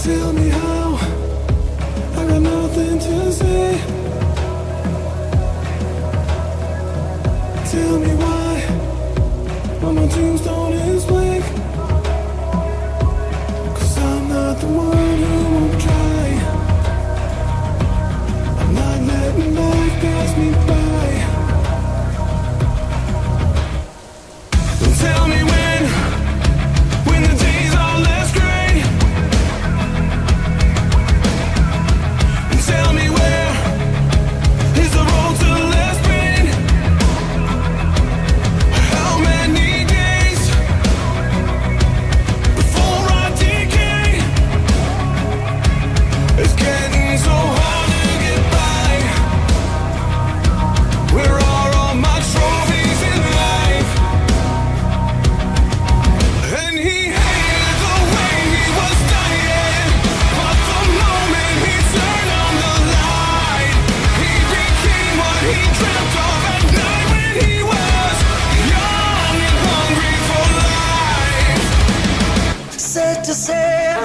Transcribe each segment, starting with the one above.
Tell me how, I got nothing to say. Tell me why my tombstone is blank. 'Cause I'm not the one who won't try. I'm not letting life pass me by. Don't tell me when the days are less gray. And tell me where is the road to less pain. How many days before I decay? It's getting so hard to get by. Where are all my trophies in life? And he hated the way he was dying, but the moment he turned on the light, he became what he dreamt of at night when he was young and hungry for life. Set to sail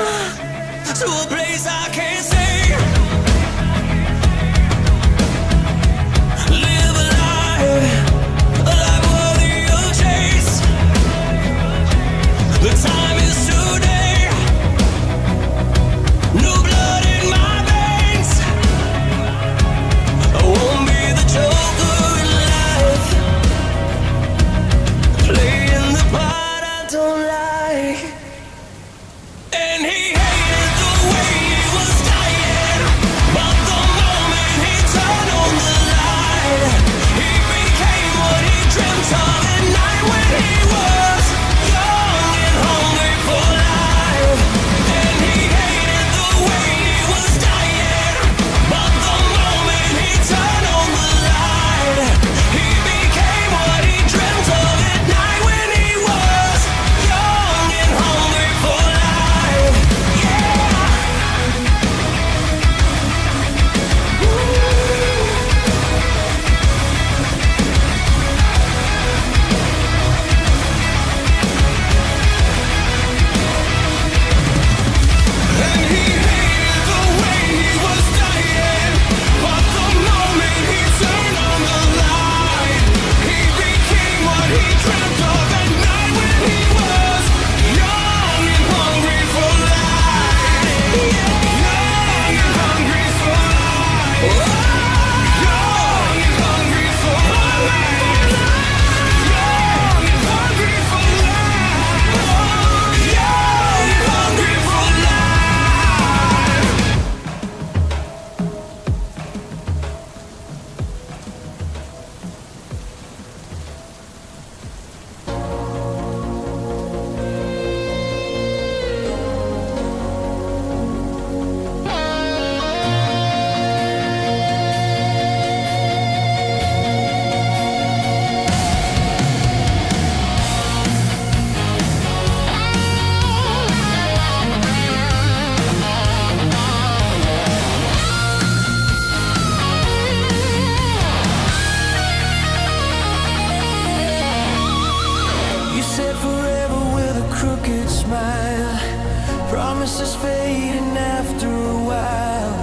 to a place I can't say. Live a life worthy of chase. The time is today. New blood in my veins. I won't be the joker in life, playing the part I don't like. And he hated the way he was dying, but the moment he turned on the light, he became what he dreamt of at night when he was young and hungry for life. And he hated the way he was dying, but the moment he turned on the light, he became what he dreamt of at night when he was young and hungry for life. Yeah. And he hated the way he was dying, but the moment he turned on the light, he became what he dreamt of at night when he was young and hungry for life. Young and hungry for life. Young and hungry for life. Young and hungry for life. Young and hungry for life. You said forever with a crooked smile. Promises fading after a while.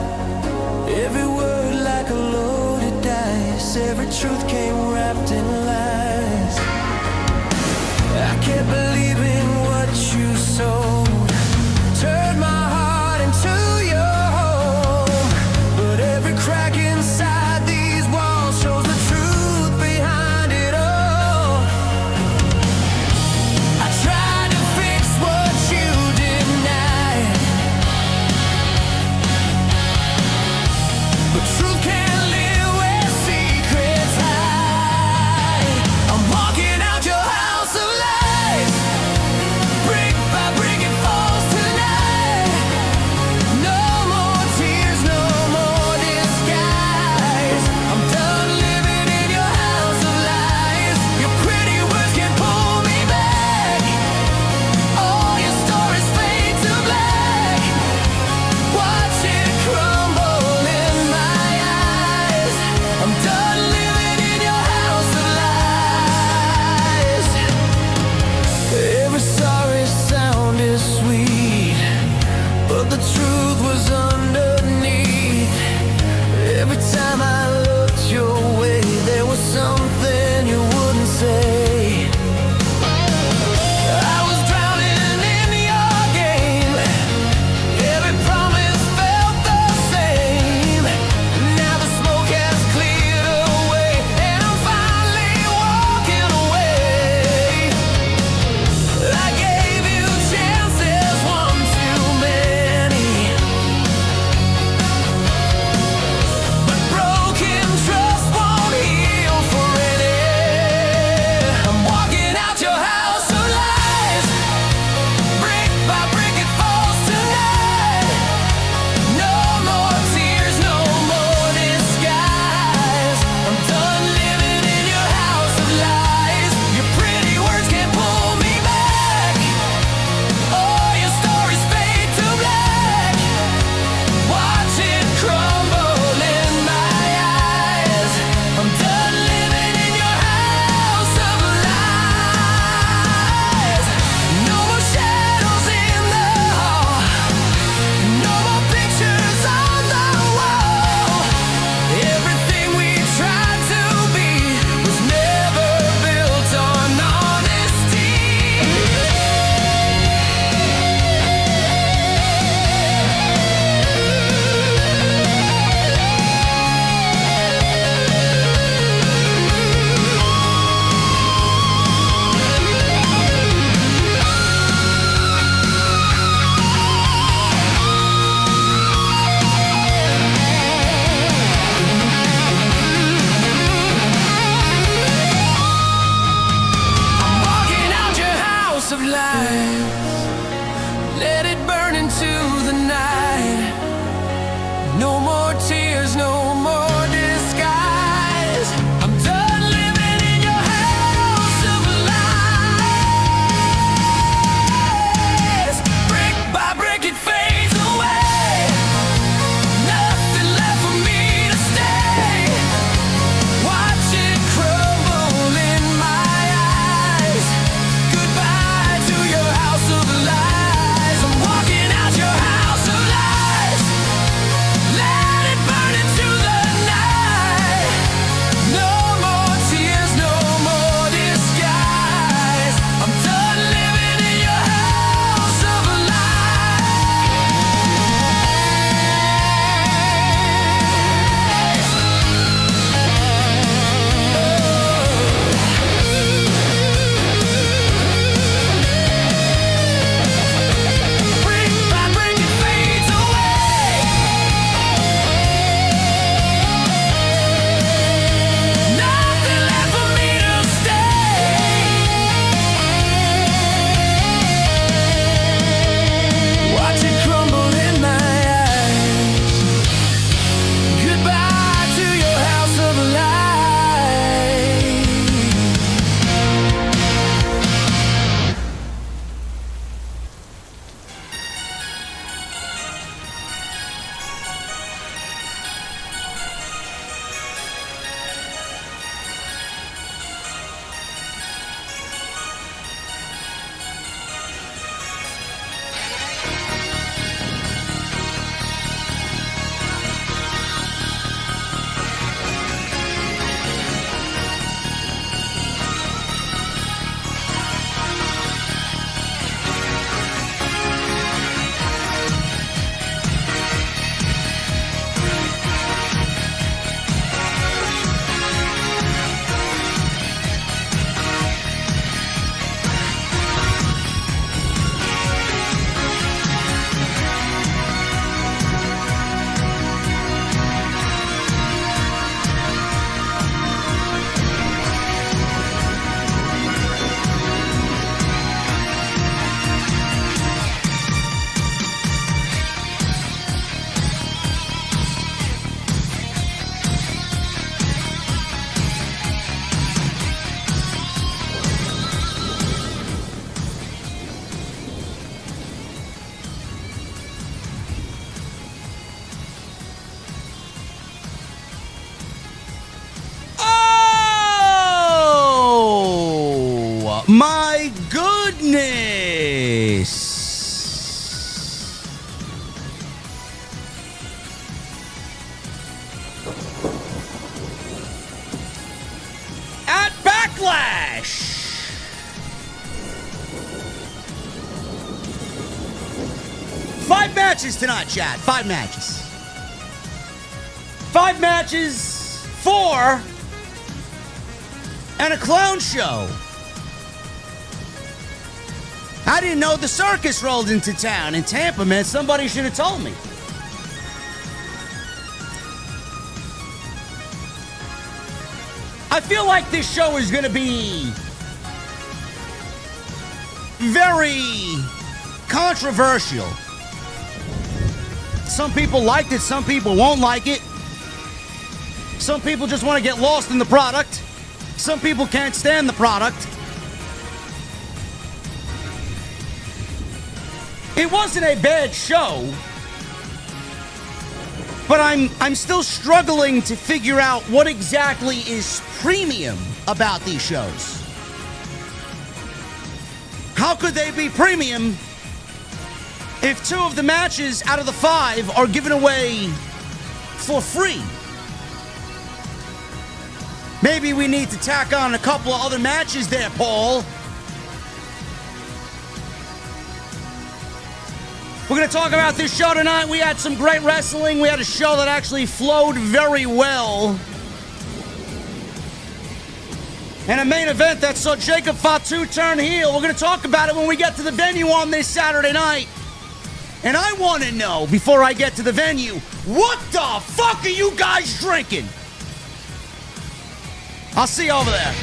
Every word like a loaded dice. Every truth came wrapped in lies. I can't believe in what you sold. Turned my heart into your home. But every crack inside these walls shows the truth behind it all. I tried to fix what you denied, but truth can't live where secrets hide. I'm walking out your house of lies, brick by brick and my goodness. At Backlash. Five matches tonight, Chad. 5 matches. 5 matches, 4, and a clown show. I didn't know the circus rolled into town in Tampa, man. Somebody should have told me. I feel like this show is going to be very controversial. Some people liked it, some people won't like it. Some people just want to get lost in the product. Some people can't stand the product. It wasn't a bad show, but I'm still struggling to figure out what exactly is premium about these shows. How could they be premium if 2 of the matches out of the 5 are given away for free? Maybe we need to tack on a couple of other matches there, Paul. We're going to talk about this show tonight. We had some great wrestling. We had a show that actually flowed very well. And a main event that saw Jacob Fatu turn heel. We're going to talk about it when we get to the venue on this Saturday night. And I want to know, before I get to the venue, what the fuck are you guys drinking? I'll see you over there.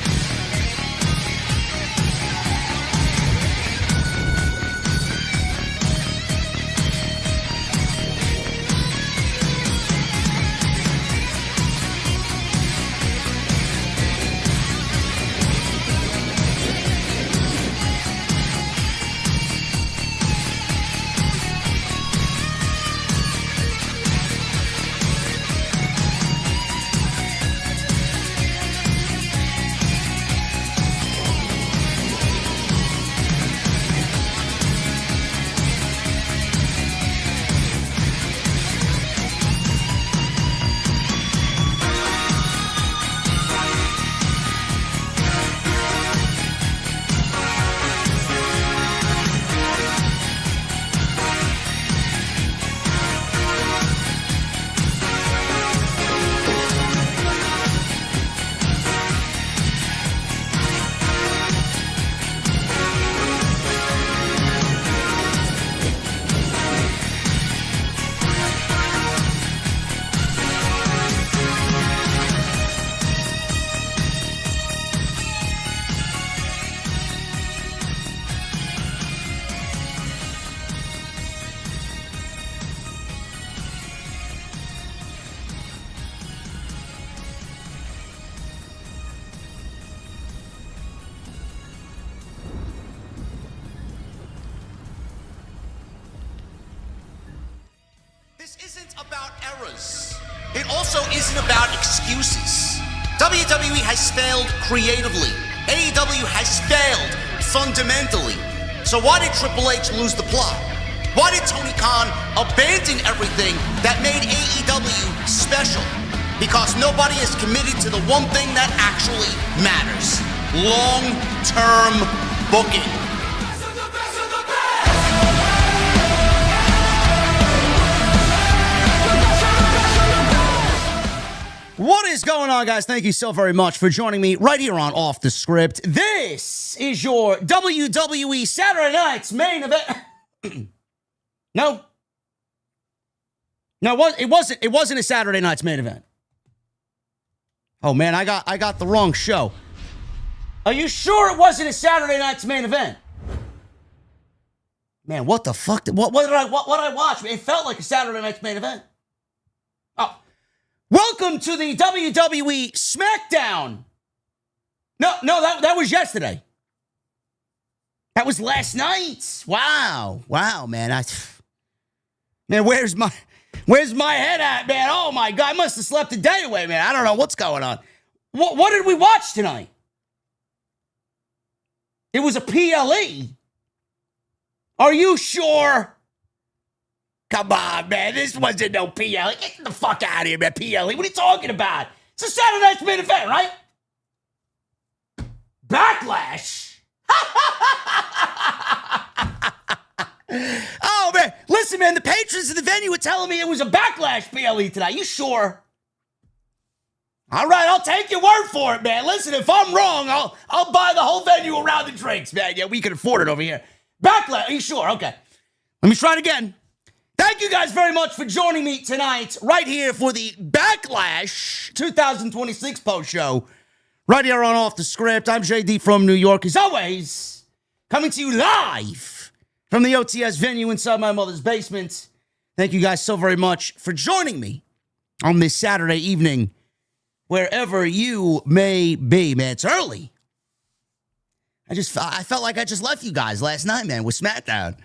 It also isn't about excuses. WWE has failed creatively. AEW has failed fundamentally. So why did Triple H lose the plot? Why did Tony Khan abandon everything that made AEW special? Because nobody is committed to the one thing that actually matters: long-term booking. What is going on, guys? Thank you so very much for joining me right here on Off the Script. This is your WWE Saturday Night's main event. No, it wasn't a Saturday Night's main event. Oh man, I got the wrong show. Are you sure it wasn't a Saturday Night's main event? Man, what the fuck? What did I watch? It felt like a Saturday Night's main event. Oh. Welcome to the WWE SmackDown. No, that was yesterday. That was last night. Wow, man. Man, where's my head at, man? Oh my God, I must have slept a day away, man. I don't know what's going on. What did we watch tonight? It was a PLE. Are you sure? Come on, man. This wasn't no PLE. Get the fuck out of here, man. PLE. What are you talking about? It's a Saturday night's main event, right? Backlash? Oh, man. Listen, man. The patrons of the venue were telling me it was a Backlash PLE tonight. You sure? All right, I'll take your word for it, man. Listen, if I'm wrong, I'll buy the whole venue a round of drinks, man. Yeah, we can afford it over here. Backlash, are you sure? Okay. Let me try it again. Thank you guys very much for joining me tonight right here for the Backlash 2026 post show. Right here on Off the Script. I'm JD from New York, as always, coming to you live from the OTS venue inside my mother's basement. Thank you guys so very much for joining me on this Saturday evening, wherever you may be, man. It's early. I felt like I just left you guys last night, man, with SmackDown.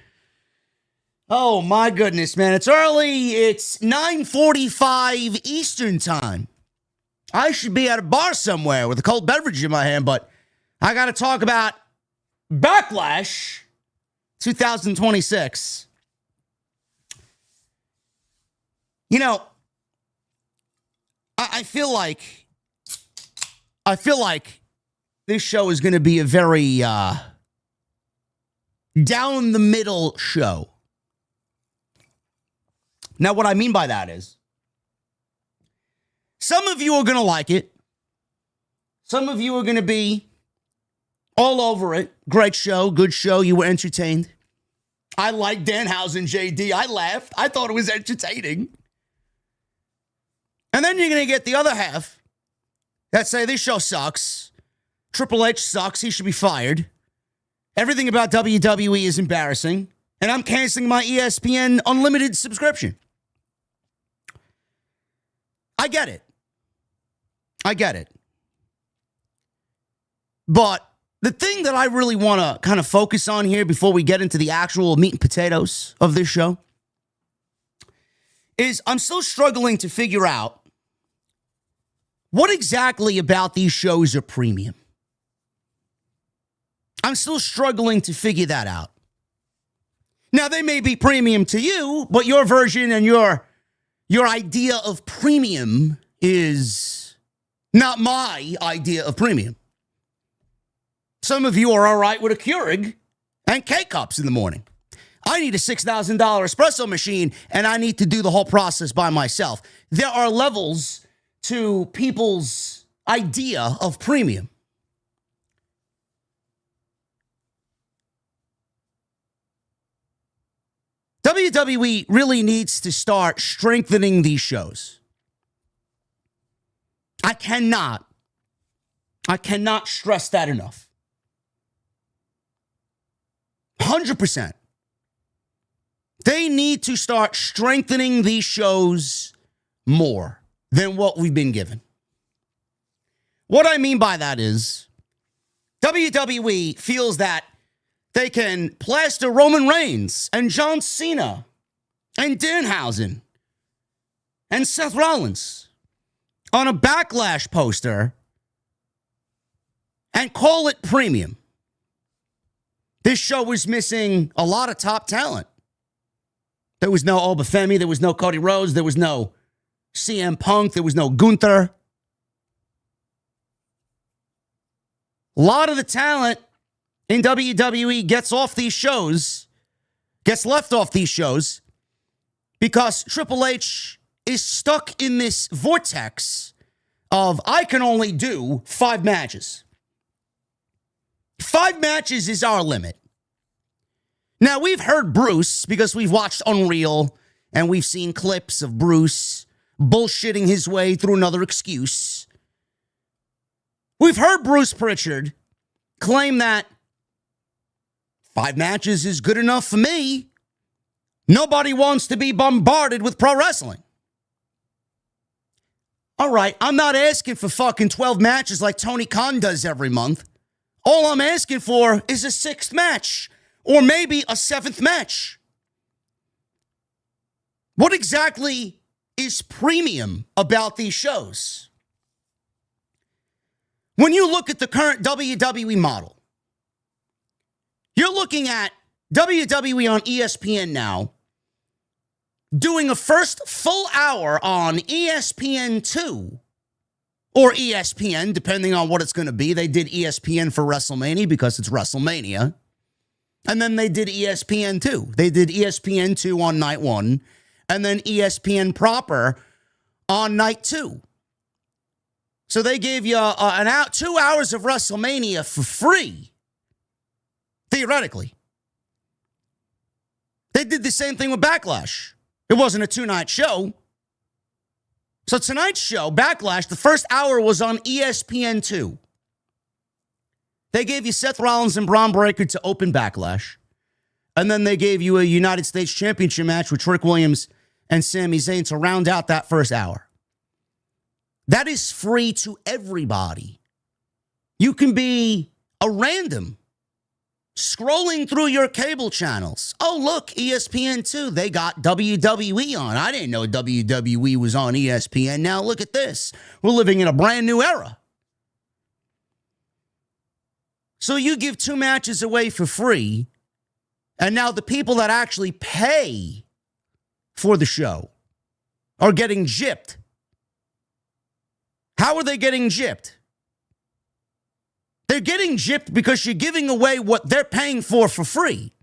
Oh, my goodness, man. It's early. It's 9:45 Eastern time. I should be at a bar somewhere with a cold beverage in my hand, but I got to talk about Backlash 2026. You know, I feel like this show is going to be a very down the middle show. Now, what I mean by that is, some of you are going to like it. Some of you are going to be all over it. Great show, good show. You were entertained. I like Danhausen, JD. I laughed. I thought it was entertaining. And then you're going to get the other half that say this show sucks. Triple H sucks. He should be fired. Everything about WWE is embarrassing. And I'm canceling my ESPN Unlimited subscription. I get it. But the thing that I really want to kind of focus on here before we get into the actual meat and potatoes of this show is I'm still struggling to figure out what exactly about these shows are premium. I'm still struggling to figure that out. Now, they may be premium to you, but your version and your idea of premium is not my idea of premium. Some of you are all right with a Keurig and K-Cups in the morning. I need a $6,000 espresso machine, and I need to do the whole process by myself. There are levels to people's idea of premium. WWE really needs to start strengthening these shows. I cannot stress that enough. 100%. They need to start strengthening these shows more than what we've been given. What I mean by that is WWE feels that they can plaster Roman Reigns and John Cena and Danhausen and Seth Rollins on a Backlash poster and call it premium. This show was missing a lot of top talent. There was no Obafemi, there was no Cody Rhodes, there was no CM Punk, there was no Gunther. A lot of the talent in WWE gets off these shows, gets left off these shows, because Triple H is stuck in this vortex of, I can only do 5 matches. 5 matches is our limit. Now, we've heard Bruce, because we've watched Unreal, and we've seen clips of Bruce bullshitting his way through another excuse. We've heard Bruce Pritchard claim that 5 matches is good enough for me. Nobody wants to be bombarded with pro wrestling. All right, I'm not asking for fucking 12 matches like Tony Khan does every month. All I'm asking for is a 6th match, or maybe a 7th match. What exactly is premium about these shows? When you look at the current WWE model, looking at WWE on ESPN now, doing a first full hour on ESPN2 or ESPN, depending on what it's going to be. They did ESPN for WrestleMania because it's WrestleMania. And then they did ESPN2. They did ESPN2 on night one, and then ESPN proper on night two. So they gave you 2 hours of WrestleMania for free, theoretically. They did the same thing with Backlash. It wasn't a 2-night show. So tonight's show, Backlash, the first hour was on ESPN2. They gave you Seth Rollins and Bron Breakker to open Backlash. And then they gave you a United States Championship match with Trick Williams and Sami Zayn to round out that first hour. That is free to everybody. You can be a random scrolling through your cable channels. Oh, look, ESPN2, they got WWE on. I didn't know WWE was on ESPN. Now look at this. We're living in a brand new era. So you give 2 matches away for free, and now the people that actually pay for the show are getting gypped. How are they getting gypped? They're getting gypped because you're giving away what they're paying for free.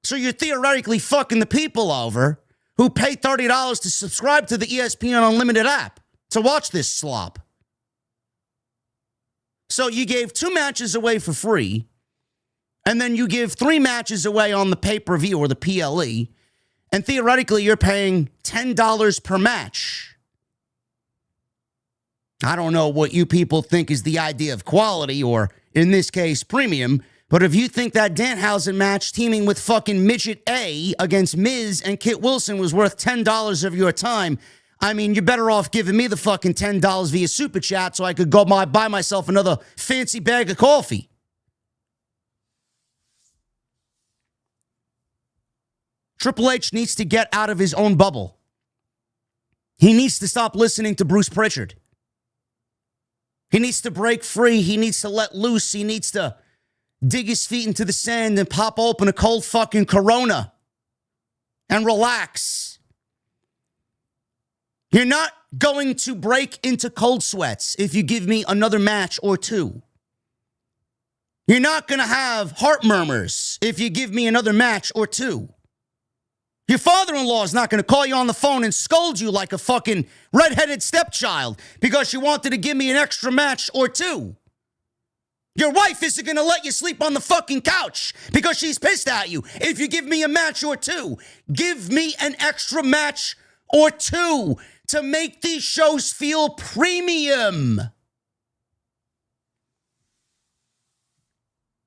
So you're theoretically fucking the people over who pay $30 to subscribe to the ESPN Unlimited app to watch this slop. So you gave 2 matches away for free, and then you give 3 matches away on the pay-per-view or the PLE, and theoretically you're paying $10 per match. I don't know what you people think is the idea of quality, or in this case, premium, but if you think that Danhausen match teaming with fucking Midget A against Miz and Kit Wilson was worth $10 of your time, I mean, you're better off giving me the fucking $10 via Super Chat so I could go buy myself another fancy bag of coffee. Triple H needs to get out of his own bubble. He needs to stop listening to Bruce Pritchard. He needs to break free. He needs to let loose. He needs to dig his feet into the sand and pop open a cold fucking Corona and relax. You're not going to break into cold sweats if you give me another match or 2. You're not going to have heart murmurs if you give me another match or 2. Your father-in-law is not going to call you on the phone and scold you like a fucking redheaded stepchild because you wanted to give me an extra match or 2. Your wife isn't going to let you sleep on the fucking couch because she's pissed at you if you give me a match or 2. Give me an extra match or 2 to make these shows feel premium.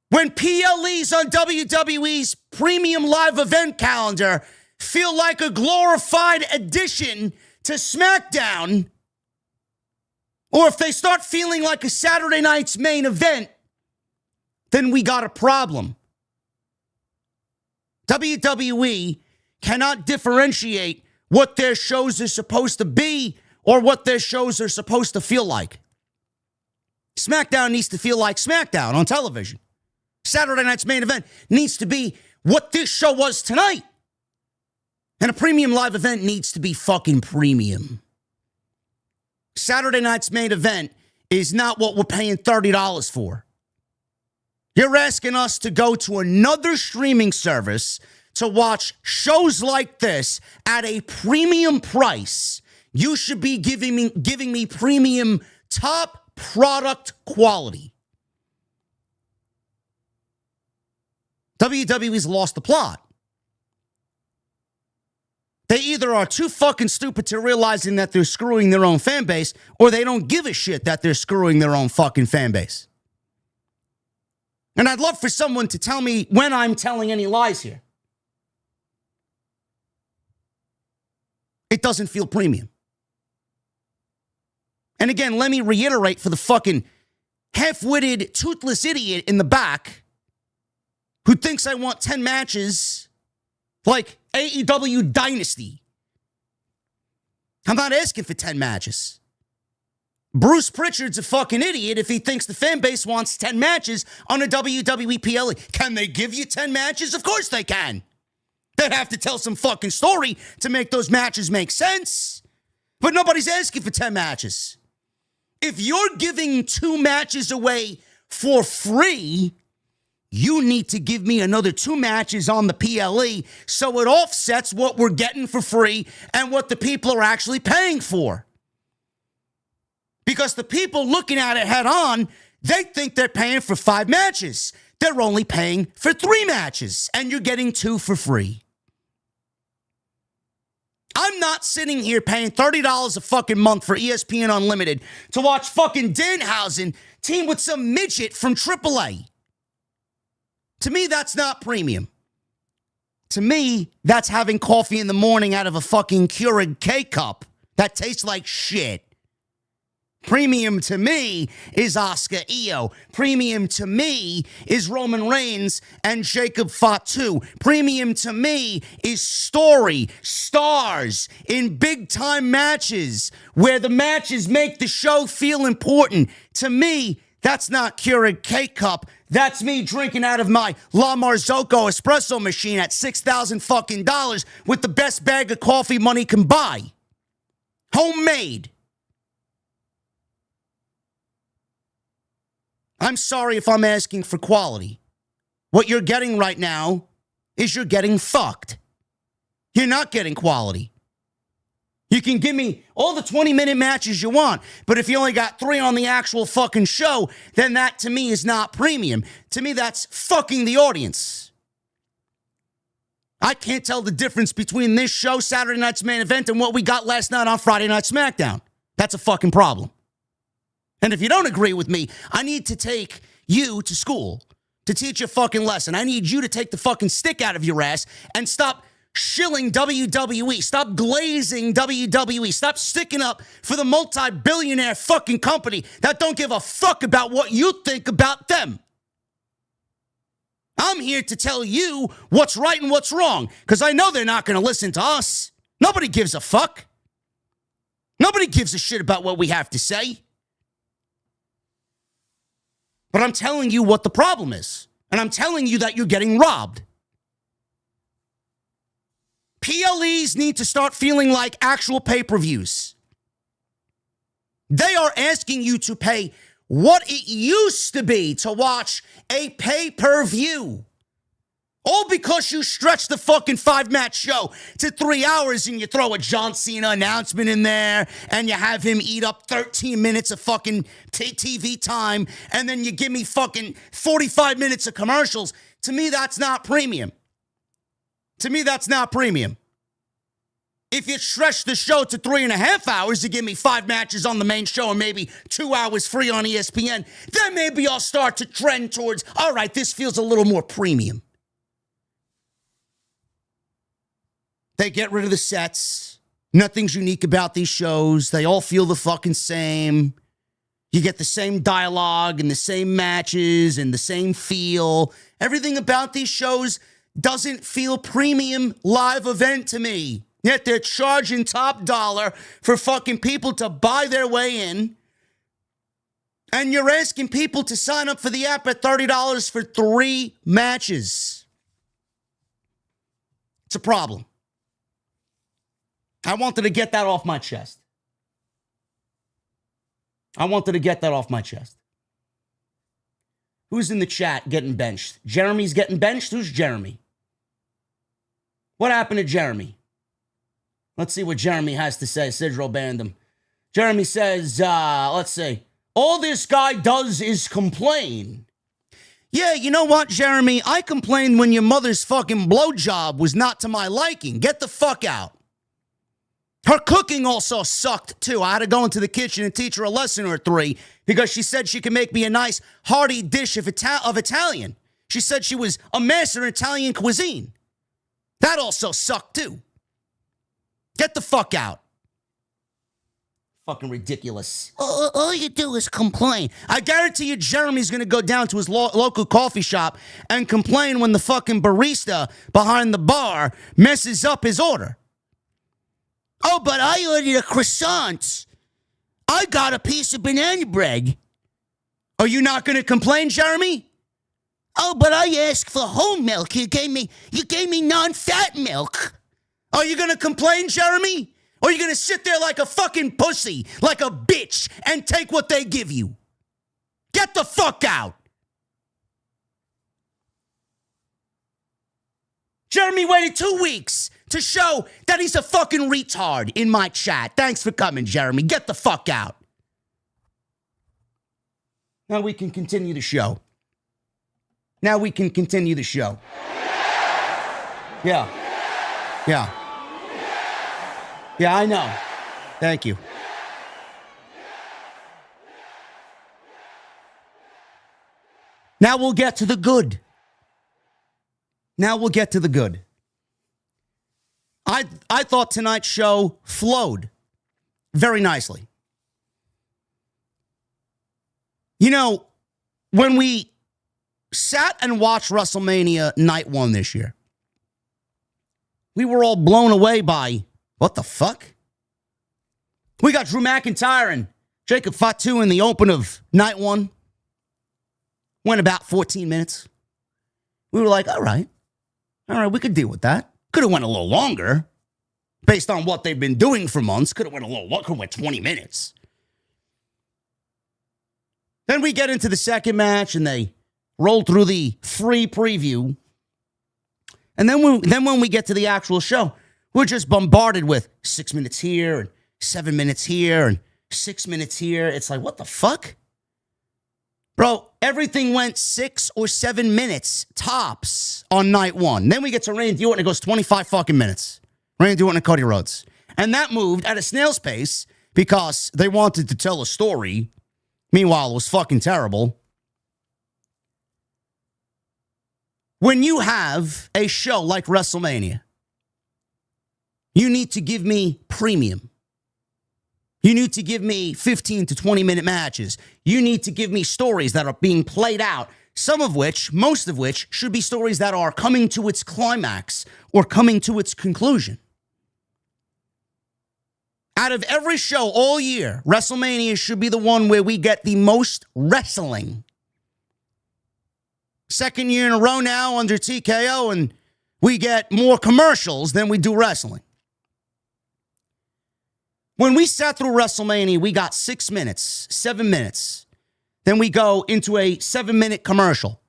When PLEs on WWE's premium live event calendar feel like a glorified addition to SmackDown, or if they start feeling like a Saturday night's main event, then we got a problem. WWE cannot differentiate what their shows are supposed to be or what their shows are supposed to feel like. SmackDown needs to feel like SmackDown on television. Saturday night's main event needs to be what this show was tonight. And a premium live event needs to be fucking premium. Saturday night's main event is not what we're paying $30 for. You're asking us to go to another streaming service to watch shows like this at a premium price. You should be giving me premium top product quality. WWE's lost the plot. They either are too fucking stupid to realizing that they're screwing their own fan base, or they don't give a shit that they're screwing their own fucking fan base. And I'd love for someone to tell me when I'm telling any lies here. It doesn't feel premium. And again, let me reiterate for the fucking half-witted, toothless idiot in the back who thinks I want 10 matches like AEW Dynasty. I'm not asking for 10 matches. Bruce Pritchard's a fucking idiot if he thinks the fan base wants 10 matches on a WWE PLE. Can they give you 10 matches? Of course they can. They'd have to tell some fucking story to make those matches make sense. But nobody's asking for 10 matches. If you're giving 2 matches away for free, you need to give me another 2 matches on the PLE so it offsets what we're getting for free and what the people are actually paying for. Because the people looking at it head on, they think they're paying for 5 matches. They're only paying for 3 matches, and you're getting 2 for free. I'm not sitting here paying $30 a fucking month for ESPN Unlimited to watch fucking Danhausen team with some midget from AAA. To me, that's not premium. To me, that's having coffee in the morning out of a fucking Keurig K-cup that tastes like shit. Premium to me is Asuka IYO. Premium to me is Roman Reigns and Jacob Fatu. Premium to me is story, stars in big-time matches where the matches make the show feel important. To me, that's not Keurig K-cup. That's me drinking out of my La Marzocco espresso machine at $6,000 fucking dollars with the best bag of coffee money can buy. Homemade. I'm sorry if I'm asking for quality. What you're getting right now is you're getting fucked. You're not getting quality. You can give me all the 20-minute matches you want, but if you only got 3 on the actual fucking show, then that to me is not premium. To me, that's fucking the audience. I can't tell the difference between this show, Saturday Night's Main Event, and what we got last night on Friday Night SmackDown. That's a fucking problem. And if you don't agree with me, I need to take you to school to teach a fucking lesson. I need you to take the fucking stick out of your ass and stop shilling WWE. Stop glazing WWE. Stop sticking up for the multi-billionaire fucking company that don't give a fuck about what you think about them. I'm here to tell you what's right and what's wrong, because I know they're not going to listen to us. Nobody gives a fuck. Nobody gives a shit about what we have to say. But I'm telling you what the problem is. And I'm telling you that you're getting robbed. PLEs need to start feeling like actual pay-per-views. They are asking you to pay what it used to be to watch a pay-per-view. All because you stretch the fucking 5-match show to 3 hours and you throw a John Cena announcement in there and you have him eat up 13 minutes of fucking TV time and then you give me fucking 45 minutes of commercials. To me, that's not premium. To me, that's not premium. If you stretch the show to 3.5 hours to give me 5 matches on the main show and maybe 2 hours free on ESPN, then maybe I'll start to trend towards, all right, this feels a little more premium. They get rid of the sets. Nothing's unique about these shows. They all feel the fucking same. You get the same dialogue and the same matches and the same feel. Everything about these shows doesn't feel premium live event to me. Yet they're charging top dollar for fucking people to buy their way in. And you're asking people to sign up for the app at $30 for 3 matches. It's a problem. I wanted to get that off my chest. Who's in the chat getting benched? Jeremy's getting benched? Who's Jeremy? What happened to Jeremy? Let's see what Jeremy has to say. Sidro banned him. Jeremy says, let's see. All this guy does is complain. Yeah, you know what, Jeremy? I complained when your mother's fucking blowjob was not to my liking. Get the fuck out. Her cooking also sucked, too. I had to go into the kitchen and teach her a lesson or 3 because she said she could make me a nice, hearty dish of Italian. She said she was a master in Italian cuisine. That also sucked, too. Get the fuck out. Fucking ridiculous. All you do is complain. I guarantee you Jeremy's going to go down to his local coffee shop and complain when the fucking barista behind the bar messes up his order. Oh, but I ordered a croissant. I got a piece of banana bread. Are you not going to complain, Jeremy? Oh, but I asked for whole milk. You gave me non-fat milk. Are you going to complain, Jeremy? Or are you going to sit there like a fucking pussy, like a bitch, and take what they give you? Get the fuck out. Jeremy waited 2 weeks to show that he's a fucking retard in my chat. Thanks for coming, Jeremy. Get the fuck out. Now we can continue the show. Yeah. Yeah, I know. Thank you. Now we'll get to the good. I thought tonight's show flowed very nicely. You know, when we sat and watched WrestleMania Night 1 this year, we were all blown away by, what the fuck? We got Drew McIntyre and Jacob Fatu in the open of Night 1. Went about 14 minutes. We were like, all right, we could deal with that. Could have went a little longer based on what they've been doing for months. Could have went a little longer, could have went 20 minutes. Then we get into the second match and they roll through the free preview. And then when we get to the actual show, we're just bombarded with 6 minutes here and 7 minutes here and 6 minutes here. It's like, what the fuck? Bro, everything went 6 or 7 minutes tops on Night 1. Then we get to Randy Orton, it goes 25 fucking minutes. Randy Orton and Cody Rhodes. And that moved at a snail's pace because they wanted to tell a story. Meanwhile, it was fucking terrible. When you have a show like WrestleMania, you need to give me premium. You need to give me 15 to 20 minute matches. You need to give me stories that are being played out. Most of which should be stories that are coming to its climax or coming to its conclusion. Out of every show all year, WrestleMania should be the one where we get the most wrestling. Second year in a row now under TKO, and we get more commercials than we do wrestling. When we sat through WrestleMania, we got 6 minutes, 7 minutes. Then we go into a 7-minute commercial.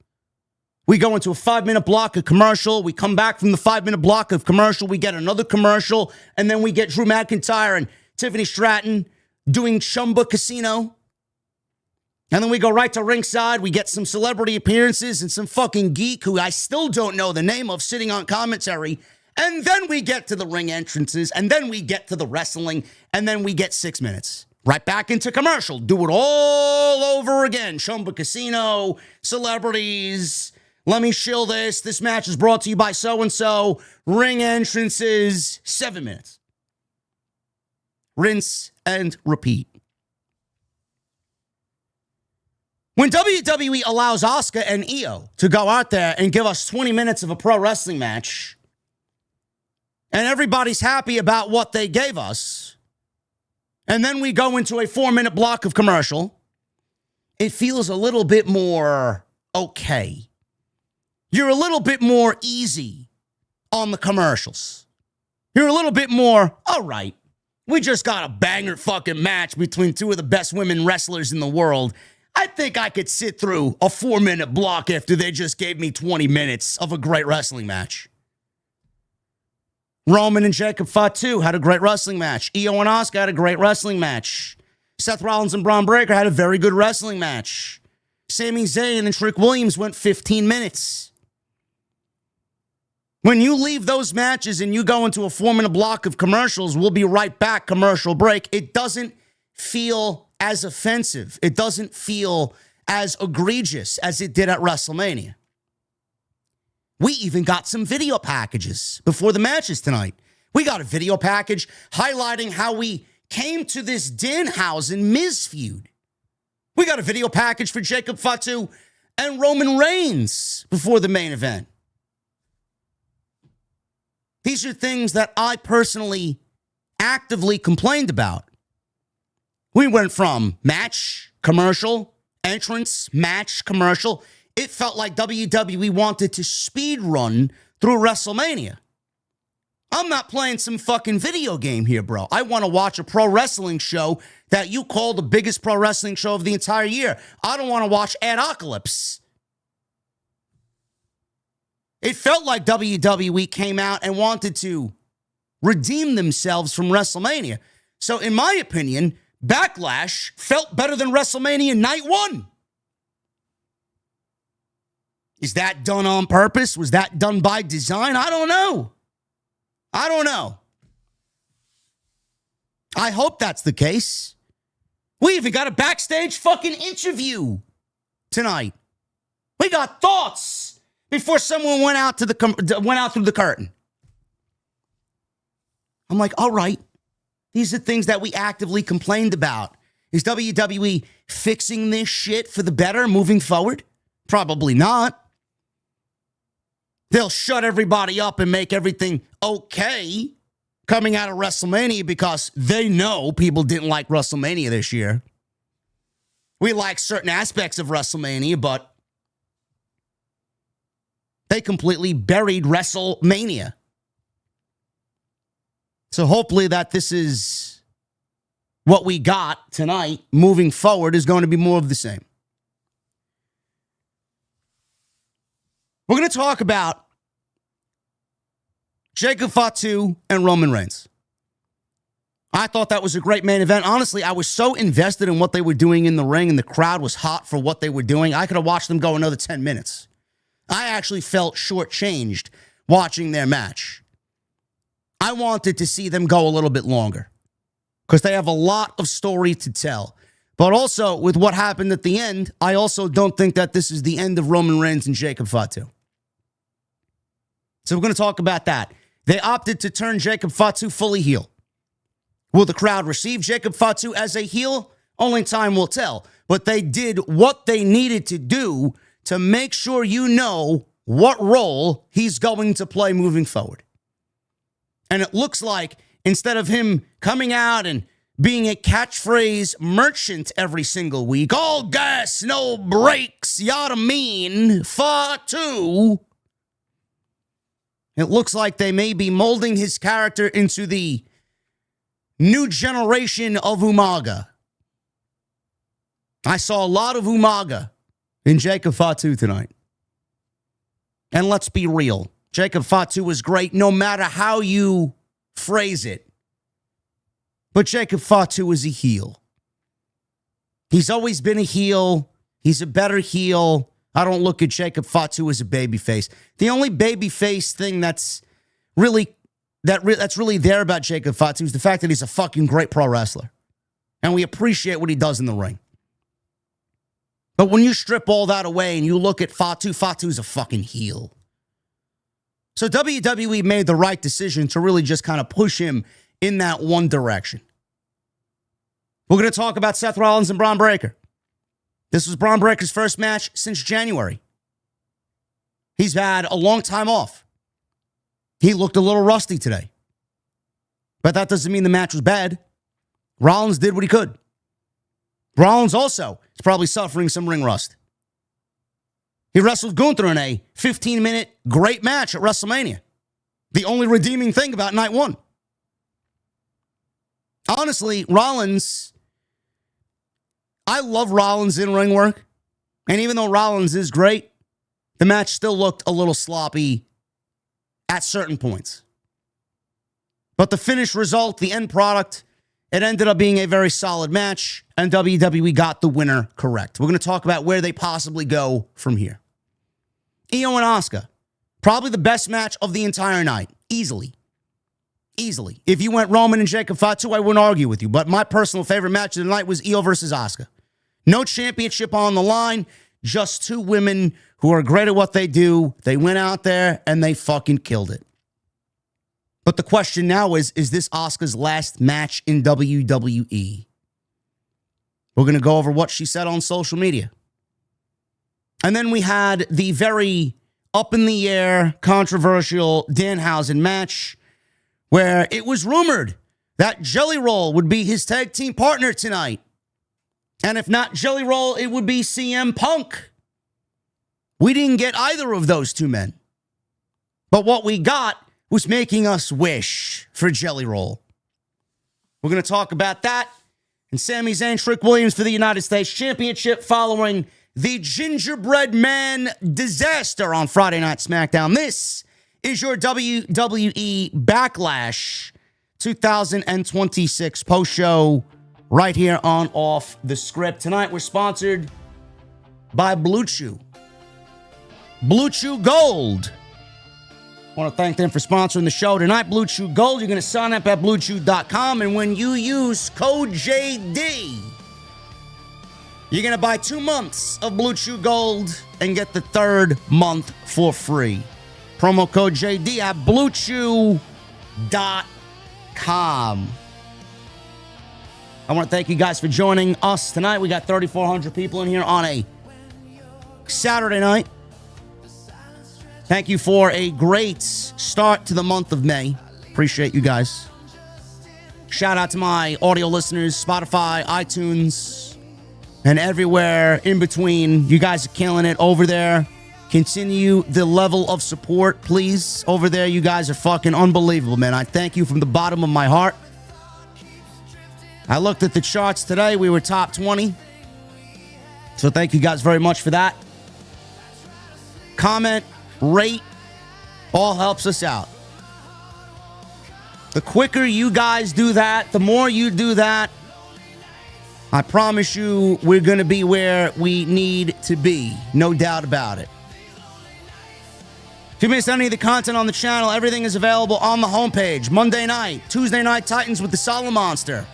We go into a 5-minute block of commercial. We come back from the 5-minute block of commercial. We get another commercial. And then we get Drew McIntyre and Tiffany Stratton doing Chumba Casino. And then we go right to ringside. We get some celebrity appearances and some fucking geek who I still don't know the name of sitting on commentary. And then we get to the ring entrances, and then we get to the wrestling, and then we get 6 minutes. Right back into commercial. Do it all over again. Chumba Casino, celebrities. Let me shill this. This match is brought to you by so-and-so. Ring entrances, 7 minutes. Rinse and repeat. When WWE allows Asuka and IYO to go out there and give us 20 minutes of a pro wrestling match, and everybody's happy about what they gave us, and then we go into a 4-minute block of commercial, it feels a little bit more okay. You're a little bit more easy on the commercials. You're a little bit more, all right, we just got a banger fucking match between two of the best women wrestlers in the world. I think I could sit through a 4-minute block after they just gave me 20 minutes of a great wrestling match. Roman and Jacob Fatu had a great wrestling match. IYO and Asuka had a great wrestling match. Seth Rollins and Bron Breakker had a very good wrestling match. Sami Zayn and Trick Williams went 15 minutes. When you leave those matches and you go into a 4-minute block of commercials, we'll be right back, commercial break. It doesn't feel as offensive. It doesn't feel as egregious as it did at WrestleMania. We even got some video packages before the matches tonight. We got a video package highlighting how we came to this Danhausen Miz feud. We got a video package for Jacob Fatu and Roman Reigns before the main event. These are things that I personally actively complained about. We went from match, commercial, entrance, match, commercial. It felt like WWE wanted to speed run through WrestleMania. I'm not playing some fucking video game here, bro. I want to watch a pro wrestling show that you call the biggest pro wrestling show of the entire year. I don't want to watch Adocalypse. It felt like WWE came out and wanted to redeem themselves from WrestleMania. So in my opinion, Backlash felt better than WrestleMania Night 1. Is that done on purpose? Was that done by design? I don't know. I hope that's the case. We even got a backstage fucking interview tonight. We got thoughts before someone went out through the curtain. I'm like, all right, these are things that we actively complained about. Is WWE fixing this shit for the better moving forward? Probably not. They'll shut everybody up and make everything okay coming out of WrestleMania because they know people didn't like WrestleMania this year. We like certain aspects of WrestleMania, but they completely buried WrestleMania. So hopefully that this is what we got tonight moving forward is going to be more of the same. We're going to talk about Jacob Fatu and Roman Reigns. I thought that was a great main event. Honestly, I was so invested in what they were doing in the ring, and the crowd was hot for what they were doing. I could have watched them go another 10 minutes. I actually felt shortchanged watching their match. I wanted to see them go a little bit longer because they have a lot of story to tell. But also, with what happened at the end, I also don't think that this is the end of Roman Reigns and Jacob Fatu. So we're going to talk about that. They opted to turn Jacob Fatu fully heel. Will the crowd receive Jacob Fatu as a heel? Only time will tell. But they did what they needed to do to make sure you know what role he's going to play moving forward. And it looks like instead of him coming out and being a catchphrase merchant every single week, all gas, no brakes, yada mean, Fatu. It looks like they may be molding his character into the new generation of Umaga. I saw a lot of Umaga in Jacob Fatu tonight. And let's be real. Jacob Fatu was great no matter how you phrase it. But Jacob Fatu is a heel. He's always been a heel. He's a better heel. I don't look at Jacob Fatu as a babyface. The only babyface thing that's really there about Jacob Fatu is the fact that he's a fucking great pro wrestler. And we appreciate what he does in the ring. But when you strip all that away and you look at Fatu, Fatu's a fucking heel. So WWE made the right decision to really just kind of push him in that one direction. We're going to talk about Seth Rollins and Bron Breakker. This was Bron Breakker's first match since January. He's had a long time off. He looked a little rusty today. But that doesn't mean the match was bad. Rollins did what he could. Rollins also is probably suffering some ring rust. He wrestled Gunther in a 15-minute great match at WrestleMania. The only redeeming thing about night one. Honestly, Rollins, I love Rollins in ring work. And even though Rollins is great, the match still looked a little sloppy at certain points. But the finished result, the end product, it ended up being a very solid match, and WWE got the winner correct. We're going to talk about where they possibly go from here. IYO and Asuka, probably the best match of the entire night. Easily. If you went Roman and Jacob Fatu, I wouldn't argue with you. But my personal favorite match of the night was IYO versus Asuka. No championship on the line, just two women who are great at what they do. They went out there and they fucking killed it. But the question now is this Asuka's last match in WWE? We're going to go over what she said on social media. And then we had the very up-in-the-air, controversial Danhausen match where it was rumored that Jelly Roll would be his tag team partner tonight. And if not Jelly Roll, it would be CM Punk. We didn't get either of those two men. But what we got was making us wish for Jelly Roll. We're going to talk about that. And Sami Zayn, Trick Williams for the United States Championship following the Gingerbread Man disaster on Friday Night SmackDown. This is your WWE Backlash 2026 post-show right here on Off the Script. Tonight we're sponsored by Blue Chew. Blue Chew Gold. I want to thank them for sponsoring the show tonight. Blue Chew Gold. You're going to sign up at BlueChew.com, and when you use code JD, you're going to buy 2 months of Blue Chew Gold and get the third month for free. Promo code JD at BlueChew.com. I want to thank you guys for joining us tonight. We got 3,400 people in here on a Saturday night. Thank you for a great start to the month of May. Appreciate you guys. Shout out to my audio listeners, Spotify, iTunes, and everywhere in between. You guys are killing it over there. Continue the level of support, please. Over there, you guys are fucking unbelievable, man. I thank you from the bottom of my heart. I looked at the charts today. We were top 20. So thank you guys very much for that. Comment, rate, all helps us out. The quicker you guys do that, the more you do that, I promise you we're going to be where we need to be. No doubt about it. If you missed any of the content on the channel, everything is available on the homepage. Monday night, Tuesday Night Titans with the Solid Monster.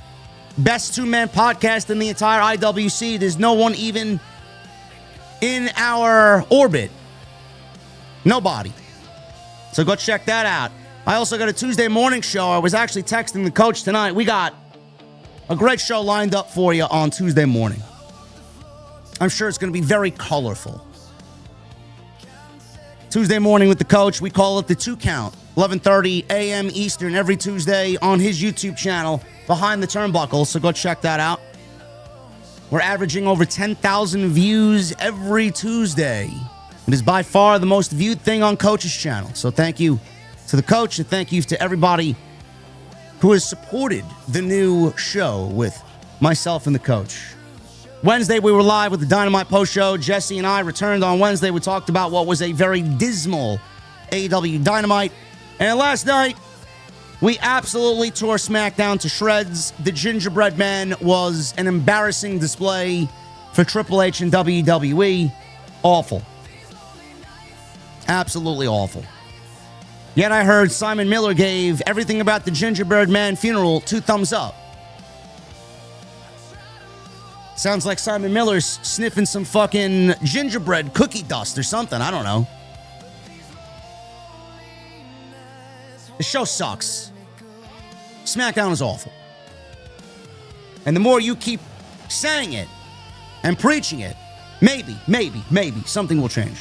Best two-man podcast in the entire IWC. There's no one even in our orbit. Nobody. So go check that out. I also got a Tuesday morning show. I was actually texting the coach tonight. We got a great show lined up for you on Tuesday morning. I'm sure it's going to be very colorful. Tuesday morning with the coach. We call it the 2 Count. 11:30 a.m. Eastern every Tuesday on his YouTube channel, Behind the Turnbuckle. So go check that out. We're averaging over 10,000 views every Tuesday. It is by far the most viewed thing on Coach's channel. So thank you to the coach and thank you to everybody who has supported the new show with myself and the coach. Wednesday, we were live with the Dynamite Post Show. Jesse and I returned on Wednesday. We talked about what was a very dismal AEW Dynamite. And last night, we absolutely tore SmackDown to shreds. The Gingerbread Man was an embarrassing display for Triple H and WWE. Awful. Absolutely awful. Yet I heard Simon Miller gave everything about the Gingerbread Man funeral 2 thumbs up. Sounds like Simon Miller's sniffing some fucking gingerbread cookie dust or something. I don't know. The show sucks. SmackDown is awful. And the more you keep saying it and preaching it, maybe something will change.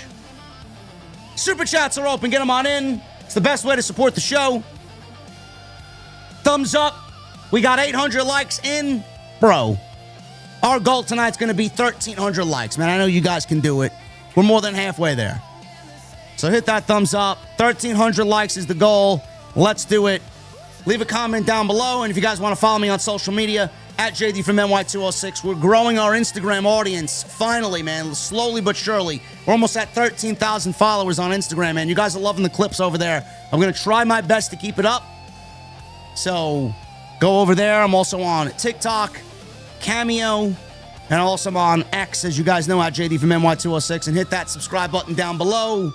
Super chats are open. Get them on in. It's the best way to support the show. Thumbs up. We got 800 likes in. Bro, our goal tonight's going to be 1,300 likes. Man, I know you guys can do it. We're more than halfway there. So hit that thumbs up. 1,300 likes is the goal. Let's do it. Leave a comment down below. And if you guys want to follow me on social media, at JD from NY206. We're growing our Instagram audience. Finally, man. Slowly but surely. We're almost at 13,000 followers on Instagram, man. You guys are loving the clips over there. I'm going to try my best to keep it up. So go over there. I'm also on TikTok, Cameo, and also on X, as you guys know, at JD from NY206. And hit that subscribe button down below.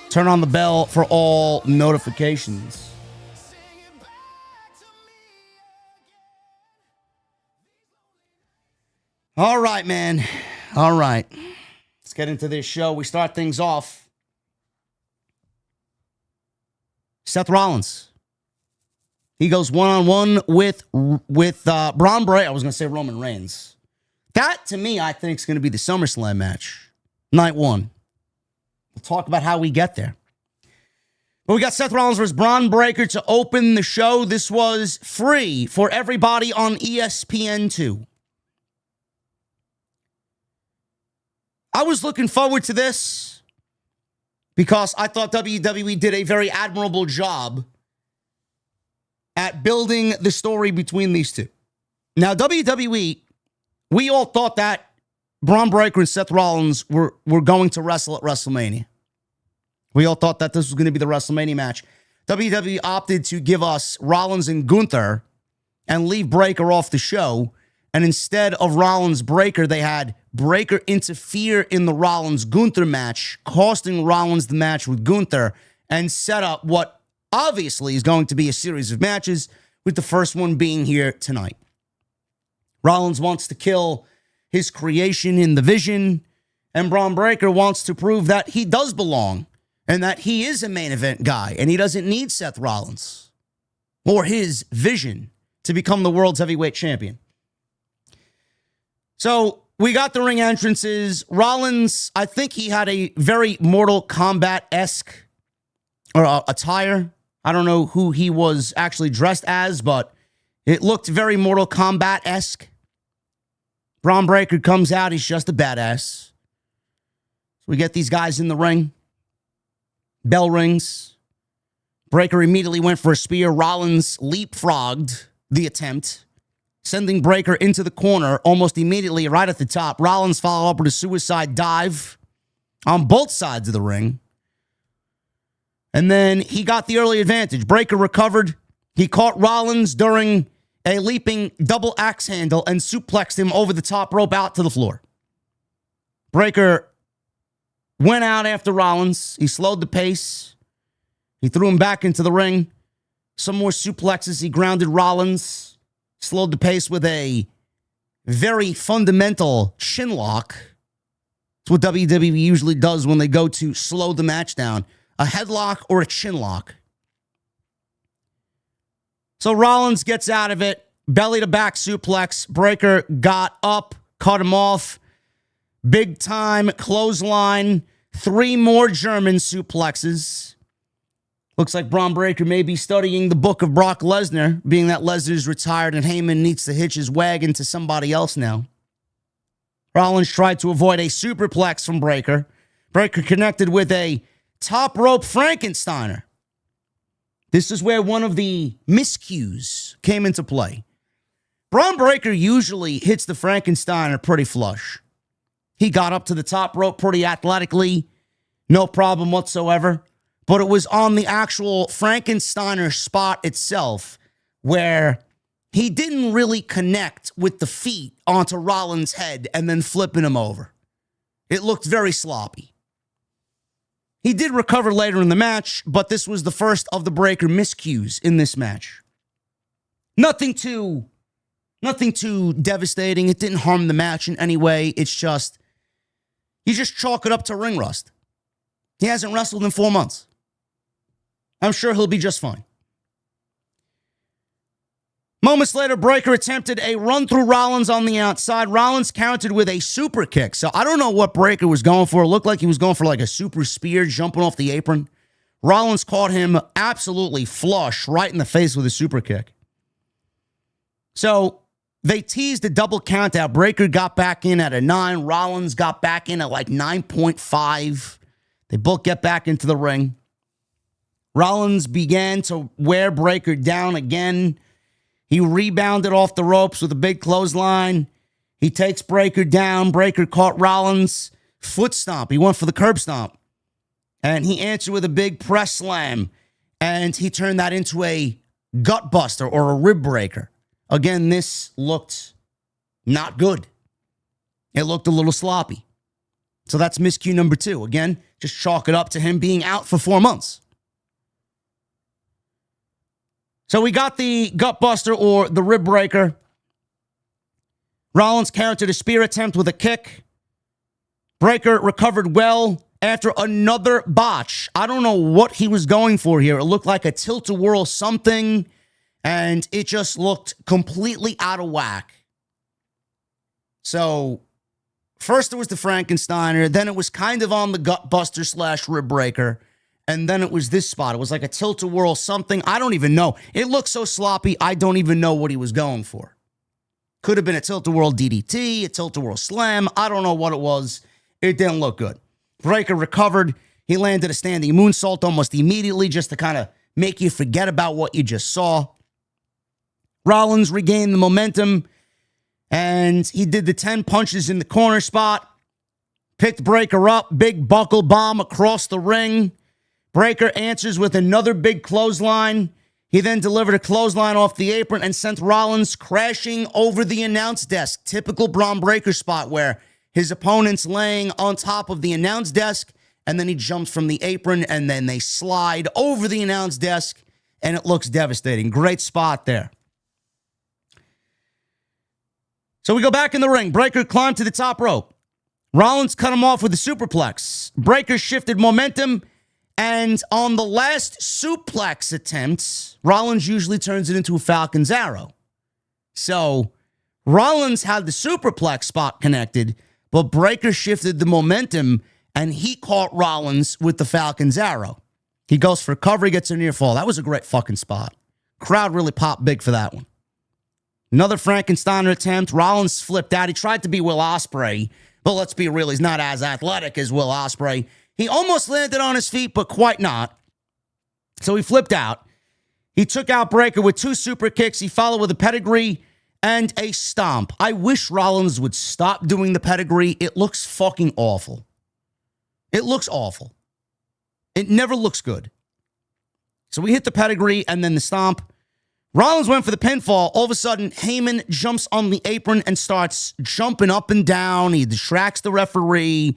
Turn on the bell for all notifications. All right, man. All right. Let's get into this show. We start things off. Seth Rollins. He goes one-on-one with Bron Breakker. I was going to say Roman Reigns. That, to me, I think is going to be the SummerSlam match. Night 1. We'll talk about how we get there. But we got Seth Rollins versus Bron Breakker to open the show. This was free for everybody on ESPN2. I was looking forward to this because I thought WWE did a very admirable job at building the story between these two. Now, WWE, we all thought that Bron Breakker and Seth Rollins were going to wrestle at WrestleMania. We all thought that this was going to be the WrestleMania match. WWE opted to give us Rollins and Gunther and leave Breakker off the show. And instead of Rollins Breakker, they had Breakker interfere in the Rollins-Gunther match, costing Rollins the match with Gunther, and set up what obviously is going to be a series of matches, with the first one being here tonight. Rollins wants to kill his creation in the Vision, and Bron Breakker wants to prove that he does belong and that he is a main event guy and he doesn't need Seth Rollins or his Vision to become the world's heavyweight champion. So we got the ring entrances. Rollins, I think he had a very Mortal Kombat-esque attire. I don't know who he was actually dressed as, but it looked very Mortal Kombat-esque. Bron Breakker comes out. He's just a badass. So we get these guys in the ring. Bell rings. Breakker immediately went for a spear. Rollins leapfrogged the attempt, sending Breakker into the corner almost immediately right at the top. Rollins followed up with a suicide dive on both sides of the ring. And then he got the early advantage. Breakker recovered. He caught Rollins during a leaping double axe handle and suplexed him over the top rope out to the floor. Breakker went out after Rollins. He slowed the pace. He threw him back into the ring. Some more suplexes. He grounded Rollins. Slowed the pace with a very fundamental chin lock. It's what WWE usually does when they go to slow the match down. A headlock or a chin lock. So Rollins gets out of it. Belly to back suplex. Breakker got up, cut him off. Big time clothesline. 3 more German suplexes. Looks like Bron Breakker may be studying the book of Brock Lesnar, being that Lesnar's retired and Heyman needs to hitch his wagon to somebody else now. Rollins tried to avoid a superplex from Breakker. Breakker connected with a top rope Frankensteiner. This is where one of the miscues came into play. Bron Breakker usually hits the Frankensteiner pretty flush. He got up to the top rope pretty athletically, no problem whatsoever. But it was on the actual Frankensteiner spot itself where he didn't really connect with the feet onto Rollins' head and then flipping him over. It looked very sloppy. He did recover later in the match, but this was the first of the Breakker miscues in this match. Nothing too devastating. It didn't harm the match in any way. It's just, you just chalk it up to ring rust. He hasn't wrestled in 4 months. I'm sure he'll be just fine. Moments later, Breakker attempted a run through Rollins on the outside. Rollins countered with a super kick. So I don't know what Breakker was going for. It looked like he was going for like a super spear jumping off the apron. Rollins caught him absolutely flush right in the face with a super kick. So they teased a double count out. Breakker got back in at a 9. Rollins got back in at like 9.5. They both get back into the ring. Rollins began to wear Breakker down again. He rebounded off the ropes with a big clothesline. He takes Breakker down. Breakker caught Rollins' foot stomp. He went for the curb stomp. And he answered with a big press slam. And he turned that into a gut buster or a rib breaker. Again, this looked not good. It looked a little sloppy. So that's miscue number 2. Again, just chalk it up to him being out for 4 months. So we got the gut buster or the rib breaker. Rollins countered a spear attempt with a kick. Breakker recovered well after another botch. I don't know what he was going for here. It looked like a tilt-a-whirl something, and it just looked completely out of whack. So first it was the Frankensteiner, then it was kind of on the gut buster / rib breaker, And then it was this spot. It was like a tilt-a-whirl something. I don't even know. It looked so sloppy, I don't even know what he was going for. Could have been a tilt-a-whirl DDT, a tilt-a-whirl slam. I don't know what it was. It didn't look good. Breakker recovered. He landed a standing moonsault almost immediately just to kind of make you forget about what you just saw. Rollins regained the momentum, and he did the 10 punches in the corner spot. Picked Breakker up, big buckle bomb across the ring. Breakker answers with another big clothesline. He then delivered a clothesline off the apron and sent Rollins crashing over the announce desk. Typical Bron Breakker spot where his opponent's laying on top of the announce desk, and then he jumps from the apron, and then they slide over the announce desk, and it looks devastating. Great spot there. So we go back in the ring. Breakker climbed to the top rope. Rollins cut him off with a superplex. Breakker shifted momentum, and on the last suplex attempt, Rollins usually turns it into a Falcon's Arrow. So Rollins had the superplex spot connected, but Breakker shifted the momentum, and he caught Rollins with the Falcon's Arrow. He goes for cover, he gets a near fall. That was a great fucking spot. Crowd really popped big for that one. Another Frankensteiner attempt. Rollins flipped out. He tried to be Will Ospreay, but let's be real, he's not as athletic as Will Ospreay. He almost landed on his feet, but quite not. So he flipped out. He took out Breakker with 2 super kicks. He followed with a pedigree and a stomp. I wish Rollins would stop doing the pedigree. It looks fucking awful. It looks awful. It never looks good. So we hit the pedigree and then the stomp. Rollins went for the pinfall. All of a sudden, Heyman jumps on the apron and starts jumping up and down. He distracts the referee.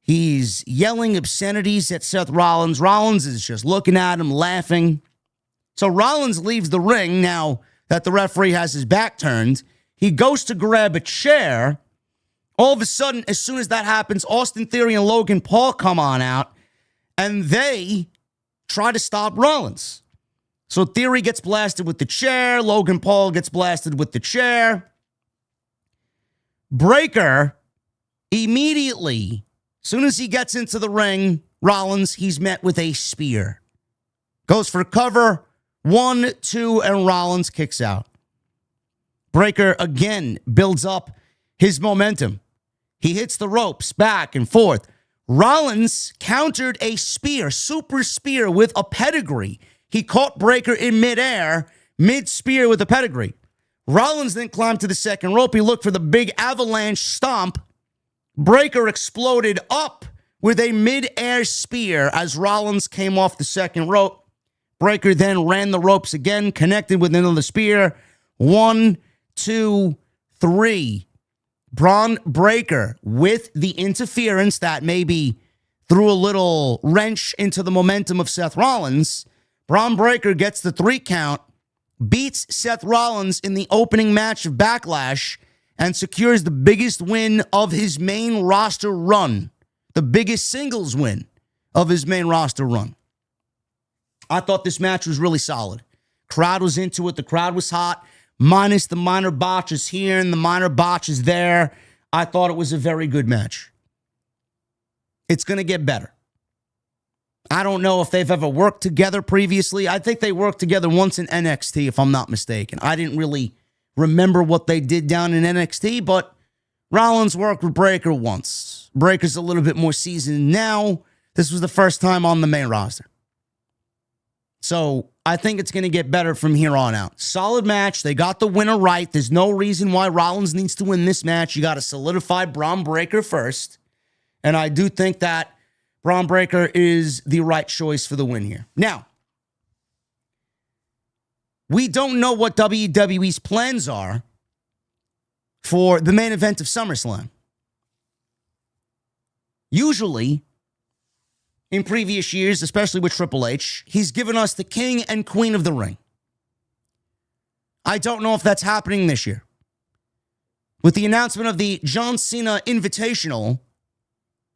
He's yelling obscenities at Seth Rollins. Rollins is just looking at him, laughing. So Rollins leaves the ring now that the referee has his back turned. He goes to grab a chair. All of a sudden, as soon as that happens, Austin Theory and Logan Paul come on out, and they try to stop Rollins. So Theory gets blasted with the chair. Logan Paul gets blasted with the chair. Breakker immediately, as soon as he gets into the ring, Rollins, he's met with a spear. Goes for cover. 1, 2, and Rollins kicks out. Breakker again builds up his momentum. He hits the ropes back and forth. Rollins countered a spear, super spear with a pedigree. He caught Breakker in midair, mid-spear with a pedigree. Rollins then climbed to the second rope. He looked for the big avalanche stomp. Breakker exploded up with a mid-air spear as Rollins came off the second rope. Breakker then ran the ropes again, connected with another spear. 1, 2, 3. Bron Breakker with the interference that maybe threw a little wrench into the momentum of Seth Rollins. Bron Breakker gets the 3 count, beats Seth Rollins in the opening match of Backlash, and secures the biggest win of his main roster run. The biggest singles win of his main roster run. I thought this match was really solid. Crowd was into it. The crowd was hot, minus the minor botches here and the minor botches there. I thought it was a very good match. It's going to get better. I don't know if they've ever worked together previously. I think they worked together once in NXT, if I'm not mistaken. I didn't really remember what they did down in NXT, but Rollins worked with Breakker once. Breakker's a little bit more seasoned now. This was the first time on the main roster. So I think it's going to get better from here on out. Solid match. They got the winner right. There's no reason why Rollins needs to win this match. You got to solidify Bron Breakker first. And I do think that Bron Breakker is the right choice for the win here. Now, we don't know what WWE's plans are for the main event of SummerSlam. Usually, in previous years, especially with Triple H, he's given us the king and queen of the ring. I don't know if that's happening this year. With the announcement of the John Cena Invitational,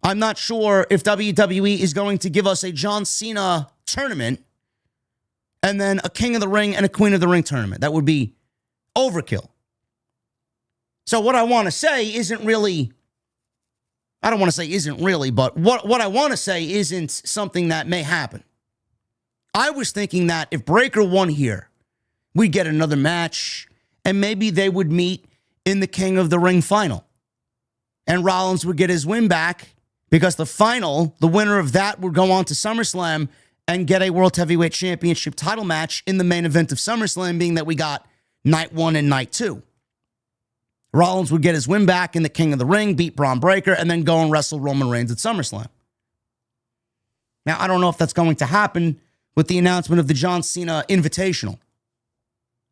I'm not sure if WWE is going to give us a John Cena tournament and then a King of the Ring and a Queen of the Ring tournament. That would be overkill. So what I want to say isn't really, I don't want to say isn't really, but what I want to say isn't something that may happen. I was thinking that if Breakker won here, we'd get another match, and maybe they would meet in the King of the Ring final. And Rollins would get his win back because the final, the winner of that would go on to SummerSlam and get a World Heavyweight Championship title match in the main event of SummerSlam, being that we got night 1 and night 2. Rollins would get his win back in the King of the Ring, beat Bron Breakker, and then go and wrestle Roman Reigns at SummerSlam. Now, I don't know if that's going to happen with the announcement of the John Cena Invitational.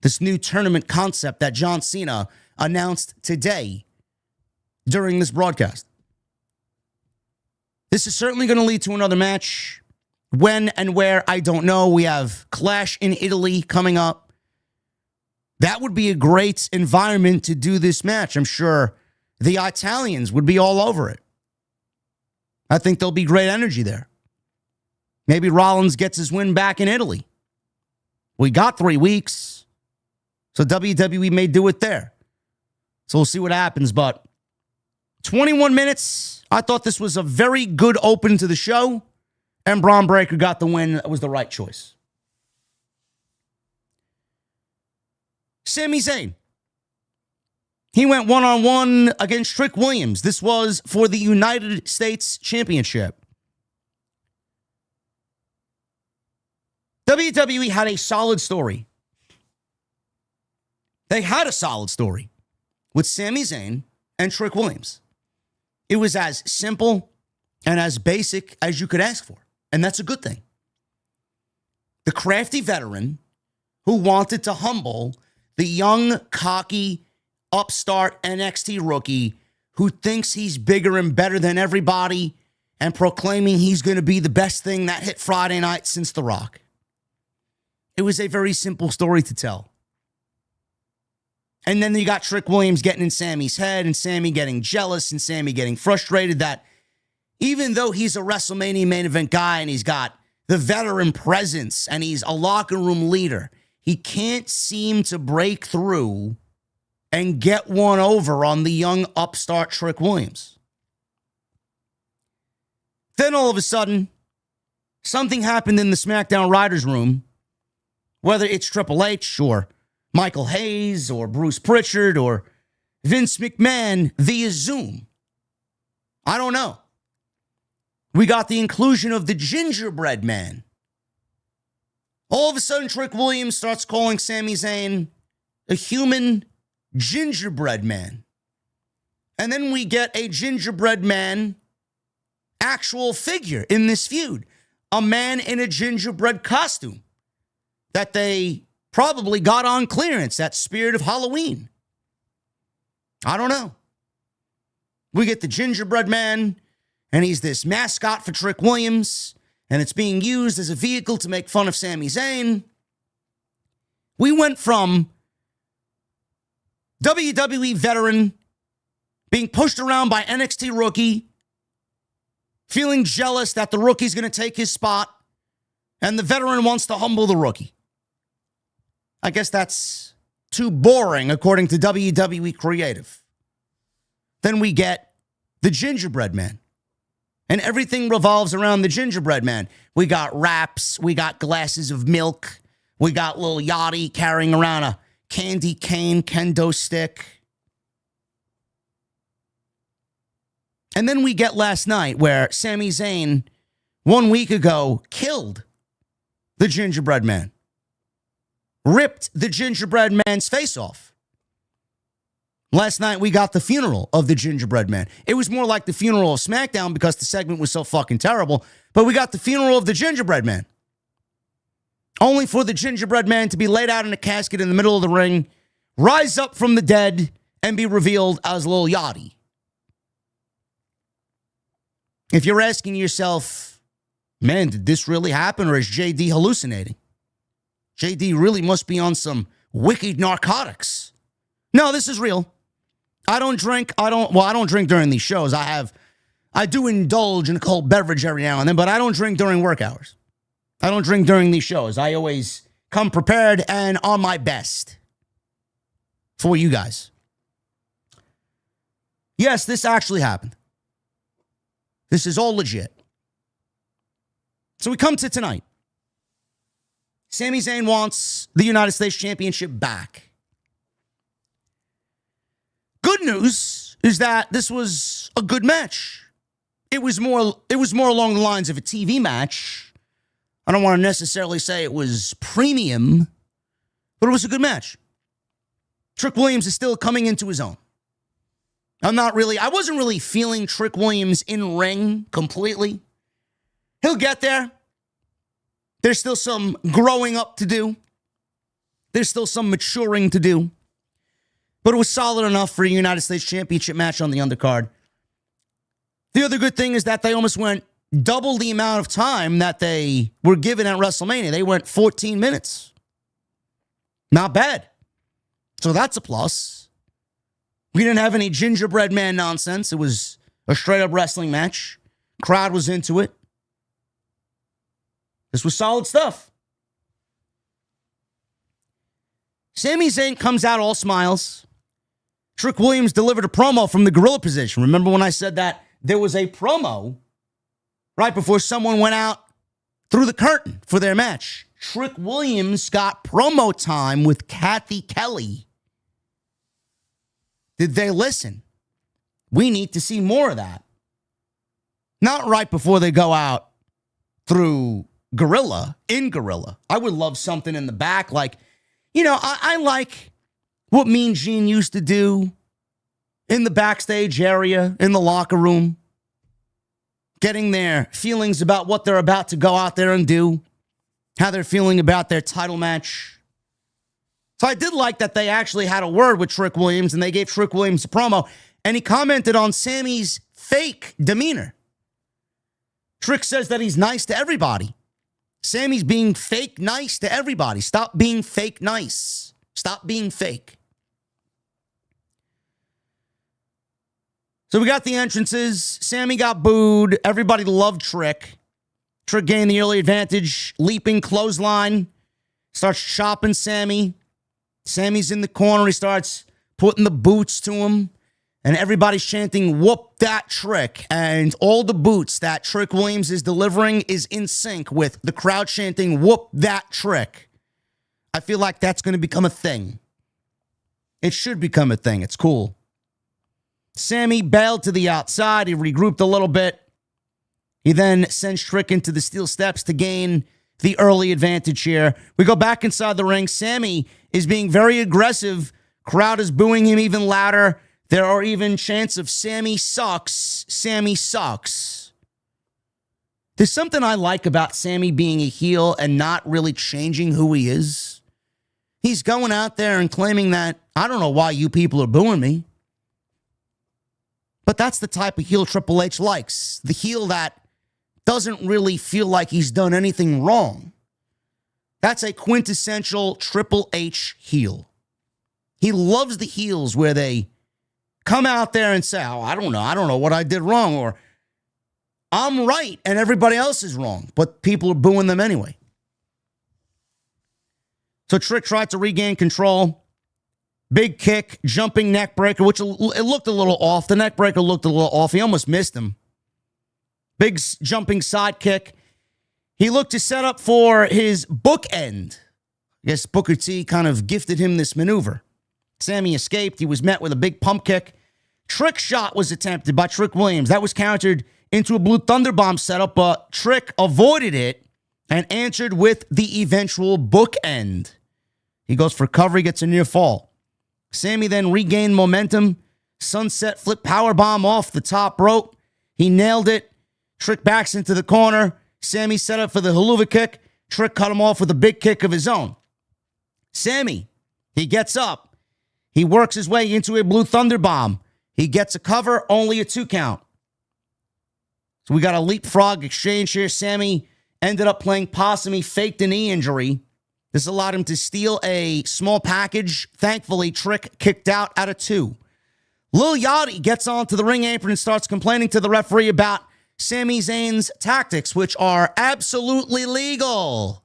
This new tournament concept that John Cena announced today during this broadcast. This is certainly going to lead to another match. When and where, I don't know. We have Clash in Italy coming up. That would be a great environment to do this match. I'm sure the Italians would be all over it. I think there'll be great energy there. Maybe Rollins gets his win back in Italy. We got 3 weeks, so WWE may do it there. So we'll see what happens, but 21 minutes. I thought this was a very good open to the show, and Bron Breakker got the win. That was the right choice. Sami Zayn. He went one-on-one against Trick Williams. This was for the United States Championship. WWE had a solid story. They had a solid story with Sami Zayn and Trick Williams. It was as simple and as basic as you could ask for. And that's a good thing. The crafty veteran who wanted to humble the young, cocky, upstart NXT rookie who thinks he's bigger and better than everybody and proclaiming he's going to be the best thing that hit Friday night since The Rock. It was a very simple story to tell. And then you got Trick Williams getting in Sami's head and Sami getting jealous and Sami getting frustrated that even though he's a WrestleMania main event guy and he's got the veteran presence and he's a locker room leader, he can't seem to break through and get one over on the young upstart Trick Williams. Then all of a sudden, something happened in the SmackDown writers' room, whether it's Triple H or Michael Hayes or Bruce Pritchard or Vince McMahon via Zoom. I don't know. We got the inclusion of the gingerbread man. All of a sudden, Trick Williams starts calling Sami Zayn a human gingerbread man. And then we get a gingerbread man actual figure in this feud. A man in a gingerbread costume that they probably got on clearance at Spirit of Halloween. I don't know. We get the gingerbread man, and he's this mascot for Trick Williams, and it's being used as a vehicle to make fun of Sami Zayn. We went from WWE veteran being pushed around by NXT rookie, feeling jealous that the rookie's going to take his spot, and the veteran wants to humble the rookie. I guess that's too boring, according to WWE Creative. Then we get the gingerbread man. And everything revolves around the gingerbread man. We got wraps. We got glasses of milk. We got Lil Yachty carrying around a candy cane kendo stick. And then we get last night where Sami Zayn, 1 week ago, killed the gingerbread man. Ripped the gingerbread man's face off. Last night, we got the funeral of the gingerbread man. It was more like the funeral of SmackDown because the segment was so fucking terrible, but we got the funeral of the gingerbread man. Only for the gingerbread man to be laid out in a casket in the middle of the ring, rise up from the dead, and be revealed as Lil Yachty. If you're asking yourself, man, did this really happen, or is JD hallucinating? JD really must be on some wicked narcotics. No, this is real. I don't drink during these shows. I do indulge in a cold beverage every now and then, but I don't drink during work hours. I don't drink during these shows. I always come prepared and on my best for you guys. Yes, this actually happened. This is all legit. So we come to tonight. Sami Zayn wants the United States Championship back. Good news is that this was a good match. It was more along the lines of a TV match. I don't want to necessarily say it was premium, but it was a good match. Trick Williams is still coming into his own. I wasn't really feeling Trick Williams in ring completely. He'll get there. There's still some growing up to do. There's still some maturing to do. But it was solid enough for a United States Championship match on the undercard. The other good thing is that they almost went double the amount of time that they were given at WrestleMania. They went 14 minutes. Not bad. So that's a plus. We didn't have any gingerbread man nonsense. It was a straight-up wrestling match. Crowd was into it. This was solid stuff. Sami Zayn comes out all smiles. Trick Williams delivered a promo from the gorilla position. Remember when I said that there was a promo right before someone went out through the curtain for their match? Trick Williams got promo time with Kathy Kelly. Did they listen? We need to see more of that. Not right before they go out through Gorilla, in Gorilla. I would love something in the back. Like, I like what Mean Gene used to do in the backstage area, in the locker room. Getting their feelings about what they're about to go out there and do. How they're feeling about their title match. So I did like that they actually had a word with Trick Williams and they gave Trick Williams a promo. And he commented on Sammy's fake demeanor. Trick says that he's nice to everybody. Sammy's being fake nice to everybody. Stop being fake nice. Stop being fake. So we got the entrances. Sami got booed. Everybody loved Trick. Trick gained the early advantage. Leaping clothesline. Starts chopping Sami. Sami's in the corner. He starts putting the boots to him. And everybody's chanting, whoop that Trick. And all the boots that Trick Williams is delivering is in sync with the crowd chanting, whoop that Trick. I feel like that's going to become a thing. It should become a thing. It's cool. Sami bailed to the outside. He regrouped a little bit. He then sends Trick into the steel steps to gain the early advantage here. We go back inside the ring. Sami is being very aggressive. Crowd is booing him even louder. There are even chants of Sami sucks. Sami sucks. There's something I like about Sami being a heel and not really changing who he is. He's going out there and claiming that, I don't know why you people are booing me. But that's the type of heel Triple H likes. The heel that doesn't really feel like he's done anything wrong. That's a quintessential Triple H heel. He loves the heels where they come out there and say, oh, I don't know what I did wrong, or I'm right and everybody else is wrong, but people are booing them anyway. So Trick tried to regain control. Big kick, jumping neck breaker, which it looked a little off. The neck breaker looked a little off. He almost missed him. Big jumping side kick. He looked to set up for his bookend. I guess Booker T kind of gifted him this maneuver. Sami escaped. He was met with a big pump kick. Trick shot was attempted by Trick Williams. That was countered into a Blue Thunder Bomb setup, but Trick avoided it and answered with the eventual bookend. He goes for cover. He gets a near fall. Sami then regained momentum. Sunset flip powerbomb off the top rope. He nailed it. Trick backs into the corner. Sami set up for the haluva kick. Trick cut him off with a big kick of his own. Sami, he gets up. He works his way into a Blue Thunder Bomb. He gets a cover, only a 2 count. So we got a leapfrog exchange here. Sami ended up playing possum. He faked a knee injury. This allowed him to steal a small package. Thankfully, Trick kicked out of 2. Lil Yachty gets onto the ring apron and starts complaining to the referee about Sami Zayn's tactics, which are absolutely legal.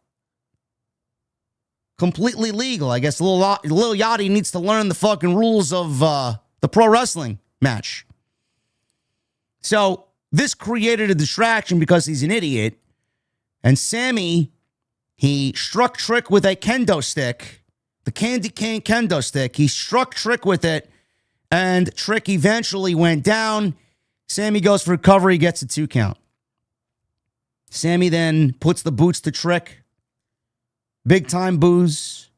Completely legal. I guess Lil Yachty needs to learn the fucking rules of the pro wrestling match. So this created a distraction because he's an idiot. And Sami, he struck Trick with a kendo stick, the candy cane kendo stick. He struck Trick with it, and Trick eventually went down. Sami goes for recovery, gets a 2 count. Sami then puts the boots to Trick. Big time boos.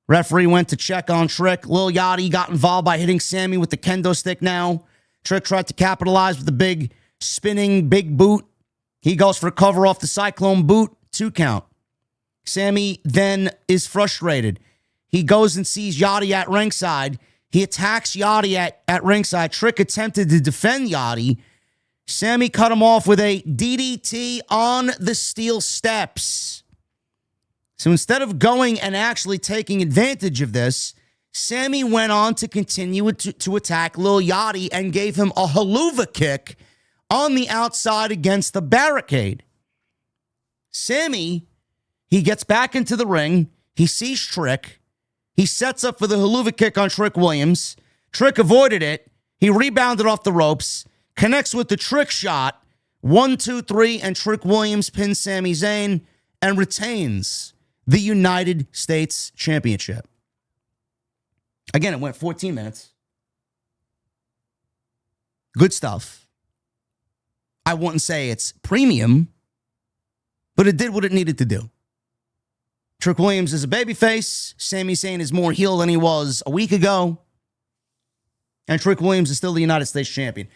Referee went to check on Trick. Lil Yachty got involved by hitting Sami with the kendo stick now. Trick tried to capitalize with the big spinning big boot. He goes for a cover off the Cyclone boot. 2 count. Sami then is frustrated. He goes and sees Yachty at ringside. He attacks Yachty at ringside. Trick attempted to defend Yachty. Sami cut him off with a DDT on the steel steps. So instead of going and actually taking advantage of this, Sami went on to continue to attack Lil Yachty and gave him a haluva kick on the outside against the barricade. Sami, he gets back into the ring. He sees Trick. He sets up for the haluva kick on Trick Williams. Trick avoided it. He rebounded off the ropes, connects with the Trick shot. 1, 2, 3, and Trick Williams pins Sami Zayn and retains the United States Championship. Again, it went 14 minutes. Good stuff. I wouldn't say it's premium, but it did what it needed to do. Trick Williams is a babyface. Sami Zayn is more heel than he was a week ago. And Trick Williams is still the United States champion.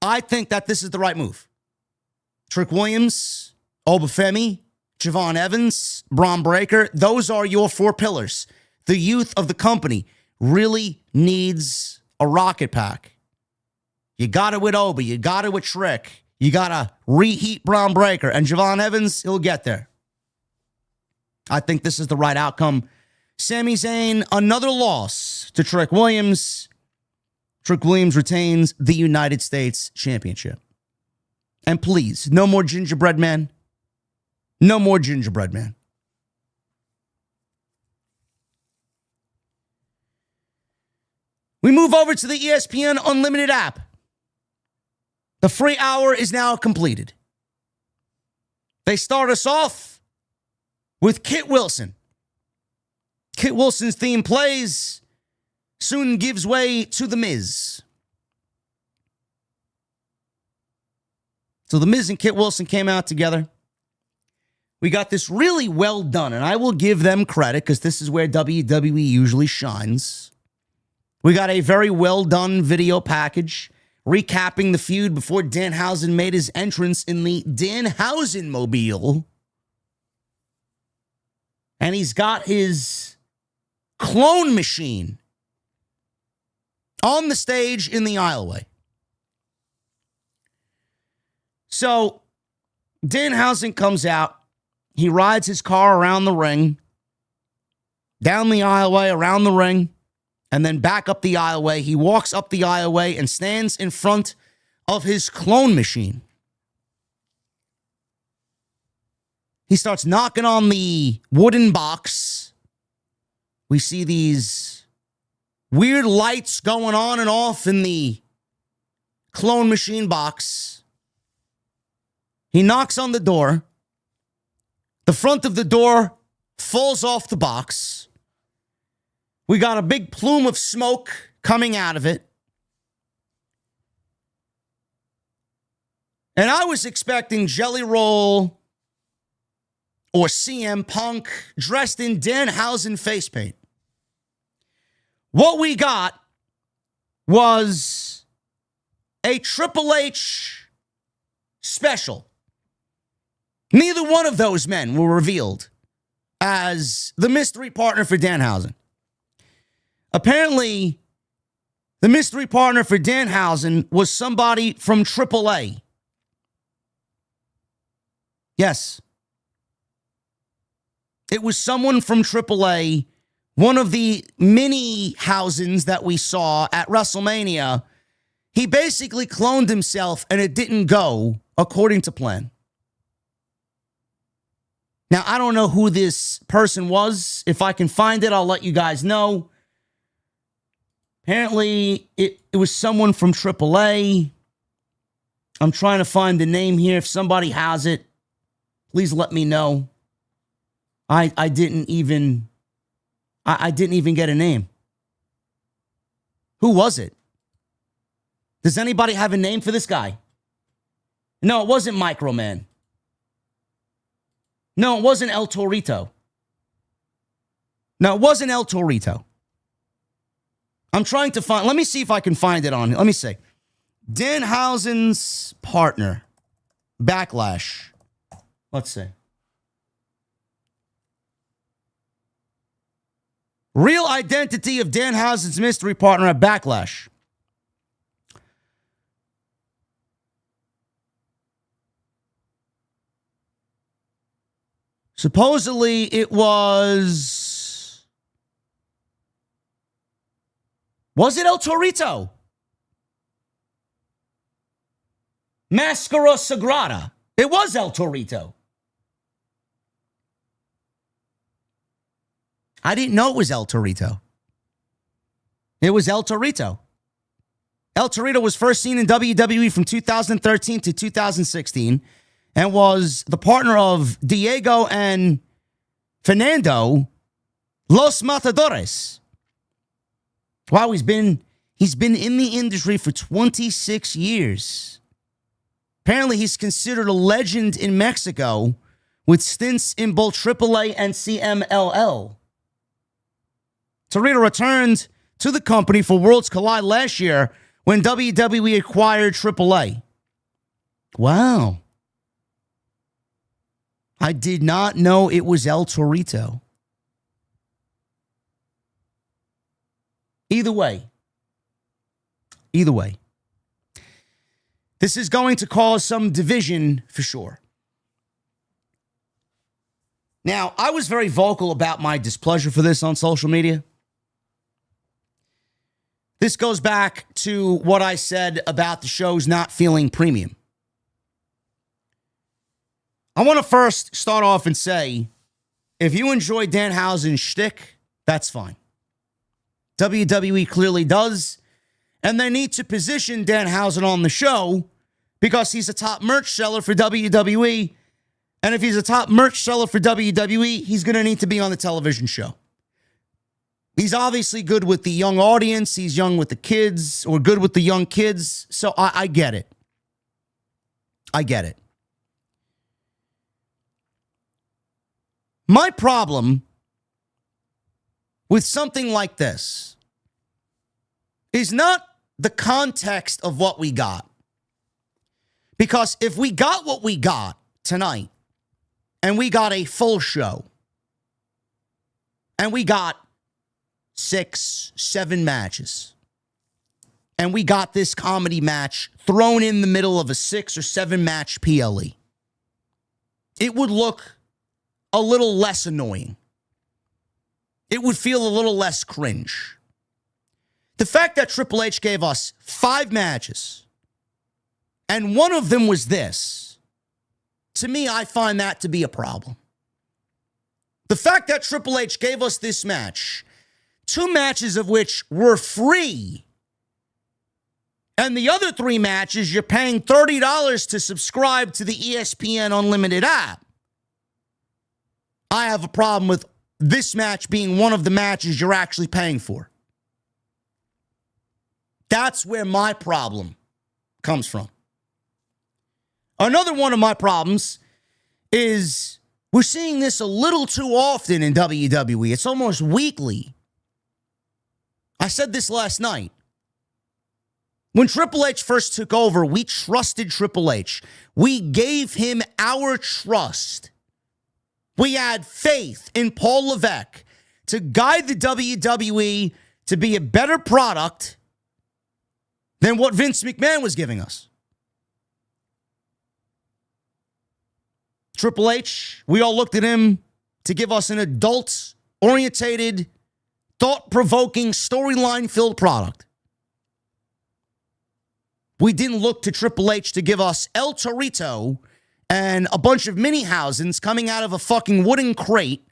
I think that this is the right move. Trick Williams, Obafemi, Javon Evans, Bron Breakker, those are your 4 pillars. The youth of the company really needs a rocket pack. You got it with Obi. You got it with Trick. You got to reheat Bron Breakker. And Javon Evans, he'll get there. I think this is the right outcome. Sami Zayn, another loss to Trick Williams. Trick Williams retains the United States Championship. And please, no more gingerbread man. No more gingerbread man. We move over to the ESPN Unlimited app. The free hour is now completed. They start us off with Kit Wilson. Kit Wilson's theme plays, soon gives way to The Miz. So The Miz and Kit Wilson came out together. We got this really well done, and I will give them credit because this is where WWE usually shines. We got a very well done video package recapping the feud before Danhausen made his entrance in the Danhausen mobile. And he's got his clone machine on the stage in the aisleway. So Danhausen comes out. He rides his car around the ring, down the aisleway, around the ring, and then back up the aisleway. He walks up the aisleway and stands in front of his clone machine. He starts knocking on the wooden box. We see these weird lights going on and off in the clone machine box. He knocks on the door. The front of the door falls off the box. We got a big plume of smoke coming out of it. And I was expecting Jelly Roll or CM Punk dressed in Danhausen face paint. What we got was a Triple H special. Neither one of those men were revealed as the mystery partner for Danhausen. Apparently, the mystery partner for Danhausen was somebody from AAA. Yes. It was someone from AAA, one of the mini Hausens that we saw at WrestleMania. He basically cloned himself and it didn't go according to plan. Now, I don't know who this person was. If I can find it, I'll let you guys know. Apparently, it was someone from AAA. I'm trying to find the name here. If somebody has it, please let me know. I didn't even get a name. Who was it? Does anybody have a name for this guy? No, it wasn't Microman. No, it wasn't El Torito. No, it wasn't El Torito. I'm trying to find, let me see if I can find it on, let me see. Danhausen's partner, Backlash. Let's see. Real identity of Danhausen's mystery partner at Backlash. Supposedly it was it El Torito? Mascara Sagrada. It was El Torito. I didn't know it was El Torito. It was El Torito. El Torito was first seen in WWE from 2013 to 2016 and was the partner of Diego and Fernando Los Matadores. Wow, he's been in the industry for 26 years. Apparently, he's considered a legend in Mexico with stints in both AAA and CMLL. Torito returned to the company for Worlds Collide last year when WWE acquired AAA. Wow. I did not know it was El Torito. Either way, this is going to cause some division for sure. Now, I was very vocal about my displeasure for this on social media. This goes back to what I said about the shows not feeling premium. I want to first start off and say, if you enjoy Danhausen's shtick, that's fine. WWE clearly does, and they need to position Danhausen on the show because he's a top merch seller for WWE, and if he's a top merch seller for WWE, he's going to need to be on the television show. He's obviously good with the young audience. He's young with the kids, or good with the young kids. So I get it. I get it. My problem with something like this is not the context of what we got. Because if we got what we got tonight, and we got a full show, and we got 6, 7 matches, and we got this comedy match thrown in the middle of a 6 or 7 match PLE, it would look a little less annoying. It would feel a little less cringe. The fact that Triple H gave us 5 matches, and one of them was this, to me, I find that to be a problem. The fact that Triple H gave us this match, 2 matches of which were free, and the other 3 matches you're paying $30 to subscribe to the ESPN Unlimited app, I have a problem with this match being one of the matches you're actually paying for. That's where my problem comes from. Another one of my problems is we're seeing this a little too often in WWE. It's almost weekly. I said this last night. When Triple H first took over, we trusted Triple H. We gave him our trust. We had faith in Paul Levesque to guide the WWE to be a better product than what Vince McMahon was giving us. Triple H, we all looked at him to give us an adult-orientated, thought-provoking, storyline-filled product. We didn't look to Triple H to give us El Torito and a bunch of mini-Hausens coming out of a fucking wooden crate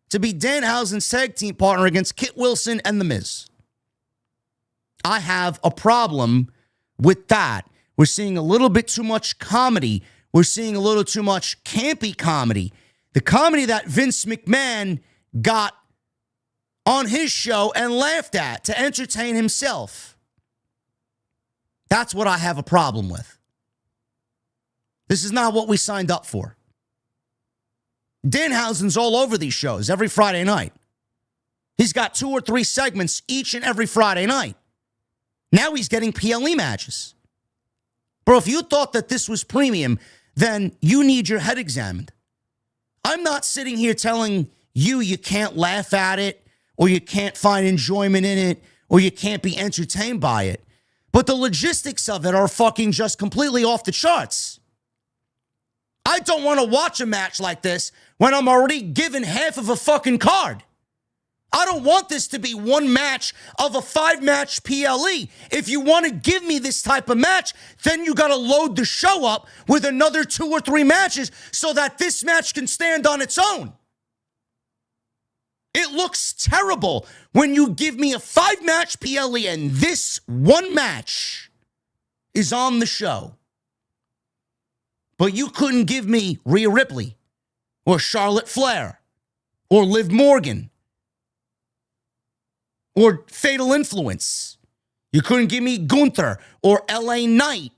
to be Danhausen's tag team partner against Kit Wilson and The Miz. I have a problem with that, We're seeing a little bit too much comedy. We're seeing a little too much campy comedy. The comedy that Vince McMahon got on his show and laughed at to entertain himself. That's what I have a problem with. This is not what we signed up for. Danhausen's all over these shows every Friday night. He's got 2 or 3 segments each and every Friday night. Now he's getting PLE matches. Bro, if you thought that this was premium, then you need your head examined. I'm not sitting here telling you can't laugh at it, or you can't find enjoyment in it, or you can't be entertained by it. But the logistics of it are fucking just completely off the charts. I don't want to watch a match like this when I'm already given half of a fucking card. I don't want this to be one match of a 5-match PLE. If you want to give me this type of match, then you got to load the show up with another 2 or 3 matches so that this match can stand on its own. It looks terrible when you give me a 5-match PLE and this one match is on the show. But you couldn't give me Rhea Ripley or Charlotte Flair or Liv Morgan or Fatal Influence. You couldn't give me Gunther or LA Knight,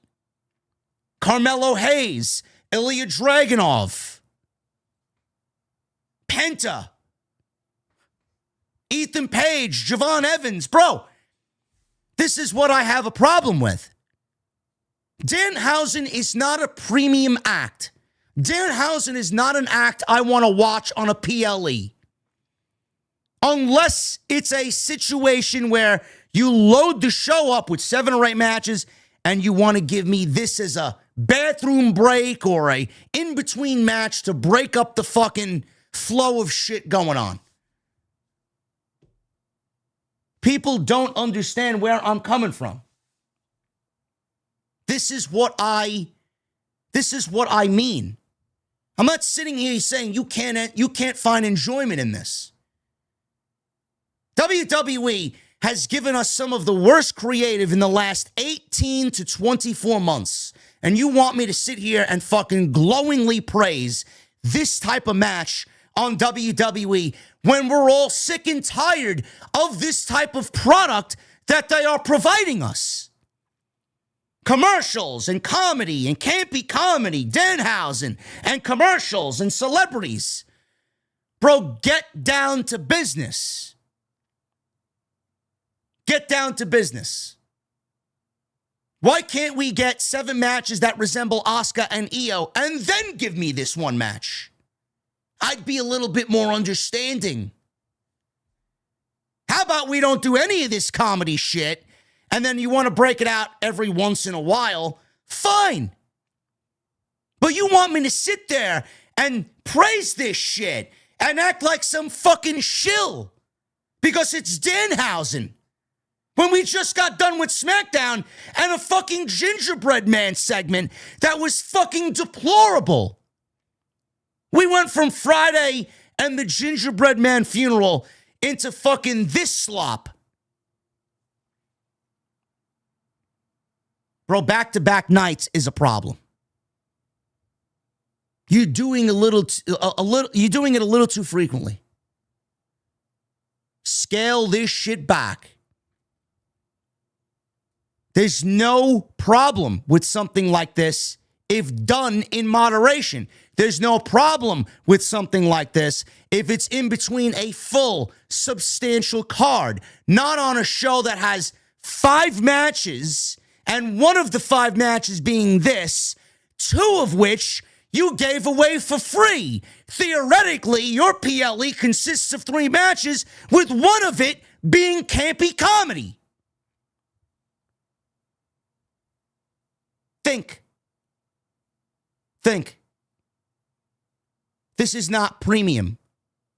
Carmelo Hayes, Ilya Dragunov, Penta, Ethan Page, Javon Evans. Bro, this is what I have a problem with. Danhausen is not a premium act. Danhausen is not an act I want to watch on a PLE. Unless it's a situation where you load the show up with 7 or 8 matches and you want to give me this as a bathroom break or a in-between match to break up the fucking flow of shit going on. People don't understand where I'm coming from. This is what I mean. I'm not sitting here saying you can't find enjoyment in this. WWE has given us some of the worst creative in the last 18 to 24 months. And you want me to sit here and fucking glowingly praise this type of match on WWE when we're all sick and tired of this type of product that they are providing us. Commercials and comedy and campy comedy, Danhausen and commercials and celebrities. Bro, get down to business. Get down to business. Why can't we get 7 matches that resemble Asuka and IYO and then give me this one match? I'd be a little bit more understanding. How about we don't do any of this comedy shit and then you want to break it out every once in a while? Fine. But you want me to sit there and praise this shit and act like some fucking shill because it's Danhausen. When we just got done with SmackDown and a fucking gingerbread man segment that was fucking deplorable. We went from Friday and the gingerbread man funeral into fucking this slop. Bro, back-to-back nights is a problem. You're doing it a little too frequently. Scale this shit back. There's no problem with something like this if done in moderation. There's no problem with something like this if it's in between a full, substantial card, not on a show that has 5 matches, and one of the 5 matches being this, 2 of which you gave away for free. Theoretically, your PLE consists of 3 matches, with one of it being campy comedy. Think. This is not premium.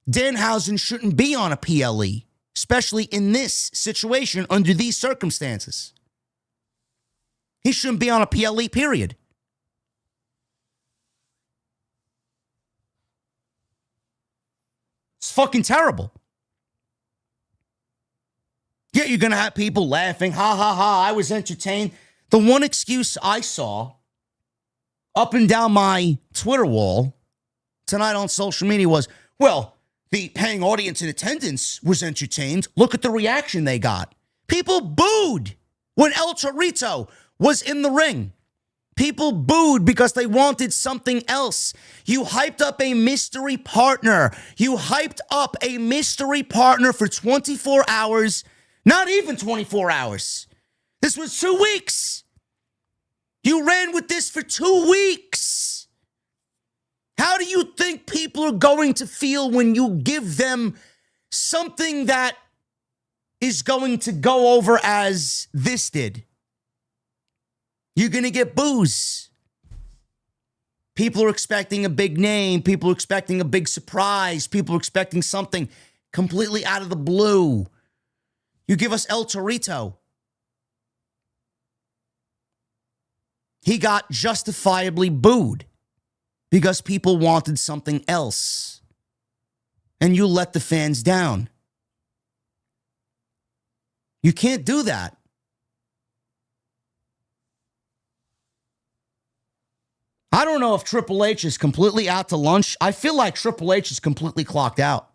Danhausen shouldn't be on a PLE, especially in this situation under these circumstances. He shouldn't be on a PLE, period. It's fucking terrible. Yeah, you're going to have people laughing. Ha, ha, ha, I was entertained. The one excuse I saw up and down my Twitter wall tonight on social media was, well, the paying audience in attendance was entertained. Look at the reaction they got. People booed when El Torito was in the ring. People booed because they wanted something else. You hyped up a mystery partner. You hyped up a mystery partner for 24 hours. Not even 24 hours. This was 2 weeks. You ran with this for 2 weeks. How do you think people are going to feel when you give them something that is going to go over as this did? You're going to get boos. People are expecting a big name. People are expecting a big surprise. People are expecting something completely out of the blue. You give us El Torito. He got justifiably booed because people wanted something else. And you let the fans down. You can't do that. I don't know if Triple H is completely out to lunch. I feel like Triple H is completely clocked out.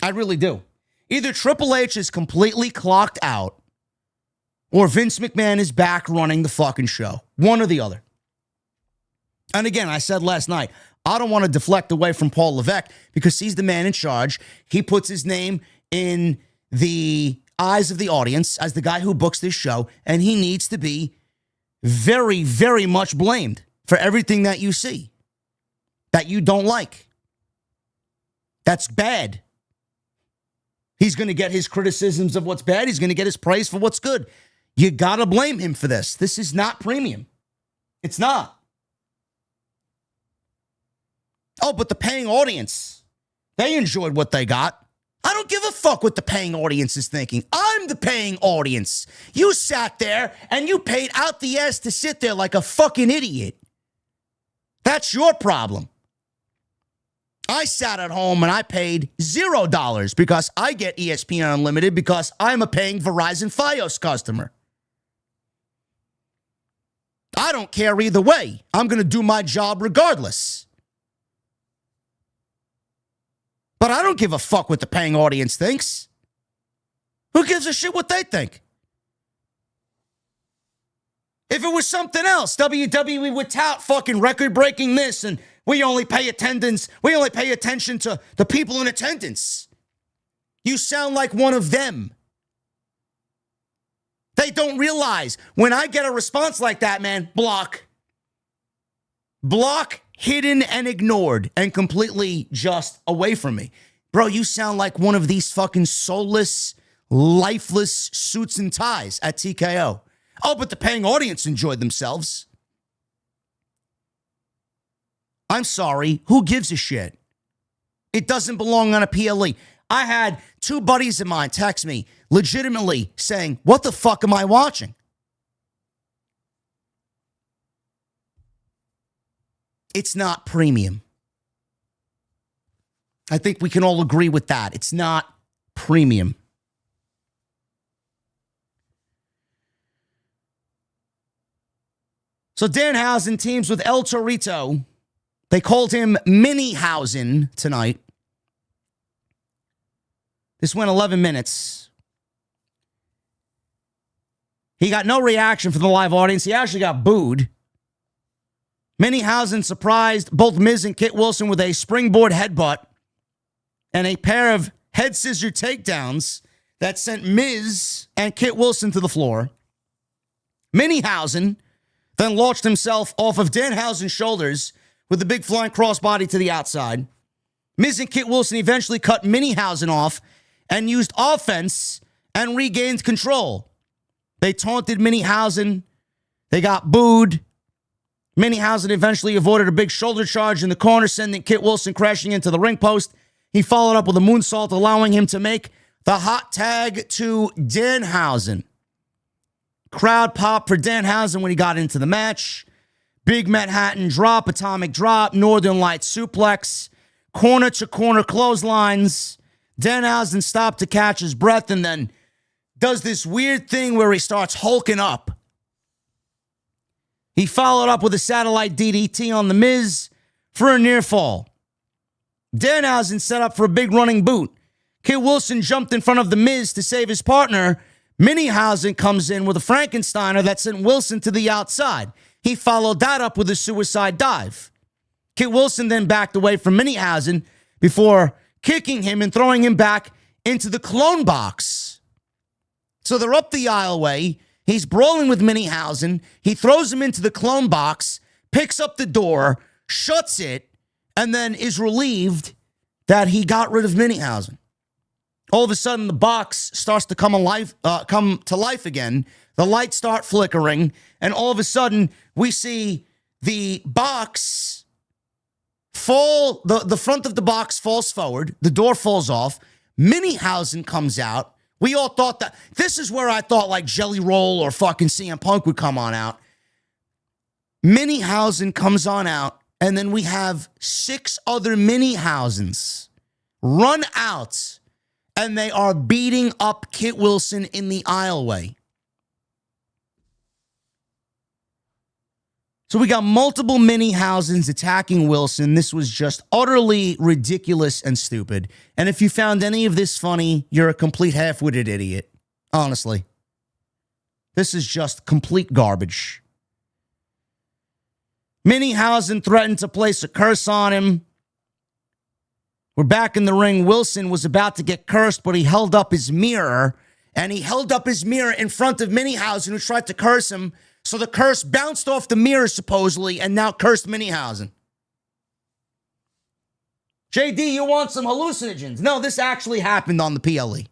I really do. Either Triple H is completely clocked out or Vince McMahon is back running the fucking show. One or the other. And again, I said last night, I don't want to deflect away from Paul Levesque because he's the man in charge. He puts his name in the eyes of the audience as the guy who books this show, and he needs to be very, very much blamed for everything that you see, that you don't like. That's bad. He's going to get his criticisms of what's bad. He's going to get his praise for what's good. You got to blame him for this. This is not premium. It's not. Oh, but the paying audience, they enjoyed what they got. I don't give a fuck what the paying audience is thinking. I'm the paying audience. You sat there and you paid out the ass to sit there like a fucking idiot. That's your problem. I sat at home and I paid $0 because I get ESPN Unlimited because I'm a paying Verizon Fios customer. I don't care either way. I'm going to do my job regardless. But I don't give a fuck what the paying audience thinks. Who gives a shit what they think? If it was something else, WWE would tout fucking record-breaking this, and we only pay attention to the people in attendance. You sound like one of them. They don't realize when I get a response like that, man, block. Block, hidden, and ignored, and completely just away from me. Bro, you sound like one of these fucking soulless, lifeless suits and ties at TKO. Oh, but the paying audience enjoyed themselves. I'm sorry. Who gives a shit? It doesn't belong on a PLE. I had 2 buddies of mine text me legitimately saying, what the fuck am I watching? It's not premium. I think we can all agree with that. It's not premium. So Danhausen teams with El Torito. They called him Minihausen tonight. This went 11 minutes. He got no reaction from the live audience. He actually got booed. Minihausen surprised both Miz and Kit Wilson with a springboard headbutt and a pair of head scissor takedowns that sent Miz and Kit Wilson to the floor. Minihausen then launched himself off of Danhausen's shoulders with a big flying crossbody to the outside. Miz and Kit Wilson eventually cut Minihausen off and used offense and regained control. They taunted Minihausen. They got booed. Minihausen eventually avoided a big shoulder charge in the corner, sending Kit Wilson crashing into the ring post. He followed up with a moonsault, allowing him to make the hot tag to Danhausen. Crowd pop for Danhausen when he got into the match. Big Manhattan drop, atomic drop, Northern Light suplex, corner-to-corner clotheslines. Danhausen stopped to catch his breath and then does this weird thing where he starts hulking up. He followed up with a satellite DDT on The Miz for a near fall. Danhausen set up for a big running boot. Kit Wilson jumped in front of The Miz to save his partner. Minihausen comes in with a Frankensteiner that sent Wilson to the outside. He followed that up with a suicide dive. Kit Wilson then backed away from Minihausen before kicking him and throwing him back into the clone box. So they're up the aisleway. He's brawling with Minihausen. He throws him into the clone box, picks up the door, shuts it, and then is relieved that he got rid of Minihausen. All of a sudden, the box starts to come to life again. The lights start flickering, and all of a sudden, we see the box fall. The front of the box falls forward. The door falls off. Minihausen comes out. We all thought that this is where I thought like Jelly Roll or fucking CM Punk would come on out. Minihausen comes on out, and then we have 6 other Minihausens run out, and they are beating up Kit Wilson in the aisleway. So we got multiple Minihausens attacking Wilson. This was just utterly ridiculous and stupid. And if you found any of this funny, you're a complete half-witted idiot. Honestly. This is just complete garbage. Minihausen threatened to place a curse on him. We're back in the ring. Wilson was about to get cursed, but he held up his mirror. And he held up his mirror in front of Minihausen, who tried to curse him. So the curse bounced off the mirror, supposedly, and now cursed Minihausen. JD, you want some hallucinogens? No, this actually happened on the PLE.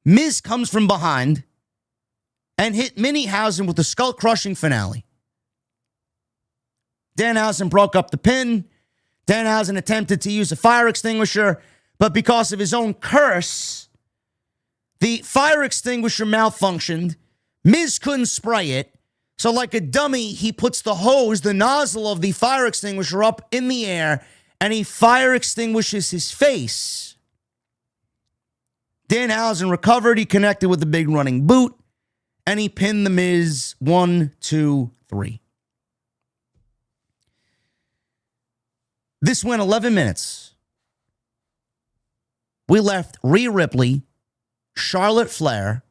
Miz comes from behind and hit Minihausen with a skull-crushing finale. Danhausen broke up the pin. Danhausen attempted to use a fire extinguisher, but because of his own curse, the fire extinguisher malfunctioned. Miz couldn't spray it. So like a dummy, he puts the hose, the nozzle of the fire extinguisher up in the air, and he fire extinguishes his face. Danhausen recovered. He connected with the big running boot, and he pinned The Miz 1, 2, 3. This went 11 minutes. We left Rhea Ripley, Charlotte Flair,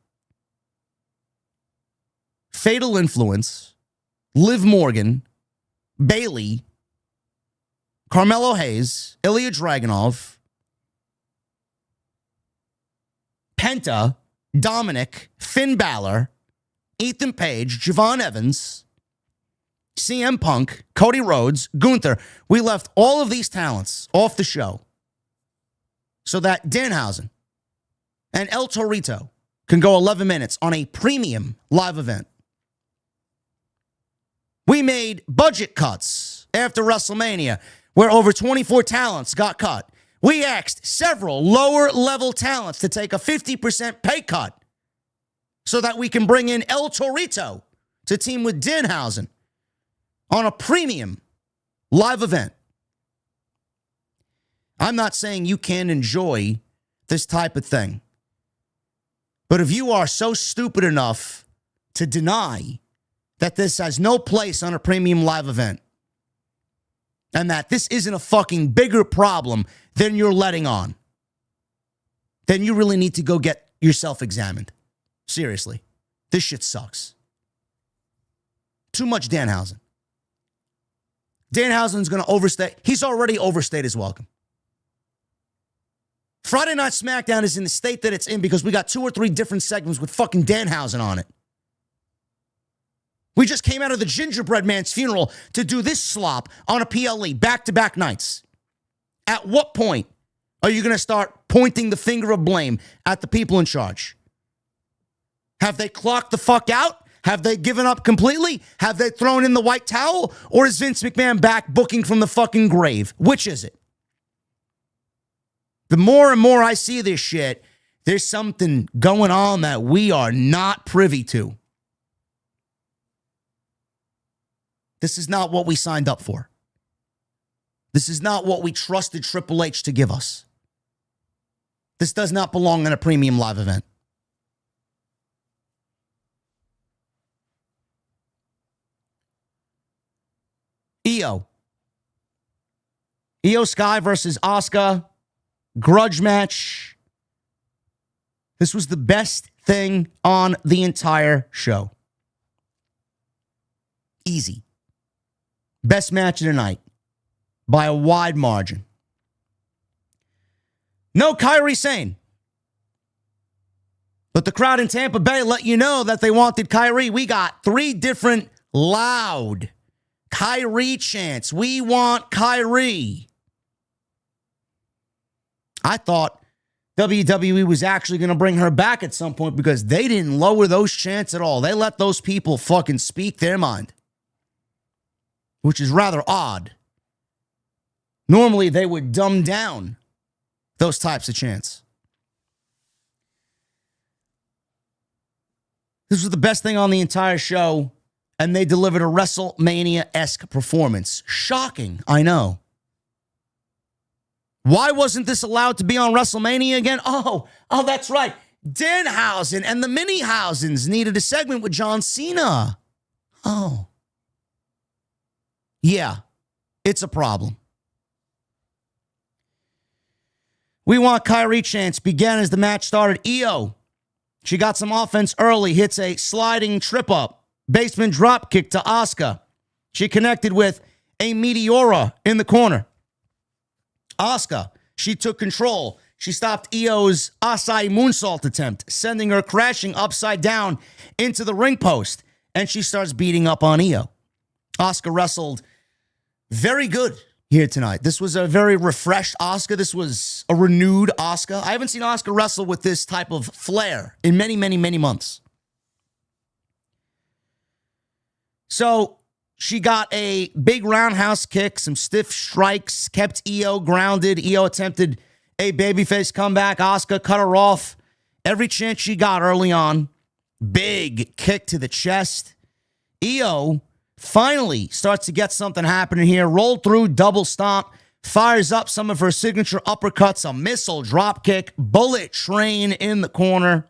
Fatal Influence, Liv Morgan, Bayley, Carmelo Hayes, Ilya Dragunov, Penta, Dominic, Finn Balor, Ethan Page, Javon Evans, CM Punk, Cody Rhodes, Gunther. We left all of these talents off the show so that Danhausen and El Torito can go 11 minutes on a premium live event. We made budget cuts after WrestleMania where over 24 talents got cut. We asked several lower-level talents to take a 50% pay cut so that we can bring in El Torito to team with Danhausen on a premium live event. I'm not saying you can't enjoy this type of thing. But if you are so stupid enough to deny that this has no place on a premium live event and that this isn't a fucking bigger problem than you're letting on, then you really need to go get yourself examined. Seriously. This shit sucks. Too much Danhausen. Danhausen's going to overstay. He's already overstayed his welcome. Friday Night SmackDown is in the state that it's in because we got 2 or 3 different segments with fucking Danhausen on it. We just came out of the Gingerbread Man's funeral to do this slop on a PLE, back-to-back nights. At what point are you going to start pointing the finger of blame at the people in charge? Have they clocked the fuck out? Have they given up completely? Have they thrown in the white towel? Or is Vince McMahon back booking from the fucking grave? Which is it? The more and more I see this shit, there's something going on that we are not privy to. This is not what we signed up for. This is not what we trusted Triple H to give us. This does not belong in a premium live event. IYO SKY versus Asuka. Grudge match. This was the best thing on the entire show. Easy. Best match of the night by a wide margin. No Kairi Sane. But the crowd in Tampa Bay let you know that they wanted Kairi. We got 3 different loud Kairi chants. We want Kairi. I thought WWE was actually going to bring her back at some point because they didn't lower those chants at all. They let those people fucking speak their mind, which is rather odd. Normally, they would dumb down those types of chants. This was the best thing on the entire show, and they delivered a WrestleMania-esque performance. Shocking, I know. Why wasn't this allowed to be on WrestleMania again? Oh, that's right. Danhausen and the Mini-Hausens needed a segment with John Cena. Oh. Yeah, it's a problem. We want Kairi chants began as the match started. IYO. She got some offense early, hits a sliding trip up. Basement drop kick to Asuka. She connected with a Meteora in the corner. Asuka, she took control. She stopped IYO's Asai moonsault attempt, sending her crashing upside down into the ring post. And she starts beating up on IYO. Asuka wrestled very good here tonight. This was a very refreshed Asuka. This was a renewed Asuka. I haven't seen Asuka wrestle with this type of flair in many, many, many months. So she got a big roundhouse kick, some stiff strikes, kept IYO grounded. IYO attempted a babyface comeback. Asuka cut her off every chance she got early on. Big kick to the chest. IYO finally starts to get something happening here. Rolled through, double stomp, fires up some of her signature uppercuts, a missile drop kick, bullet train in the corner.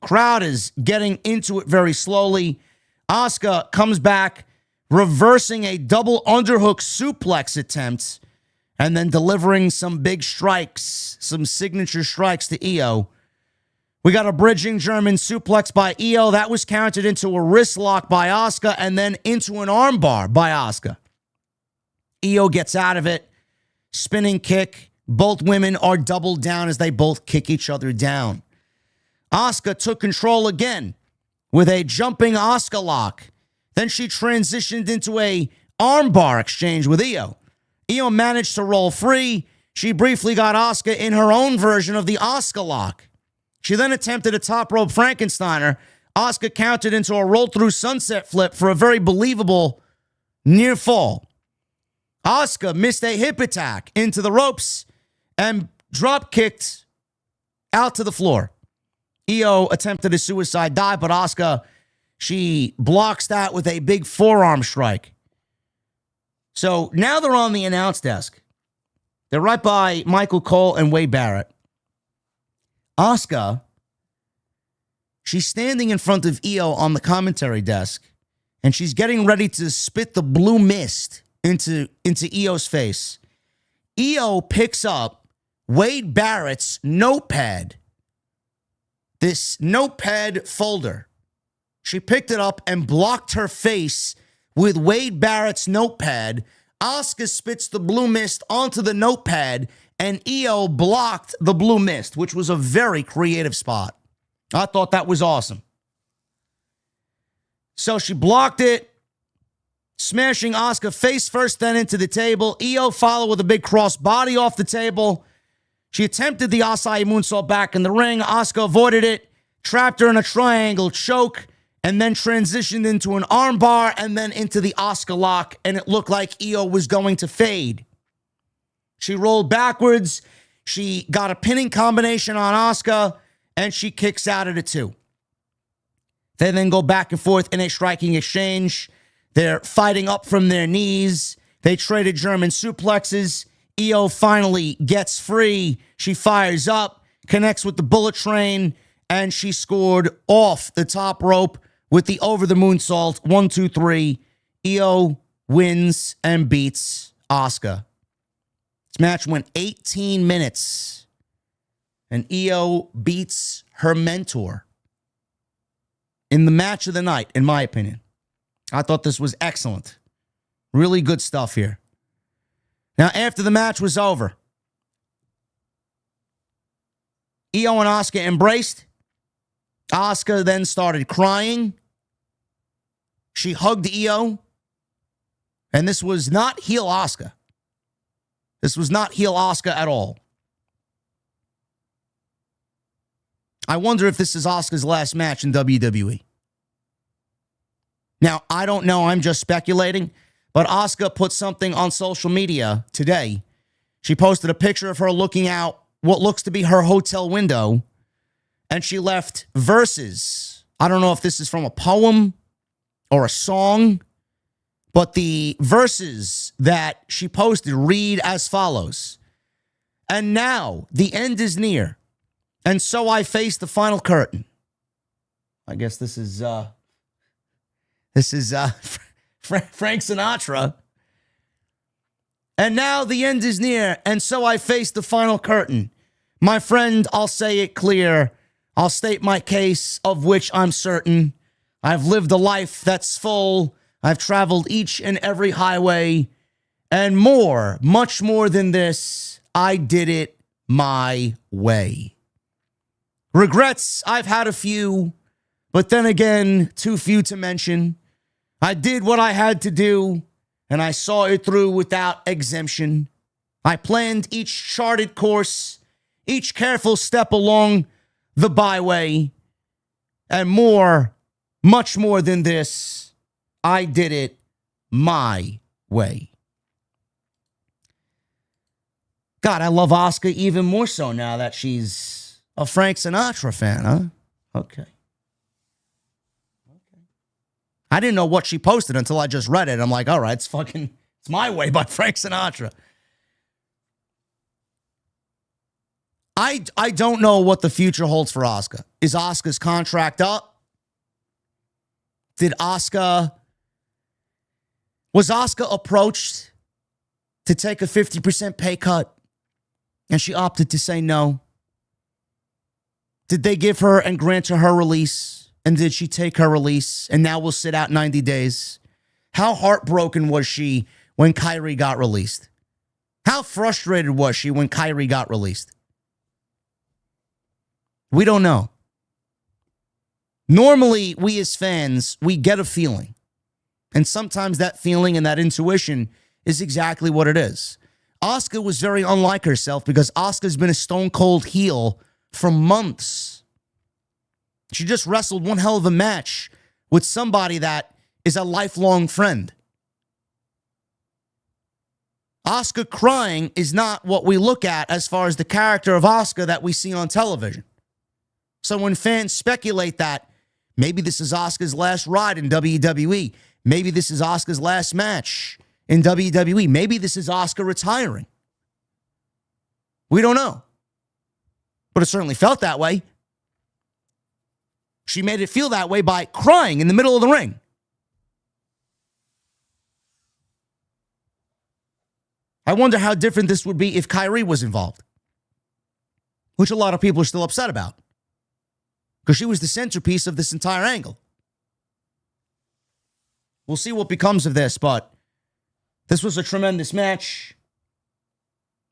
Crowd is getting into it very slowly. Asuka comes back, reversing a double underhook suplex attempt, and then delivering some big strikes, some signature strikes to IYO. We got a bridging German suplex by IYO. That was countered into a wrist lock by Asuka and then into an armbar by Asuka. IYO gets out of it. Spinning kick. Both women are doubled down as they both kick each other down. Asuka took control again with a jumping Asuka lock. Then she transitioned into a armbar exchange with IYO. IYO managed to roll free. She briefly got Asuka in her own version of the Asuka lock. She then attempted a top rope Frankensteiner. Asuka countered into a roll-through sunset flip for a very believable near fall. Asuka missed a hip attack into the ropes and drop kicked out to the floor. IYO attempted a suicide dive, but Asuka, she blocks that with a big forearm strike. So now they're on the announce desk. They're right by Michael Cole and Wade Barrett. Asuka, she's standing in front of IYO on the commentary desk, and she's getting ready to spit the blue mist into IYO's face. IYO picks up Wade Barrett's notepad, this notepad folder. She picked it up and blocked her face with Wade Barrett's notepad. Asuka spits the blue mist onto the notepad, and IYO blocked the blue mist, which was a very creative spot. I thought that was awesome. So she blocked it, smashing Asuka face first, then into the table. IYO followed with a big cross body off the table. She attempted the Asai moonsault back in the ring. Asuka avoided it, trapped her in a triangle choke, and then transitioned into an armbar and then into the Asuka lock, and it looked like IYO was going to fade. She rolled backwards. She got a pinning combination on Asuka, and she kicks out at a 2. They then go back and forth in a striking exchange. They're fighting up from their knees. They traded German suplexes. IYO finally gets free. She fires up, connects with the bullet train, and she scored off the top rope with the over the moonsault. 1, 2, 3. IYO wins and beats Asuka. This match went 18 minutes. And IYO beats her mentor in the match of the night, in my opinion. I thought this was excellent. Really good stuff here. Now, after the match was over, IYO and Asuka embraced. Asuka then started crying. She hugged IYO. And this was not heel Asuka. This was not heel Asuka at all. I wonder if this is Asuka's last match in WWE. Now, I don't know. I'm just speculating. But Asuka put something on social media today. She posted a picture of her looking out what looks to be her hotel window. And she left verses. I don't know if this is from a poem or a song. But the verses that she posted read as follows. And now the end is near. And so I face the final curtain. I guess this is Frank Sinatra. And now the end is near, and so I face the final curtain. My friend, I'll say it clear. I'll state my case, of which I'm certain. I've lived a life that's full. I've traveled each and every highway. And more, much more than this, I did it my way. Regrets, I've had a few, but then again, too few to mention. I did what I had to do, and I saw it through without exemption. I planned each charted course, each careful step along the byway, and more, much more than this, I did it my way. God, I love Asuka even more so now that she's a Frank Sinatra fan, huh? Okay. I didn't know what she posted until I just read it. I'm like, all right, it's My Way by Frank Sinatra. I don't know what the future holds for Asuka. Is Asuka's contract up? Was Asuka approached to take a 50% pay cut and she opted to say no? Did they give her and grant her release? And did she take her release and now will sit out 90 days? How heartbroken was she when Kyrie got released? How frustrated was she when Kyrie got released? We don't know. Normally, we as fans, we get a feeling. And sometimes that feeling and that intuition is exactly what it is. Asuka was very unlike herself because Asuka's been a stone cold heel for months. She just wrestled one hell of a match with somebody that is a lifelong friend. Asuka crying is not what we look at as far as the character of Asuka that we see on television. So when fans speculate that maybe this is Asuka's last ride in WWE, maybe this is Asuka's last match in WWE, maybe this is Asuka retiring. We don't know. But it certainly felt that way. She made it feel that way by crying in the middle of the ring. I wonder how different this would be if Kyrie was involved, which a lot of people are still upset about because she was the centerpiece of this entire angle. We'll see what becomes of this, but this was a tremendous match,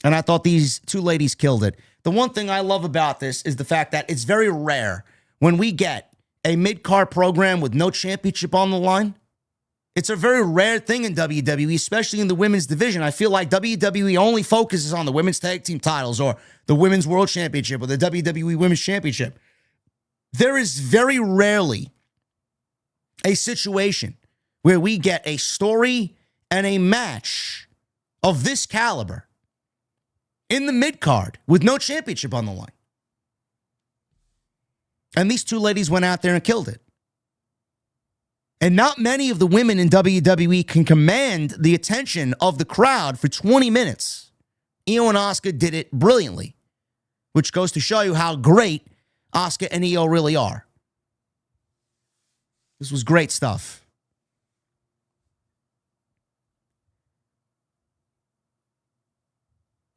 and I thought these two ladies killed it. The one thing I love about this is the fact that it's very rare when we get a mid-card program with no championship on the line. It's a very rare thing in WWE, especially in the women's division. I feel like WWE only focuses on the women's tag team titles or the women's world championship or the WWE women's championship. There is very rarely a situation where we get a story and a match of this caliber in the mid-card with no championship on the line. And these two ladies went out there and killed it. And not many of the women in WWE can command the attention of the crowd for 20 minutes. IYO and Asuka did it brilliantly, which goes to show you how great Asuka and IYO really are. This was great stuff.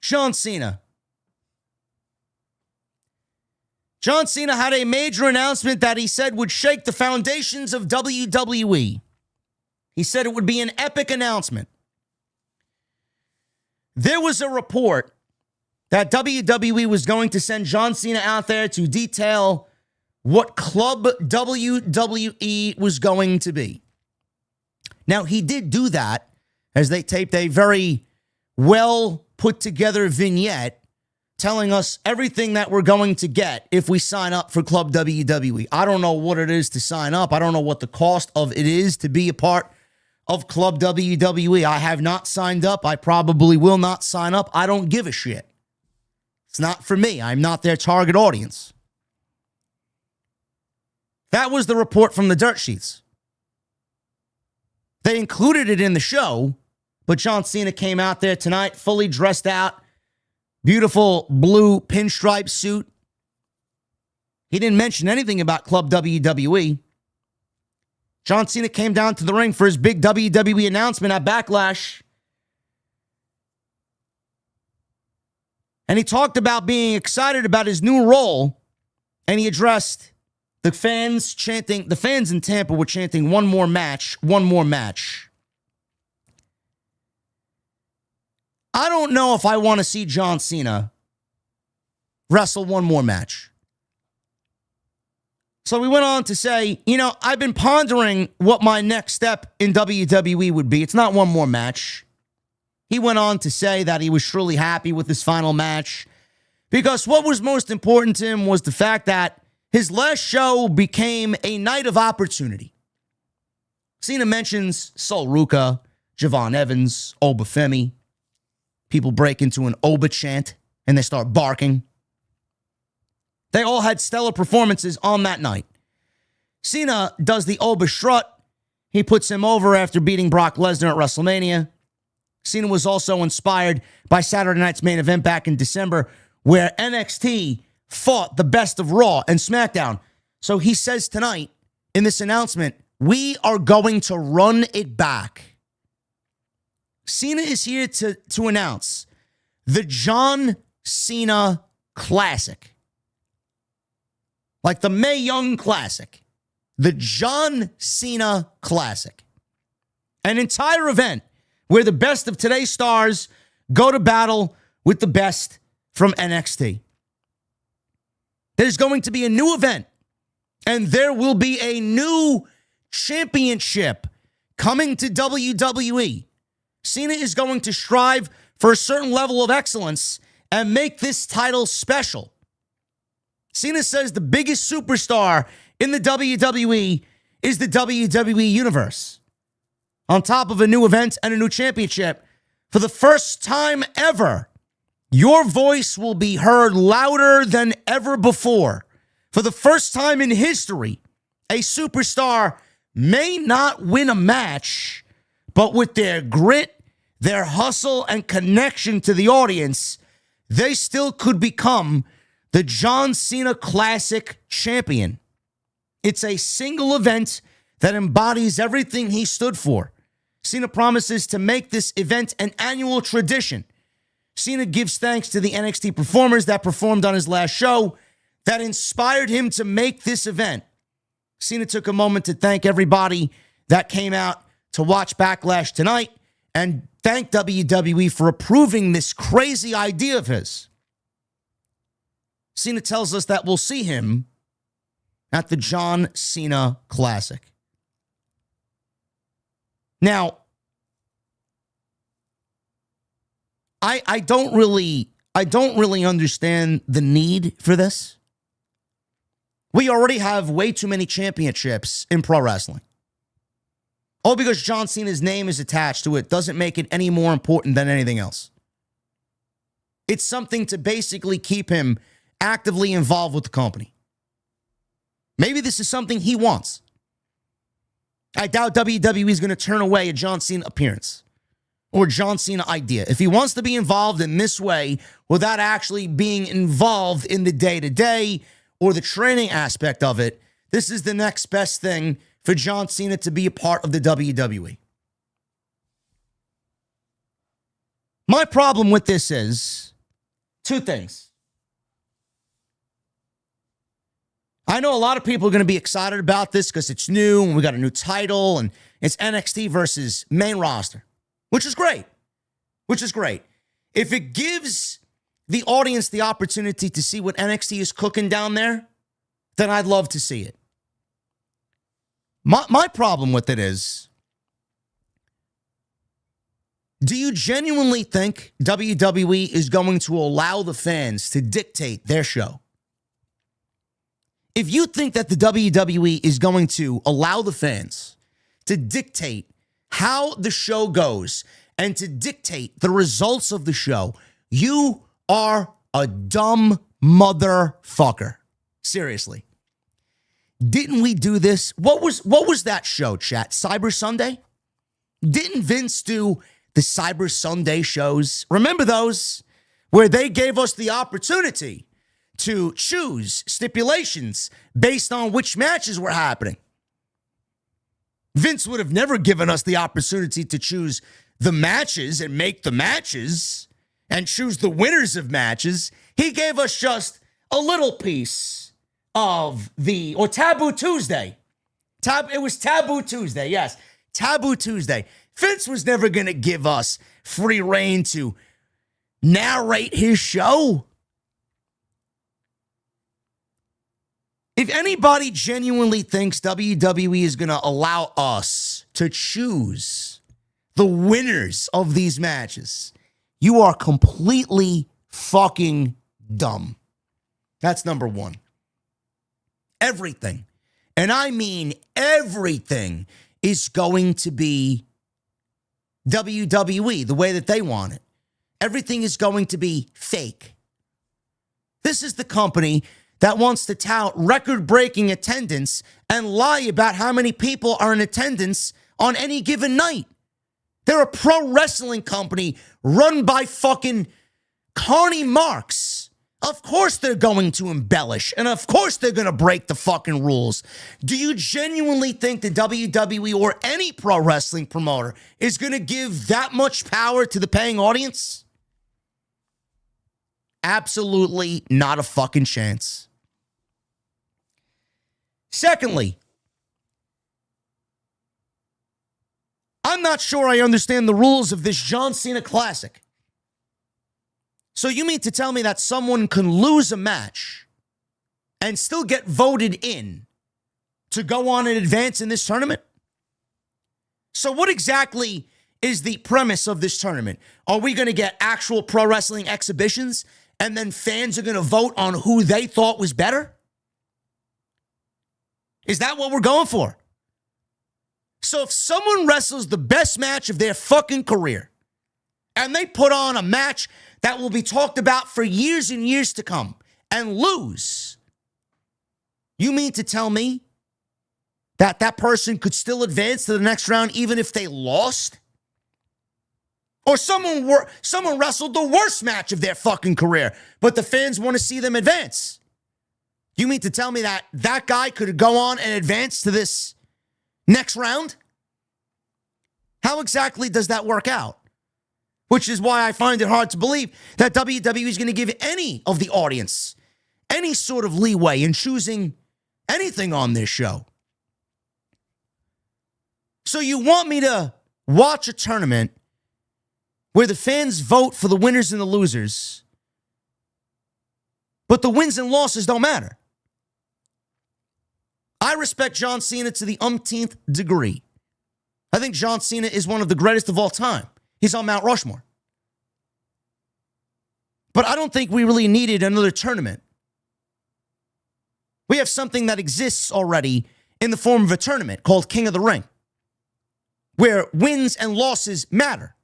John Cena. John Cena had a major announcement that he said would shake the foundations of WWE. He said it would be an epic announcement. There was a report that WWE was going to send John Cena out there to detail what Club WWE was going to be. Now, he did do that as they taped a very well put together vignette telling us everything that we're going to get if we sign up for Club WWE. I don't know what it is to sign up. I don't know what the cost of it is to be a part of Club WWE. I have not signed up. I probably will not sign up. I don't give a shit. It's not for me. I'm not their target audience. That was the report from the dirt sheets. They included it in the show, but John Cena came out there tonight fully dressed out. Beautiful blue pinstripe suit. He didn't mention anything about Club WWE. John Cena came down to the ring for his big WWE announcement at Backlash. And he talked about being excited about his new role. And he addressed the fans chanting, the fans in Tampa were chanting, "One more match, one more match." I don't know if I want to see John Cena wrestle one more match. So we went on to say, I've been pondering what my next step in WWE would be. It's not one more match. He went on to say that he was truly happy with his final match because what was most important to him was the fact that his last show became a night of opportunity. Cena mentions Sol Ruka, Javon Evans, Obafemi. People break into an Oba chant and they start barking. They all had stellar performances on that night. Cena does the Oba strut. He puts him over after beating Brock Lesnar at WrestleMania. Cena was also inspired by Saturday night's main event back in December where NXT fought the best of Raw and SmackDown. So he says tonight in this announcement, we are going to run it back. Cena is here to announce the John Cena Classic. Like the Mae Young Classic. The John Cena Classic. An entire event where the best of today's stars go to battle with the best from NXT. There's going to be a new event, and there will be a new championship coming to WWE. Cena is going to strive for a certain level of excellence and make this title special. Cena says the biggest superstar in the WWE is the WWE Universe. On top of a new event and a new championship, for the first time ever, your voice will be heard louder than ever before. For the first time in history, a superstar may not win a match, but with their grit, their hustle, and connection to the audience, they still could become the John Cena Classic champion. It's a single event that embodies everything he stood for. Cena promises to make this event an annual tradition. Cena gives thanks to the NXT performers that performed on his last show that inspired him to make this event. Cena took a moment to thank everybody that came out to watch Backlash tonight and thank WWE for approving this crazy idea of his. Cena tells us that we'll see him at the John Cena Classic. Now, I don't really understand the need for this. We already have way too many championships in pro wrestling. All because John Cena's name is attached to it doesn't make it any more important than anything else. It's something to basically keep him actively involved with the company. Maybe this is something he wants. I doubt WWE is going to turn away a John Cena appearance or John Cena idea. If he wants to be involved in this way without actually being involved in the day-to-day or the training aspect of it, this is the next best thing for John Cena to be a part of the WWE. My problem with this is Two things. I know a lot of people are going to be excited about this because it's new and we got a new title and it's NXT versus main roster, which is great. Which is great. If it gives the audience the opportunity to see what NXT is cooking down there, then I'd love to see it. My problem with it is, do you genuinely think WWE is going to allow the fans to dictate their show? If you think that the WWE is going to allow the fans to dictate how the show goes and to dictate the results of the show, you are a dumb motherfucker. Seriously. Didn't we do this? What was that show, chat? Cyber Sunday? Didn't Vince do the Cyber Sunday shows? Remember those? Where they gave us the opportunity to choose stipulations based on which matches were happening. Vince would have never given us the opportunity to choose the matches and make the matches and choose the winners of matches. He gave us just a little piece of or Taboo Tuesday. It was Taboo Tuesday, yes. Taboo Tuesday. Vince was never going to give us free reign to narrate his show. If anybody genuinely thinks WWE is going to allow us to choose the winners of these matches, you are completely fucking dumb. That's number one. Everything, and I mean everything, is going to be WWE the way that they want it. Everything is going to be fake. This is the company that wants to tout record-breaking attendance and lie about how many people are in attendance on any given night. They're a pro wrestling company run by fucking Carney Marks. Of course they're going to embellish, and of course they're going to break the fucking rules. Do you genuinely think the WWE or any pro wrestling promoter is going to give that much power to the paying audience? Absolutely not a fucking chance. Secondly, I'm not sure I understand the rules of this John Cena Classic. So you mean to tell me that someone can lose a match and still get voted in to go on and advance in this tournament? So what exactly is the premise of this tournament? Are we going to get actual pro wrestling exhibitions and then fans are going to vote on who they thought was better? Is that what we're going for? So if someone wrestles the best match of their fucking career and they put on a match that will be talked about for years and years to come and lose, you mean to tell me that that person could still advance to the next round even if they lost? Or someone wrestled the worst match of their fucking career, but the fans want to see them advance. You mean to tell me that that guy could go on and advance to this next round? How exactly does that work out? Which is why I find it hard to believe that WWE is going to give any of the audience any sort of leeway in choosing anything on this show. So you want me to watch a tournament where the fans vote for the winners and the losers, but the wins and losses don't matter? I respect John Cena to the umpteenth degree. I think John Cena is one of the greatest of all time. He's on Mount Rushmore. But I don't think we really needed another tournament. We have something that exists already in the form of a tournament called King of the Ring, where wins and losses matter.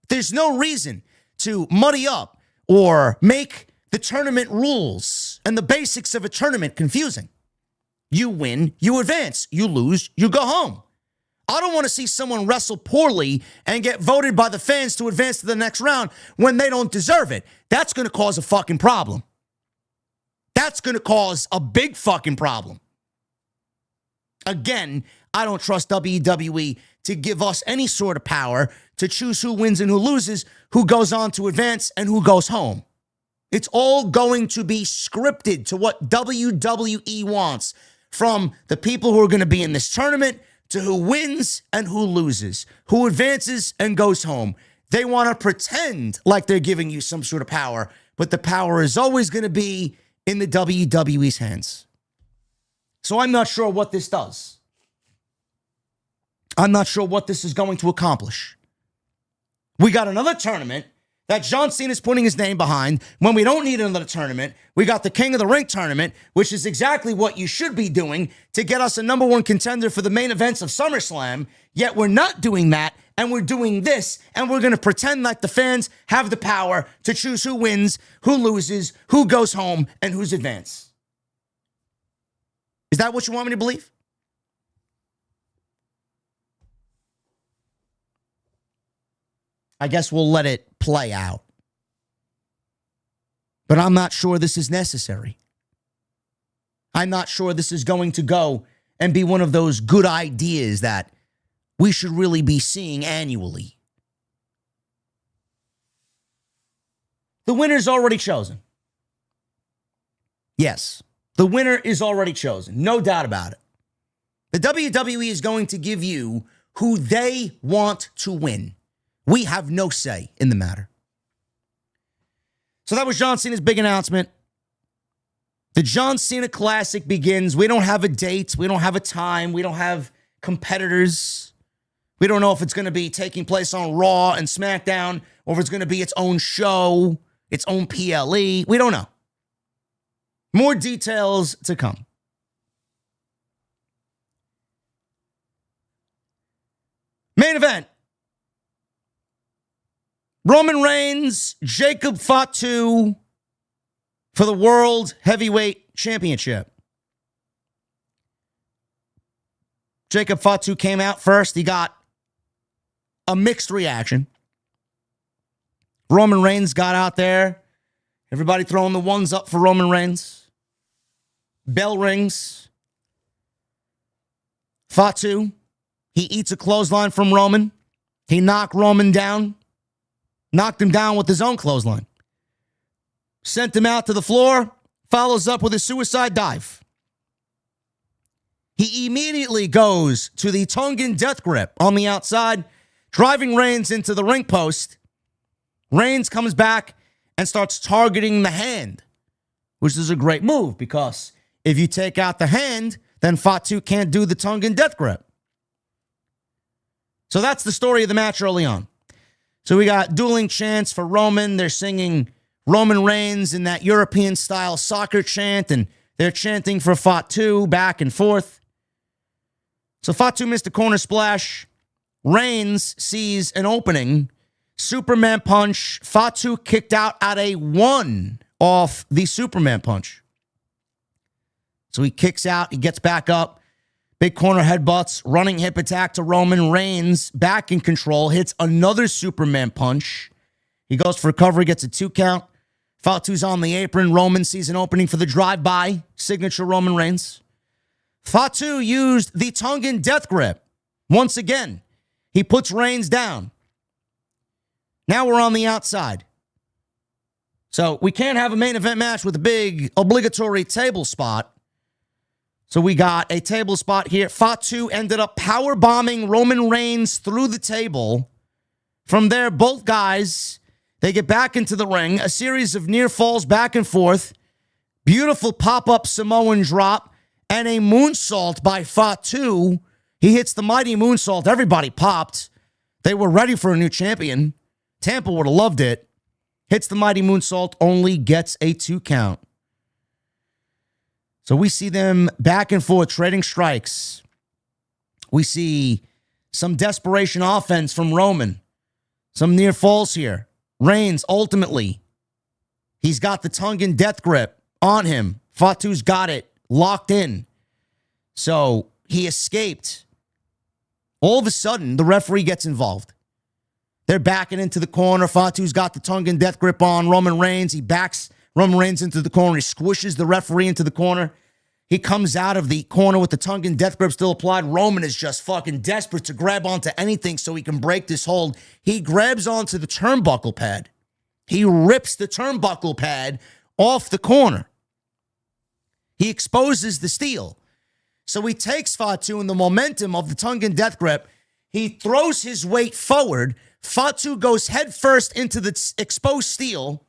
There's no reason to muddy up or make the tournament rules and the basics of a tournament confusing. You win, you advance. You lose, you go home. I don't want to see someone wrestle poorly and get voted by the fans to advance to the next round when they don't deserve it. That's going to cause a fucking problem. That's going to cause a big fucking problem. Again, I don't trust WWE to give us any sort of power to choose who wins and who loses, who goes on to advance and who goes home. It's all going to be scripted to what WWE wants, from the people who are going to be in this tournament to who wins and who loses, who advances and goes home. They want to pretend like they're giving you some sort of power, but the power is always going to be in the WWE's hands. So I'm not sure what this does. I'm not sure what this is going to accomplish. We got another tournament that John Cena is putting his name behind when we don't need another tournament. We got the King of the Ring tournament, which is exactly what you should be doing to get us a number one contender for the main events of SummerSlam. Yet we're not doing that, and we're doing this, and we're going to pretend like the fans have the power to choose who wins, who loses, who goes home, and who's advanced. Is that what you want me to believe? I guess we'll let it play out. But I'm not sure this is necessary. I'm not sure this is going to go and be one of those good ideas that we should really be seeing annually. The winner's already chosen. Yes, the winner is already chosen. No doubt about it. The WWE is going to give you who they want to win. We have no say in the matter. So that was John Cena's big announcement. The John Cena Classic begins. We don't have a date. We don't have a time. We don't have competitors. We don't know if it's going to be taking place on Raw and SmackDown, or if it's going to be its own show, its own PLE. We don't know. More details to come. Main event. Roman Reigns, Jacob Fatu for the World Heavyweight Championship. Jacob Fatu came out first. He got a mixed reaction. Roman Reigns got out there. Everybody throwing the ones up for Roman Reigns. Bell rings. Fatu, he eats a clothesline from Roman. He knocked Roman down. Knocked him down with his own clothesline. Sent him out to the floor. Follows up with a suicide dive. He immediately goes to the Tongan death grip on the outside, driving Reigns into the ring post. Reigns comes back and starts targeting the hand, which is a great move because if you take out the hand, then Fatu can't do the Tongan death grip. So that's the story of the match early on. So we got dueling chants for Roman. They're singing Roman Reigns in that European-style soccer chant, and they're chanting for Fatu back and forth. So Fatu missed a corner splash. Reigns sees an opening. Superman punch. Fatu kicked out at a 1 off the Superman punch. So he kicks out. He gets back up. Big corner headbutts, running hip attack to Roman. Reigns back in control, hits another Superman punch. He goes for recovery, gets a 2 count. Fatu's on the apron. Roman sees an opening for the drive-by, signature Roman Reigns. Fatu used the Tongan death grip. Once again, he puts Reigns down. Now we're on the outside. So we can't have a main event match with a big obligatory table spot. So we got a table spot here. Fatu ended up power bombing Roman Reigns through the table. From there, both guys, they get back into the ring. A series of near falls back and forth. Beautiful pop-up Samoan drop and a moonsault by Fatu. He hits the mighty moonsault. Everybody popped. They were ready for a new champion. Tampa would have loved it. Hits the mighty moonsault, only gets a 2 count. So we see them back and forth trading strikes. We see some desperation offense from Roman. Some near falls here. Reigns, ultimately, he's got the Tongan death grip on him. Fatu's got it locked in. So he escaped. All of a sudden, the referee gets involved. They're backing into the corner. Fatu's got the Tongan death grip on Roman Reigns. He backs Roman Reigns into the corner. He squishes the referee into the corner. He comes out of the corner with the Tongan death grip still applied. Roman is just fucking desperate to grab onto anything so he can break this hold. He grabs onto the turnbuckle pad. He rips the turnbuckle pad off the corner. He exposes the steel. So he takes Fatu in the momentum of the tongue and death grip. He throws his weight forward. Fatu goes headfirst into the exposed steel.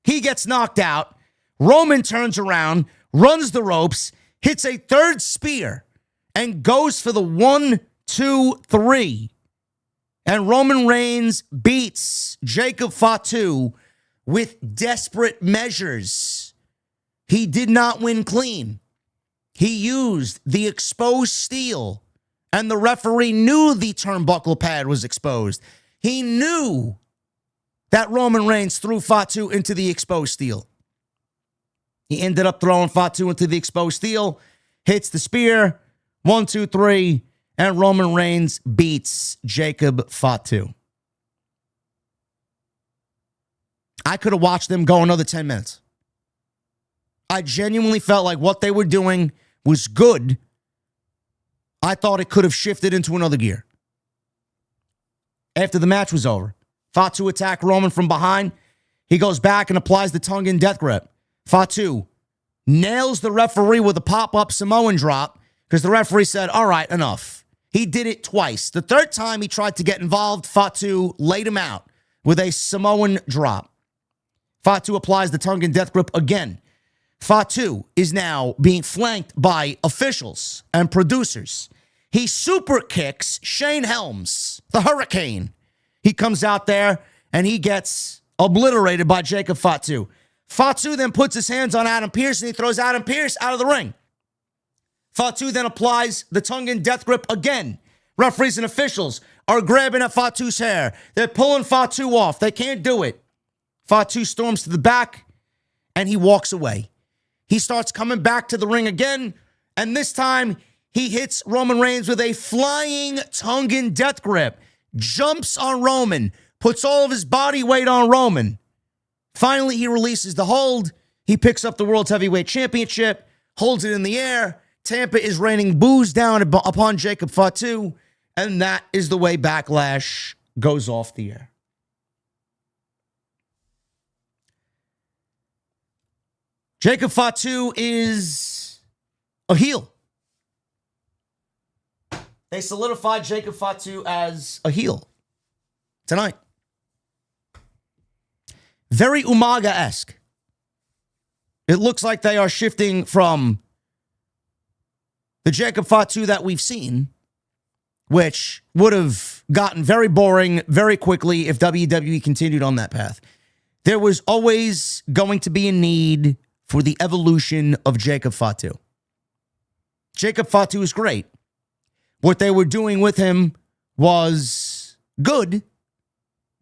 He gets knocked out. Roman turns around, runs the ropes, hits a third spear, and goes for the 1, 2, 3. And Roman Reigns beats Jacob Fatu with desperate measures. He did not win clean. He used the exposed steel, and the referee knew the turnbuckle pad was exposed. He knew that Roman Reigns threw Fatu into the exposed steel. He ended up throwing Fatu into the exposed steel, hits the spear, 1, 2, 3, and Roman Reigns beats Jacob Fatu. I could have watched them go another 10 minutes. I genuinely felt like what they were doing was good. I thought it could have shifted into another gear. After the match was over, Fatu attacked Roman from behind. He goes back and applies the tongue and death grip. Fatu nails the referee with a pop-up Samoan drop because the referee said, all right, enough. He did it twice. The third time he tried to get involved, Fatu laid him out with a Samoan drop. Fatu applies the tongue and death grip again. Fatu is now being flanked by officials and producers. He super kicks Shane Helms, the Hurricane. He comes out there and he gets obliterated by Jacob Fatu. Fatu then puts his hands on Adam Pearce and he throws Adam Pearce out of the ring. Fatu then applies the tongue and death grip again. Referees and officials are grabbing at Fatu's hair. They're pulling Fatu off. They can't do it. Fatu storms to the back and he walks away. He starts coming back to the ring again, and this time he hits Roman Reigns with a flying tongue and death grip, jumps on Roman, puts all of his body weight on Roman. Finally, he releases the hold. He picks up the World Heavyweight Championship, holds it in the air. Tampa is raining boos down upon Jacob Fatu, and that is the way Backlash goes off the air. Jacob Fatu is a heel. They solidified Jacob Fatu as a heel tonight. Very Umaga-esque. It looks like they are shifting from the Jacob Fatu that we've seen, which would have gotten very boring very quickly if WWE continued on that path. There was always going to be a need for the evolution of Jacob Fatu. Jacob Fatu is great. What they were doing with him was good,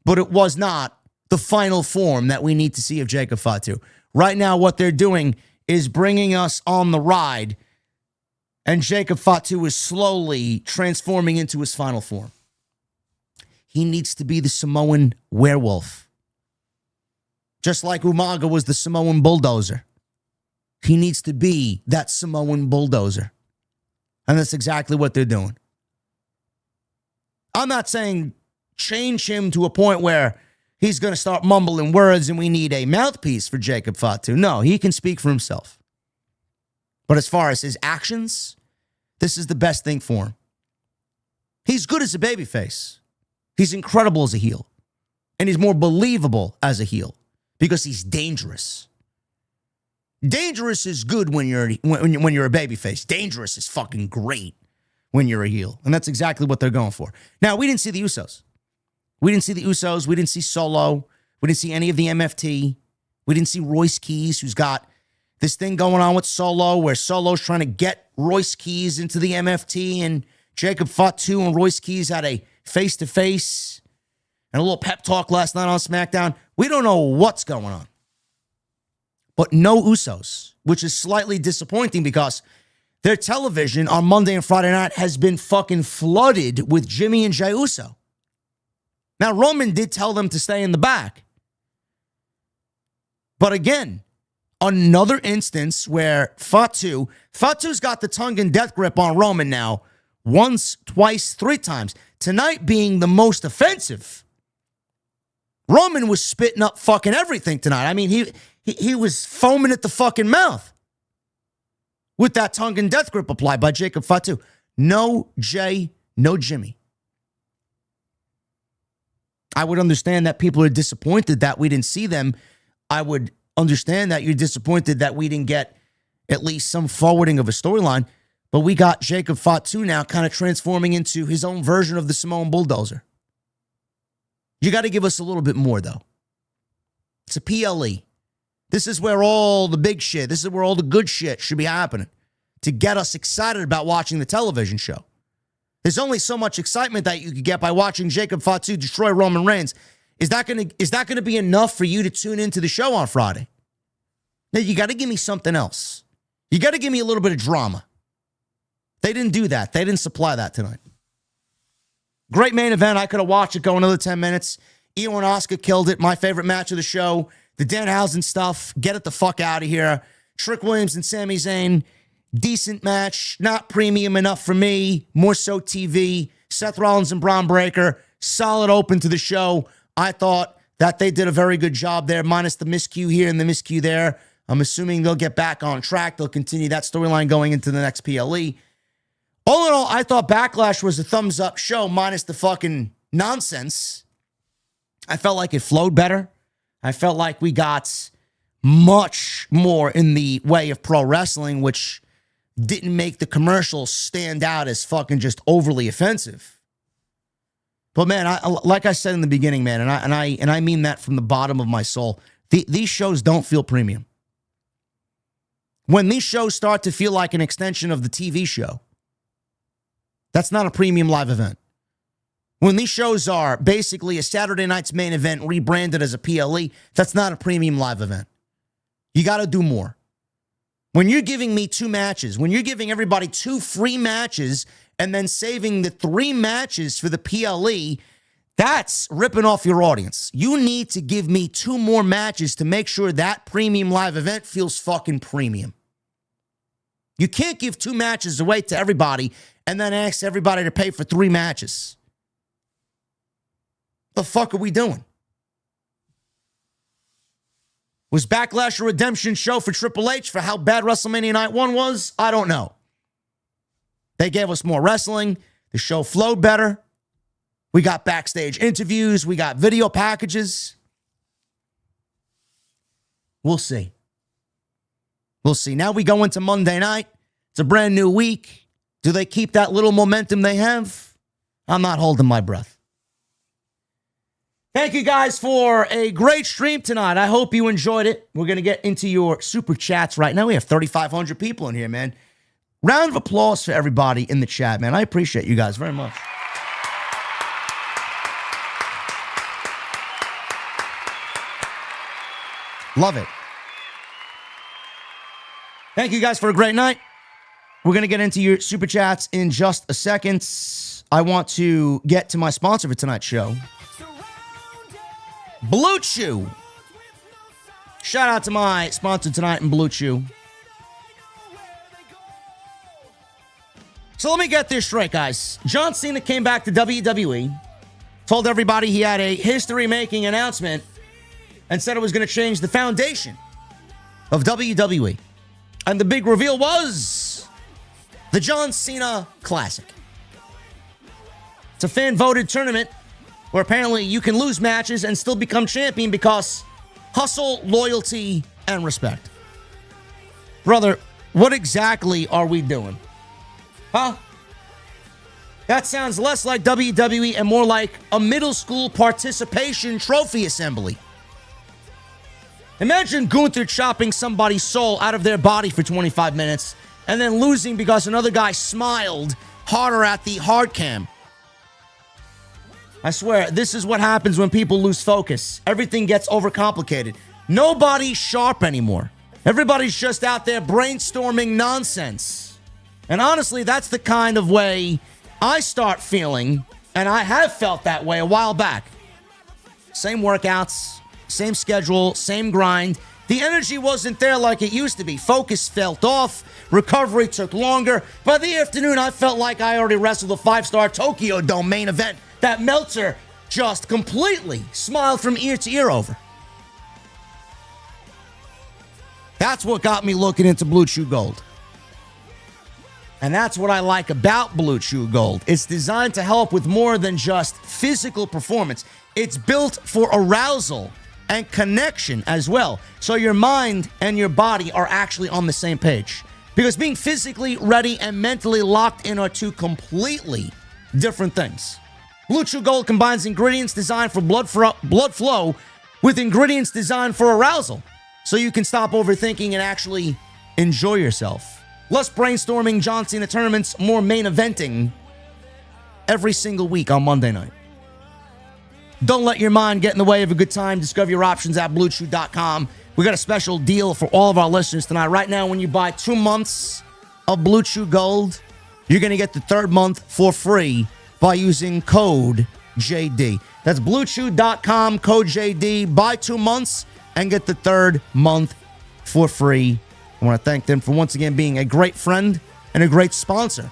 but it was not the final form that we need to see of Jacob Fatu. Right now, what they're doing is bringing us on the ride, and Jacob Fatu is slowly transforming into his final form. He needs to be the Samoan werewolf. Just like Umaga was the Samoan bulldozer. He needs to be that Samoan bulldozer. And that's exactly what they're doing. I'm not saying change him to a point where he's going to start mumbling words and we need a mouthpiece for Jacob Fatu. No, he can speak for himself. But as far as his actions, this is the best thing for him. He's good as a babyface. He's incredible as a heel. And he's more believable as a heel because he's dangerous. Dangerous is good when you're a babyface. Dangerous is fucking great when you're a heel. And that's exactly what they're going for. Now, we didn't see the Usos. We didn't see the Usos. We didn't see Solo. We didn't see any of the MFT. We didn't see Royce Keys, who's got this thing going on with Solo, where Solo's trying to get Royce Keys into the MFT, and Jacob Fatu and Royce Keys had a face-to-face and a little pep talk last night on SmackDown. We don't know what's going on. But no Usos, which is slightly disappointing because their television on Monday and Friday night has been fucking flooded with Jimmy and Jey Uso. Now, Roman did tell them to stay in the back. But again, another instance where Fatu's got the tongue and death grip on Roman now, once, twice, 3 times. Tonight being the most offensive. Roman was spitting up fucking everything tonight. I mean, he was foaming at the fucking mouth with that tongue and death grip applied by Jacob Fatu. No Jay, no Jimmy. I would understand that people are disappointed that we didn't see them. I would understand that you're disappointed that we didn't get at least some forwarding of a storyline. But we got Jacob Fatu now kind of transforming into his own version of the Samoan Bulldozer. You got to give us a little bit more, though. It's a PLE. This is where all the big shit, this is where all the good shit should be happening to get us excited about watching the television show. There's only so much excitement that you could get by watching Jacob Fatu destroy Roman Reigns. Is that going to be enough for you to tune into the show on Friday? Now, you got to give me something else. You got to give me a little bit of drama. They didn't do that. They didn't supply that tonight. Great main event. I could have watched it go another 10 minutes. IYO and Asuka killed it. My favorite match of the show. The Danhausen stuff. Get it the fuck out of here. Trick Williams and Sami Zayn. Decent match. Not premium enough for me. More so TV. Seth Rollins and Bron Breakker. Solid open to the show. I thought that they did a very good job there, minus the miscue here and the miscue there. I'm assuming they'll get back on track. They'll continue that storyline going into the next PLE. All in all, I thought Backlash was a thumbs-up show, minus the fucking nonsense. I felt like it flowed better. I felt like we got much more in the way of pro wrestling, which didn't make the commercials stand out as fucking just overly offensive. But man, like I said in the beginning, man, and I mean that from the bottom of my soul, these shows don't feel premium. When these shows start to feel like an extension of the TV show, that's not a premium live event. When these shows are basically a Saturday night's main event rebranded as a PLE, that's not a premium live event. You got to do more. When you're giving me 2 matches, when you're giving everybody 2 free matches and then saving the 3 matches for the PLE, that's ripping off your audience. You need to give me 2 more matches to make sure that premium live event feels fucking premium. You can't give 2 matches away to everybody and then ask everybody to pay for 3 matches. The fuck are we doing? Was Backlash a redemption show for Triple H for how bad WrestleMania Night 1 was? I don't know. They gave us more wrestling. The show flowed better. We got backstage interviews. We got video packages. We'll see. We'll see. Now we go into Monday night. It's a brand new week. Do they keep that little momentum they have? I'm not holding my breath. Thank you guys for a great stream tonight. I hope you enjoyed it. We're going to get into your super chats right now. We have 3,500 people in here, man. Round of applause for everybody in the chat, man. I appreciate you guys very much. Love it. Thank you guys for a great night. We're going to get into your super chats in just a second. I want to get to my sponsor for tonight's show, Blue Chew. Shout out to my sponsor tonight in Blue Chew. So let me get this straight, guys. John Cena came back to WWE, told everybody he had a history-making announcement, and said it was going to change the foundation of WWE. And the big reveal was the John Cena Classic. It's a fan-voted tournament where apparently you can lose matches and still become champion because hustle, loyalty, and respect. Brother, what exactly are we doing? Huh? That sounds less like WWE and more like a middle school participation trophy assembly. Imagine Gunther chopping somebody's soul out of their body for 25 minutes and then losing because another guy smiled harder at the hard cam. I swear, this is what happens when people lose focus. Everything gets overcomplicated. Nobody's sharp anymore. Everybody's just out there brainstorming nonsense. And honestly, that's the kind of way I start feeling, and I have felt that way a while back. Same workouts, same schedule, same grind. The energy wasn't there like it used to be. Focus felt off. Recovery took longer. By the afternoon, I felt like I already wrestled a 5-star Tokyo Dome main event that Meltzer just completely smiled from ear to ear over. That's what got me looking into Blue Chew Gold. And that's what I like about Blue Chew Gold. It's designed to help with more than just physical performance. It's built for arousal and connection as well. So your mind and your body are actually on the same page. Because being physically ready and mentally locked in are two completely different things. Blue Chew Gold combines ingredients designed for blood flow with ingredients designed for arousal. So you can stop overthinking and actually enjoy yourself. Less brainstorming, John Cena tournaments, more main eventing every single week on Monday night. Don't let your mind get in the way of a good time. Discover your options at BlueChew.com. We got a special deal for all of our listeners tonight. Right now, when you buy 2 months of Blue Chew Gold, you're going to get the third month for free by using code JD. That's BlueChew.com, code JD. Buy 2 months and get the third month for free. I want to thank them for once again being a great friend and a great sponsor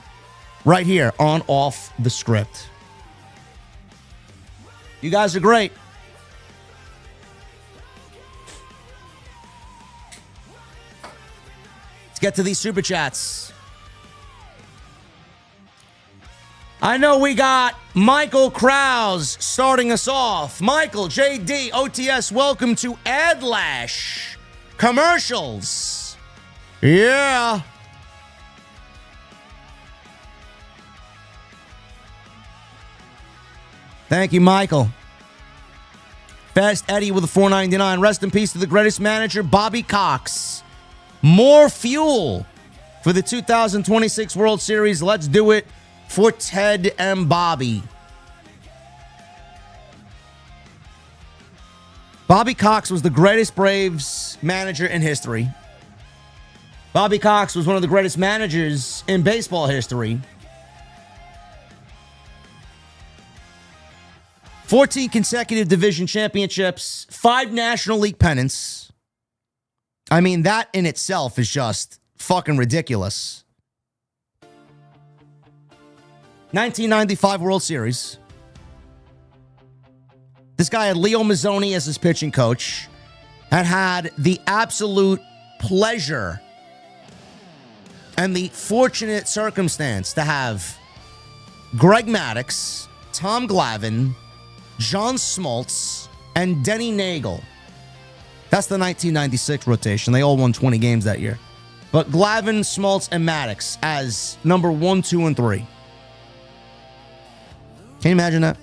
right here on Off the Script. You guys are great. Let's get to these super chats. I know we got Michael Krause starting us off. Michael, JD, OTS, welcome to Adlash Commercials. Yeah. Thank you, Michael. Fast Eddie with a $4.99. Rest in peace to the greatest manager, Bobby Cox. More fuel for the 2026 World Series. Let's do it for Ted and Bobby. Bobby Cox was the greatest Braves manager in history. Bobby Cox was one of the greatest managers in baseball history. 14 consecutive division championships, 5 National League pennants. I mean, that in itself is just fucking ridiculous. 1995 World Series. This guy had Leo Mazzoni as his pitching coach and had the absolute pleasure and the fortunate circumstance to have Greg Maddux, Tom Glavine, John Smoltz, and Denny Nagel. That's the 1996 rotation. They all won 20 games that year. But Glavine, Smoltz, and Maddux as number 1, 2, and 3. Can you imagine that?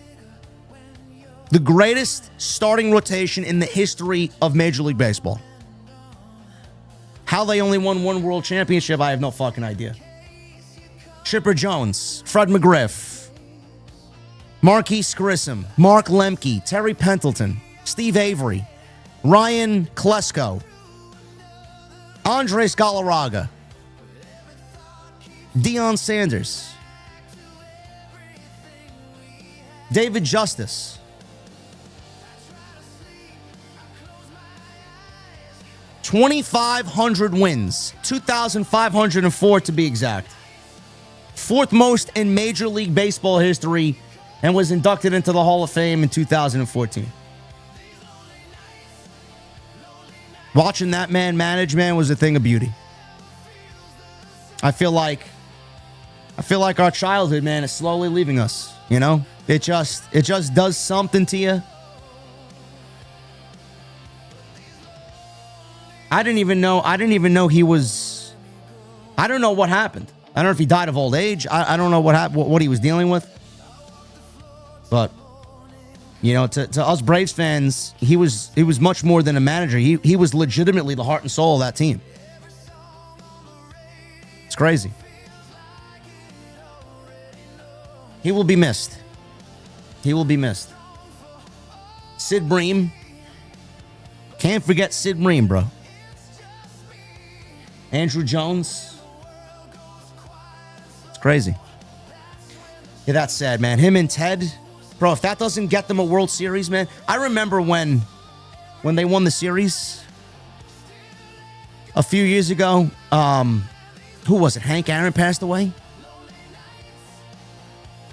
The greatest starting rotation in the history of Major League Baseball. How they only won 1 world championship, I have no fucking idea. Chipper Jones, Fred McGriff, Marquise Grissom, Mark Lemke, Terry Pendleton, Steve Avery, Ryan Klesko, Andres Galarraga, Deion Sanders, David Justice, 2,500 wins, 2,504 to be exact. 4th most in Major League Baseball history, and was inducted into the Hall of Fame in 2014. Watching that man manage, man, was a thing of beauty. I feel like our childhood, man, is slowly leaving us, you know? It just does something to you. I didn't even know he was. I don't know what happened. I don't know if he died of old age. I don't know what he was dealing with. But you know, to us Braves fans, he was much more than a manager. He was legitimately the heart and soul of that team. It's crazy. He will be missed. He will be missed. Sid Bream. Can't forget Sid Bream, bro. Andrew Jones. It's crazy. Yeah, that's sad, man. Him and Ted. Bro, if that doesn't get them a World Series, man. I remember when they won the series a few years ago. Who was it? Hank Aaron passed away?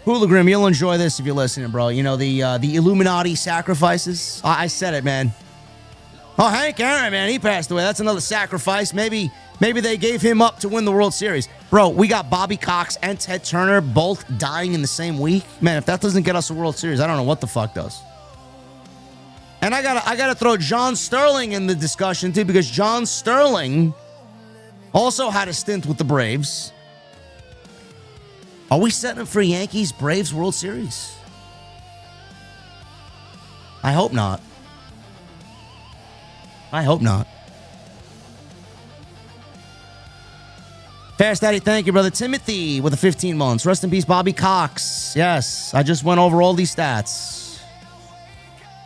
Hooligram, you'll enjoy this if you're listening, bro. You know, the Illuminati sacrifices. I said it, man. Oh, Hank Aaron, man, he passed away. That's another sacrifice. Maybe they gave him up to win the World Series. Bro, we got Bobby Cox and Ted Turner both dying in the same week. Man, if that doesn't get us a World Series, I don't know what the fuck does. And I gotta throw John Sterling in the discussion, too, because John Sterling also had a stint with the Braves. Are we setting up for Yankees-Braves World Series? I hope not. I hope not. Fast Daddy, thank you, brother. Timothy with the 15 months. Rest in peace, Bobby Cox. Yes, I just went over all these stats.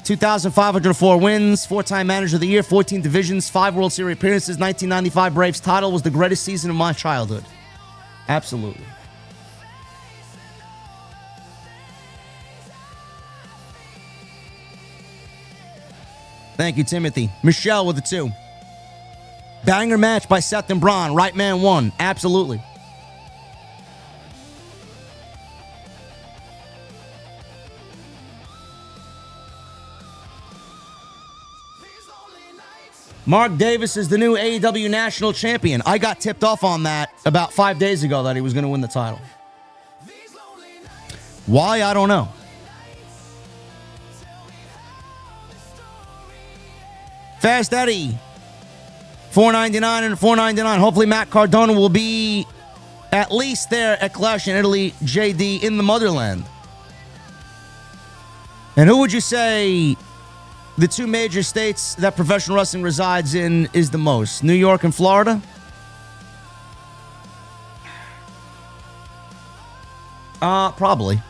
2,504 wins, 4-time manager of the year, 14 divisions, 5 World Series appearances, 1995 Braves title was the greatest season of my childhood. Absolutely. Thank you, Timothy. Michelle with the 2. Banger match by Seth and Braun. Right man won. Absolutely. Mark Davis is the new AEW National Champion. I got tipped off on that about 5 days ago that he was going to win the title. Why? I don't know. Fast Eddie, $4.99 and $4.99. Hopefully Matt Cardona will be at least there at Clash in Italy, JD, in the motherland. And who would you say the 2 major states that professional wrestling resides in is the most? New York and Florida? Probably.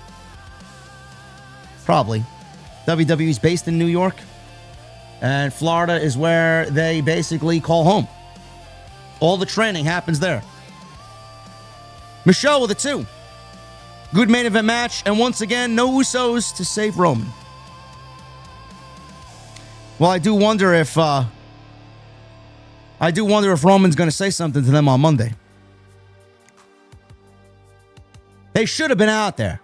WWE's based in New York. And Florida is where they basically call home. All the training happens there. Michelle with a 2. Good main event match. And once again, no Usos to save Roman. Well, I do wonder if Roman's going to say something to them on Monday. They should have been out there.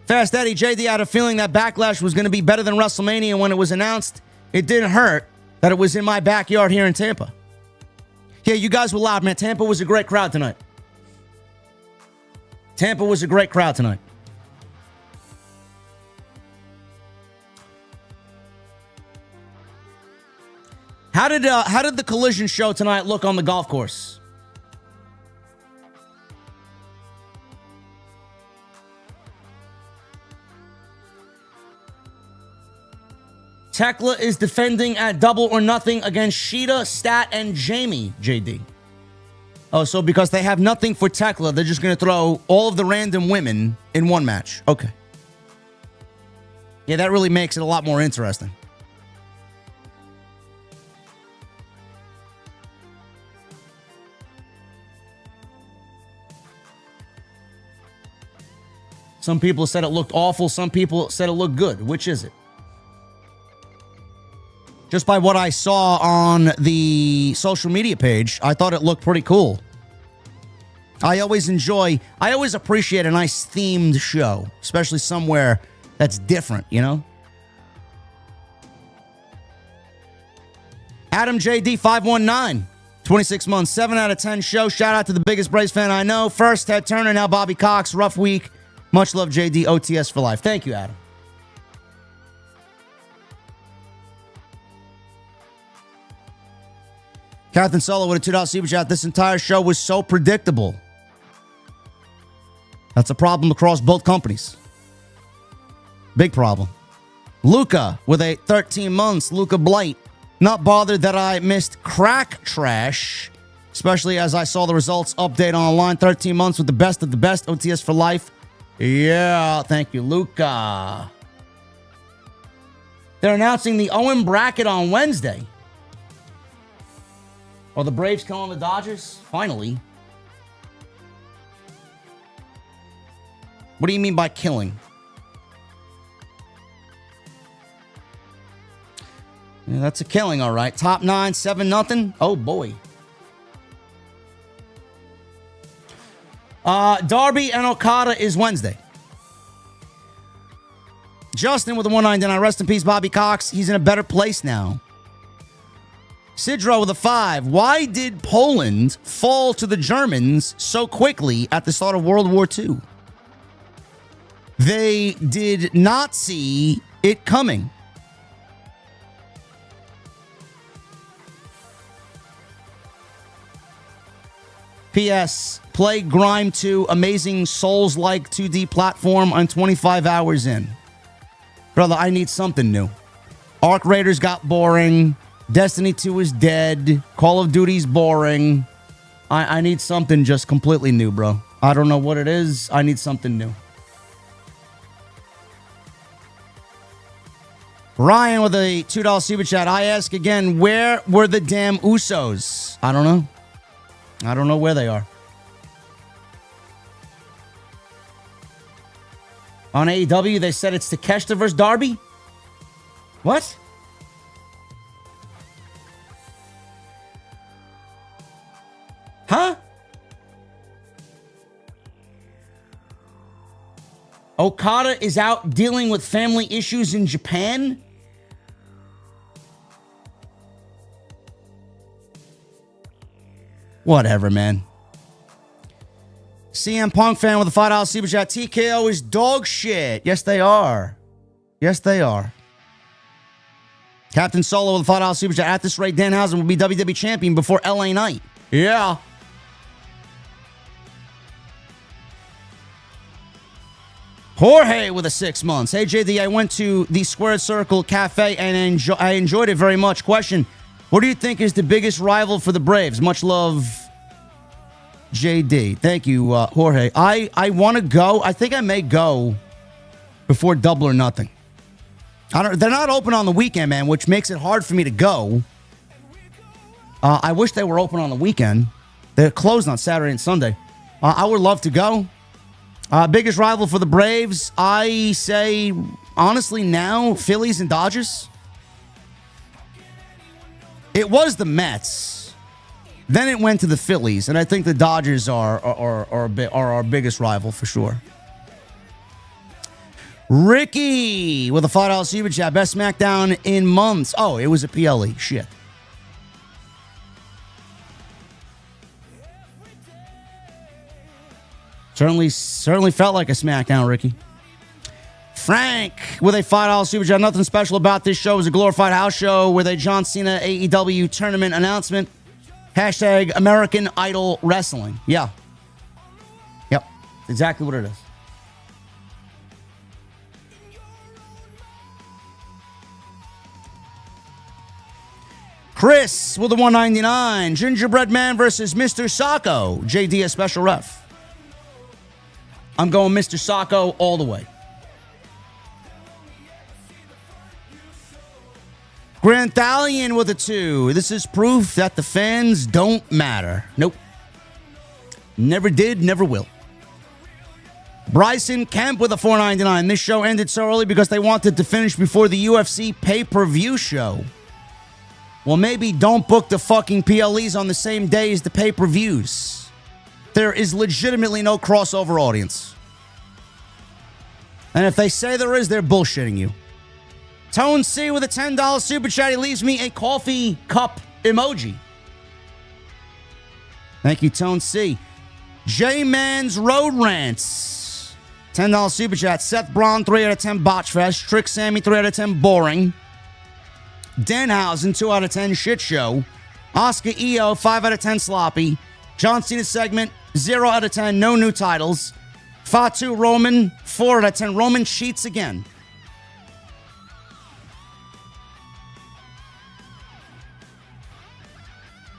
Fast Eddie, JD had a feeling that Backlash was going to be better than WrestleMania when it was announced. It didn't hurt that it was in my backyard here in Tampa. Yeah, you guys were loud, man. Tampa was a great crowd tonight. How did the Collision show tonight look on the golf course? Tekla is defending at Double or Nothing against Sheeta, Stat, and Jamie, JD. Oh, so because they have nothing for Tekla, they're just going to throw all of the random women in one match. Okay. Yeah, that really makes it a lot more interesting. Some people said it looked awful. Some people said it looked good. Which is it? Just by what I saw on the social media page, I thought it looked pretty cool. I always appreciate a nice themed show, especially somewhere that's different, you know? Adam JD 519, 26 months, 7 out of 10 show. Shout out to the biggest Braves fan I know. First, Ted Turner, now Bobby Cox. Rough week. Much love, JD. OTS for life. Thank you, Adam. Catherine Solo with a $2 super chat. This entire show was so predictable. That's a problem across both companies. Big problem. Luca with a 13 months. Luca Blight. Not bothered that I missed Crack Trash, especially as I saw the results update online. 13 months with the best of the best. OTS for life. Yeah, thank you, Luca. They're announcing the Owen bracket on Wednesday. Are the Braves killing the Dodgers? Finally. What do you mean by killing? Yeah, that's a killing, all right. Top 9, 7-0. Oh, boy. Darby and Okada is Wednesday. Justin with the 199. Rest in peace, Bobby Cox. He's in a better place now. Sidro with a 5. Why did Poland fall to the Germans so quickly at the start of World War II? They did not see it coming. P.S. Play Grime 2, amazing Souls-like 2D platform. I'm 25 hours in. Brother, I need something new. Arc Raiders got boring. Destiny 2 is dead. Call of Duty's boring. I need something just completely new, bro. I don't know what it is. I need something new. Ryan with a $2 super chat. I ask again, where were the damn Usos? I don't know. I don't know where they are. On AEW, they said it's Takeshita versus Darby? What? Huh? Okada is out dealing with family issues in Japan? Whatever, man. CM Punk fan with a $5 super chat. TKO is dog shit. Yes, they are. Yes, they are. Captain Solo with a $5 super chat. At this rate, Danhausen will be WWE champion before LA Knight. Yeah. Jorge with a 6 months. Hey, JD, I went to the Squared Circle Cafe and I enjoyed it very much. Question, what do you think is the biggest rival for the Braves? Much love, JD. Thank you, Jorge. I want to go. I think I may go before Double or Nothing. They're not open on the weekend, man, which makes it hard for me to go. I wish they were open on the weekend. They're closed on Saturday and Sunday. I would love to go. Biggest rival for the Braves, I say, honestly, now, Phillies and Dodgers. It was the Mets. Then it went to the Phillies, and I think the Dodgers are our biggest rival for sure. Ricky with a $5 super chat. Best SmackDown in months. Oh, it was a PLE. Shit. Certainly felt like a SmackDown, Ricky. Frank with a $5 super chat. Nothing special about this show. It was a glorified house show with a John Cena AEW tournament announcement. Hashtag American Idol Wrestling. Yeah. Yep. Exactly what it is. Chris with a $1.99. Gingerbread Man versus Mr. Sacco. JD a special ref. I'm going Mr. Sacco all the way. Grand Thalion with a 2. This is proof that the fans don't matter. Nope. Never did, never will. Bryson Kemp with a $4.99. This show ended so early because they wanted to finish before the UFC pay-per-view show. Well, maybe don't book the fucking PLEs on the same day as the pay-per-views. There is legitimately no crossover audience. And if they say there is, they're bullshitting you. Tone C with a $10 super chat. He leaves me a coffee cup emoji. Thank you, Tone C. J-Man's Road Rants. $10 super chat. Seth Braun, 3 out of 10 botch fest. Trick Sammy, 3 out of 10 boring. Danhausen, 2 out of 10 shit show. Asuka EO, 5 out of 10 sloppy. John Cena segment, 0 out of 10, no new titles. Fatu Roman, 4 out of 10. Roman cheats again.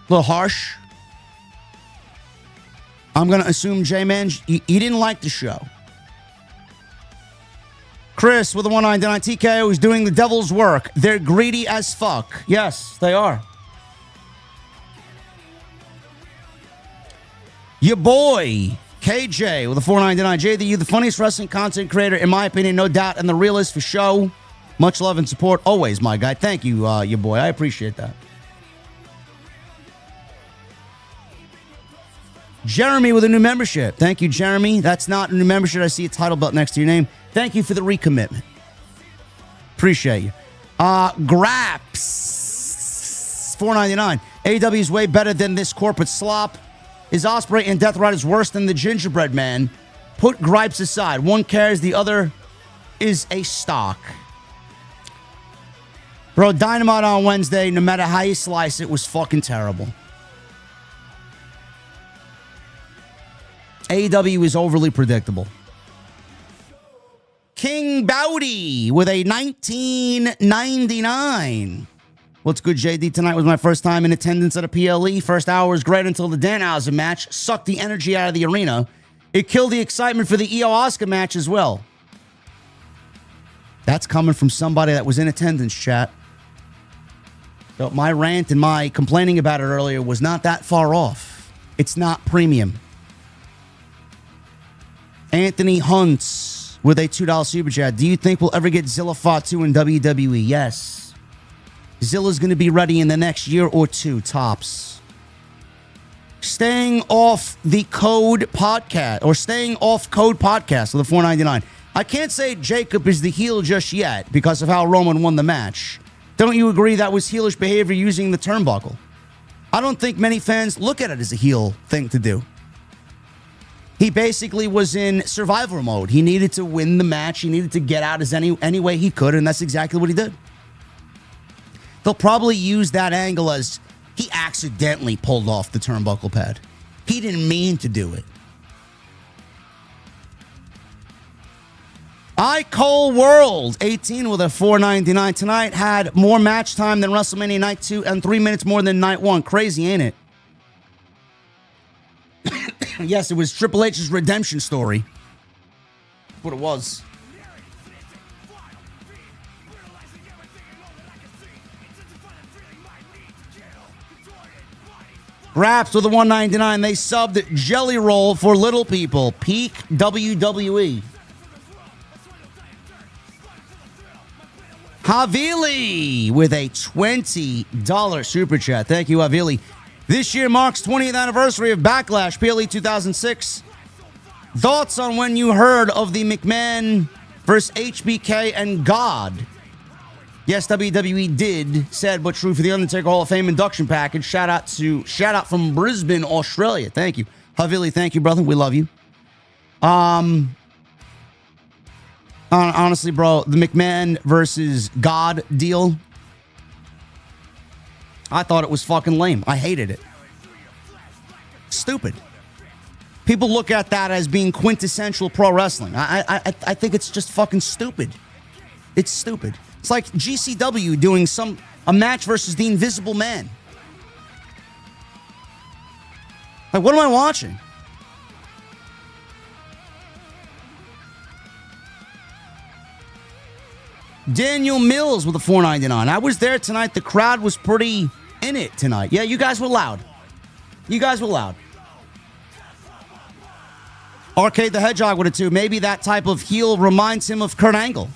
A little harsh. I'm going to assume J-Man, you didn't like the show. Chris with a $1.99. TKO is doing the devil's work. They're greedy as fuck. Yes, they are. Your boy, KJ with a $4.99. JD, you the funniest wrestling content creator, in my opinion, no doubt, and the realest for show. Much love and support always, my guy. Thank you, your boy. I appreciate that. Jeremy with a new membership. Thank you, Jeremy. That's not a new membership. I see a title belt next to your name. Thank you for the recommitment. Appreciate you. Graps, $4.99. AEW is way better than this corporate slop. Is Ospreay and Death Riders worse than the Gingerbread Man? Put gripes aside. One cares, the other is a stock. Bro, Dynamite on Wednesday, no matter how you slice it, was fucking terrible. AEW is overly predictable. King Bowdy with a $19.99. What's good, JD? Tonight was my first time in attendance at a PLE. First hour was great until the Danhausen match sucked the energy out of the arena. It killed the excitement for the IYO SKY match as well. That's coming from somebody that was in attendance, chat. So my rant and my complaining about it earlier was not that far off. It's not premium. Anthony Hunts with a $2 super chat. Do you think we'll ever get Zilla Fatu in WWE? Yes. Zilla's going to be ready in the next year or two, tops. Staying off the code podcast, or staying off code podcast with the $4.99. I can't say Jacob is the heel just yet because of how Roman won the match. Don't you agree that was heelish behavior using the turnbuckle? I don't think many fans look at it as a heel thing to do. He basically was in survival mode. He needed to win the match. He needed to get out as any way he could, and that's exactly what he did. They'll probably use that angle as he accidentally pulled off the turnbuckle pad. He didn't mean to do it. Cole World, 18 with a $4.99 tonight. Had more match time than WrestleMania Night 2 and 3 minutes more than Night 1. Crazy, ain't it? Yes, it was Triple H's redemption story. That's what it was. Raps with a $1.99. They subbed Jelly Roll for little people. Peak WWE. Havili with a $20 super chat. Thank you, Havili. This year marks 20th anniversary of Backlash, PLE 2006. Thoughts on when you heard of the McMahon versus HBK and God? Yes, WWE did, said but true for the Undertaker Hall of Fame induction package. Shout out from Brisbane, Australia. Thank you. Havili, thank you, brother. We love you. Honestly, bro, the McMahon versus God deal, I thought it was fucking lame. I hated it. Stupid. People look at that as being quintessential pro wrestling. I think it's just fucking stupid. It's stupid. It's like GCW doing a match versus the Invisible Man. Like, what am I watching? Daniel Mills with a $4.99. I was there tonight. The crowd was pretty in it tonight. Yeah, you guys were loud. You guys were loud. Arcade the Hedgehog with a 2. Maybe that type of heel reminds him of Kurt Angle.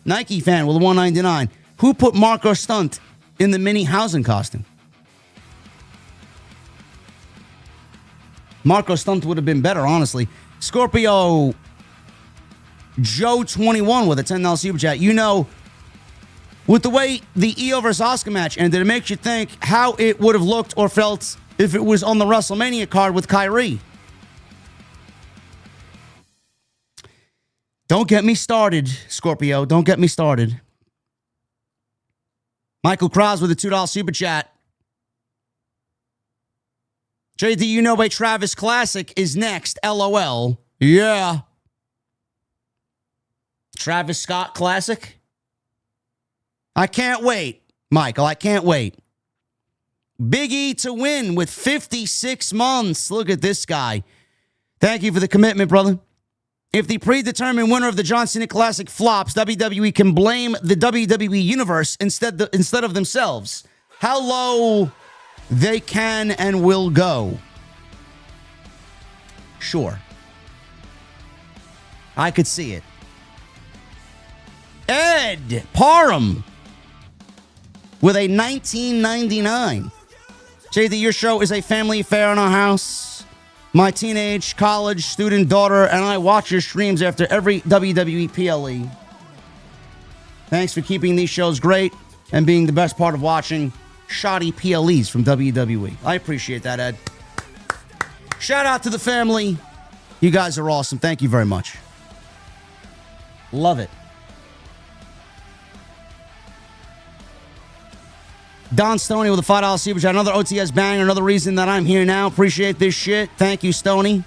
Nike fan with a $1.99. Who put Marco Stunt in the mini housing costume? Marco Stunt would have been better, honestly. Scorpio Joe 21 with a $10 super chat. You know, with the way the IYO vs. Asuka match ended, it makes you think how it would have looked or felt if it was on the WrestleMania card with Kyrie. Don't get me started, Scorpio. Don't get me started. Michael Krause with a $2 super chat. JD, you know a Travis Classic is next. LOL. Yeah. Travis Scott Classic? I can't wait, Michael. I can't wait. Big E to win with 56 months. Look at this guy. Thank you for the commitment, brother. If the predetermined winner of the John Cena Classic flops, WWE can blame the WWE Universe instead of themselves. How low they can and will go. Sure. I could see it. Ed Parham with a $19.99. JD, your show is a family affair in our house. My teenage college student daughter and I watch your streams after every WWE PLE. Thanks for keeping these shows great and being the best part of watching shoddy PLEs from WWE. I appreciate that, Ed. Shout out to the family. You guys are awesome. Thank you very much. Love it. Don Stoney with a $5 super chat. Another OTS banger. Another reason that I'm here now. Appreciate this shit. Thank you, Stoney.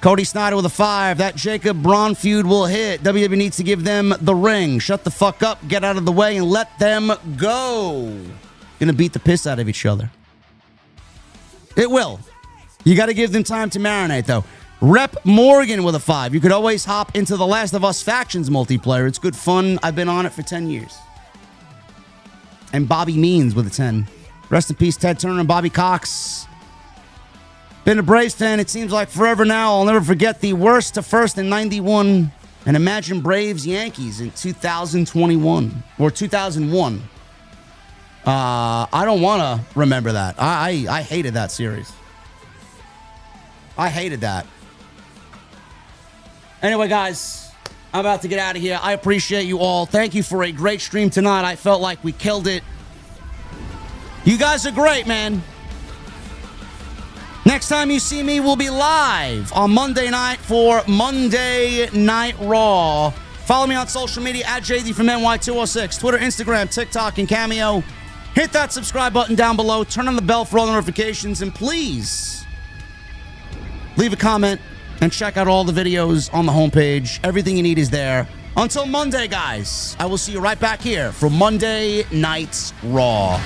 Cody Snyder with a 5. That Jacob Braun feud will hit. WWE needs to give them the ring. Shut the fuck up, get out of the way, and let them go. Gonna beat the piss out of each other. It will. You got to give them time to marinate, though. Rep Morgan with a 5. You could always hop into the Last of Us Factions multiplayer. It's good fun. I've been on it for 10 years. And Bobby Means with a 10. Rest in peace, Ted Turner and Bobby Cox. Been a Braves fan, it seems like forever now. I'll never forget the worst to first in 91. And imagine Braves Yankees in 2021. Or 2001. I don't want to remember that. I hated that series. I hated that. Anyway, guys, I'm about to get out of here. I appreciate you all. Thank you for a great stream tonight. I felt like we killed it. You guys are great, man. Next time you see me, we'll be live on Monday night for Monday Night Raw. Follow me on social media at JD from NY206, Twitter, Instagram, TikTok, and Cameo. Hit that subscribe button down below. Turn on the bell for all notifications. And please leave a comment and check out all the videos on the homepage. Everything you need is there. Until Monday, guys, I will see you right back here for Monday Night Raw.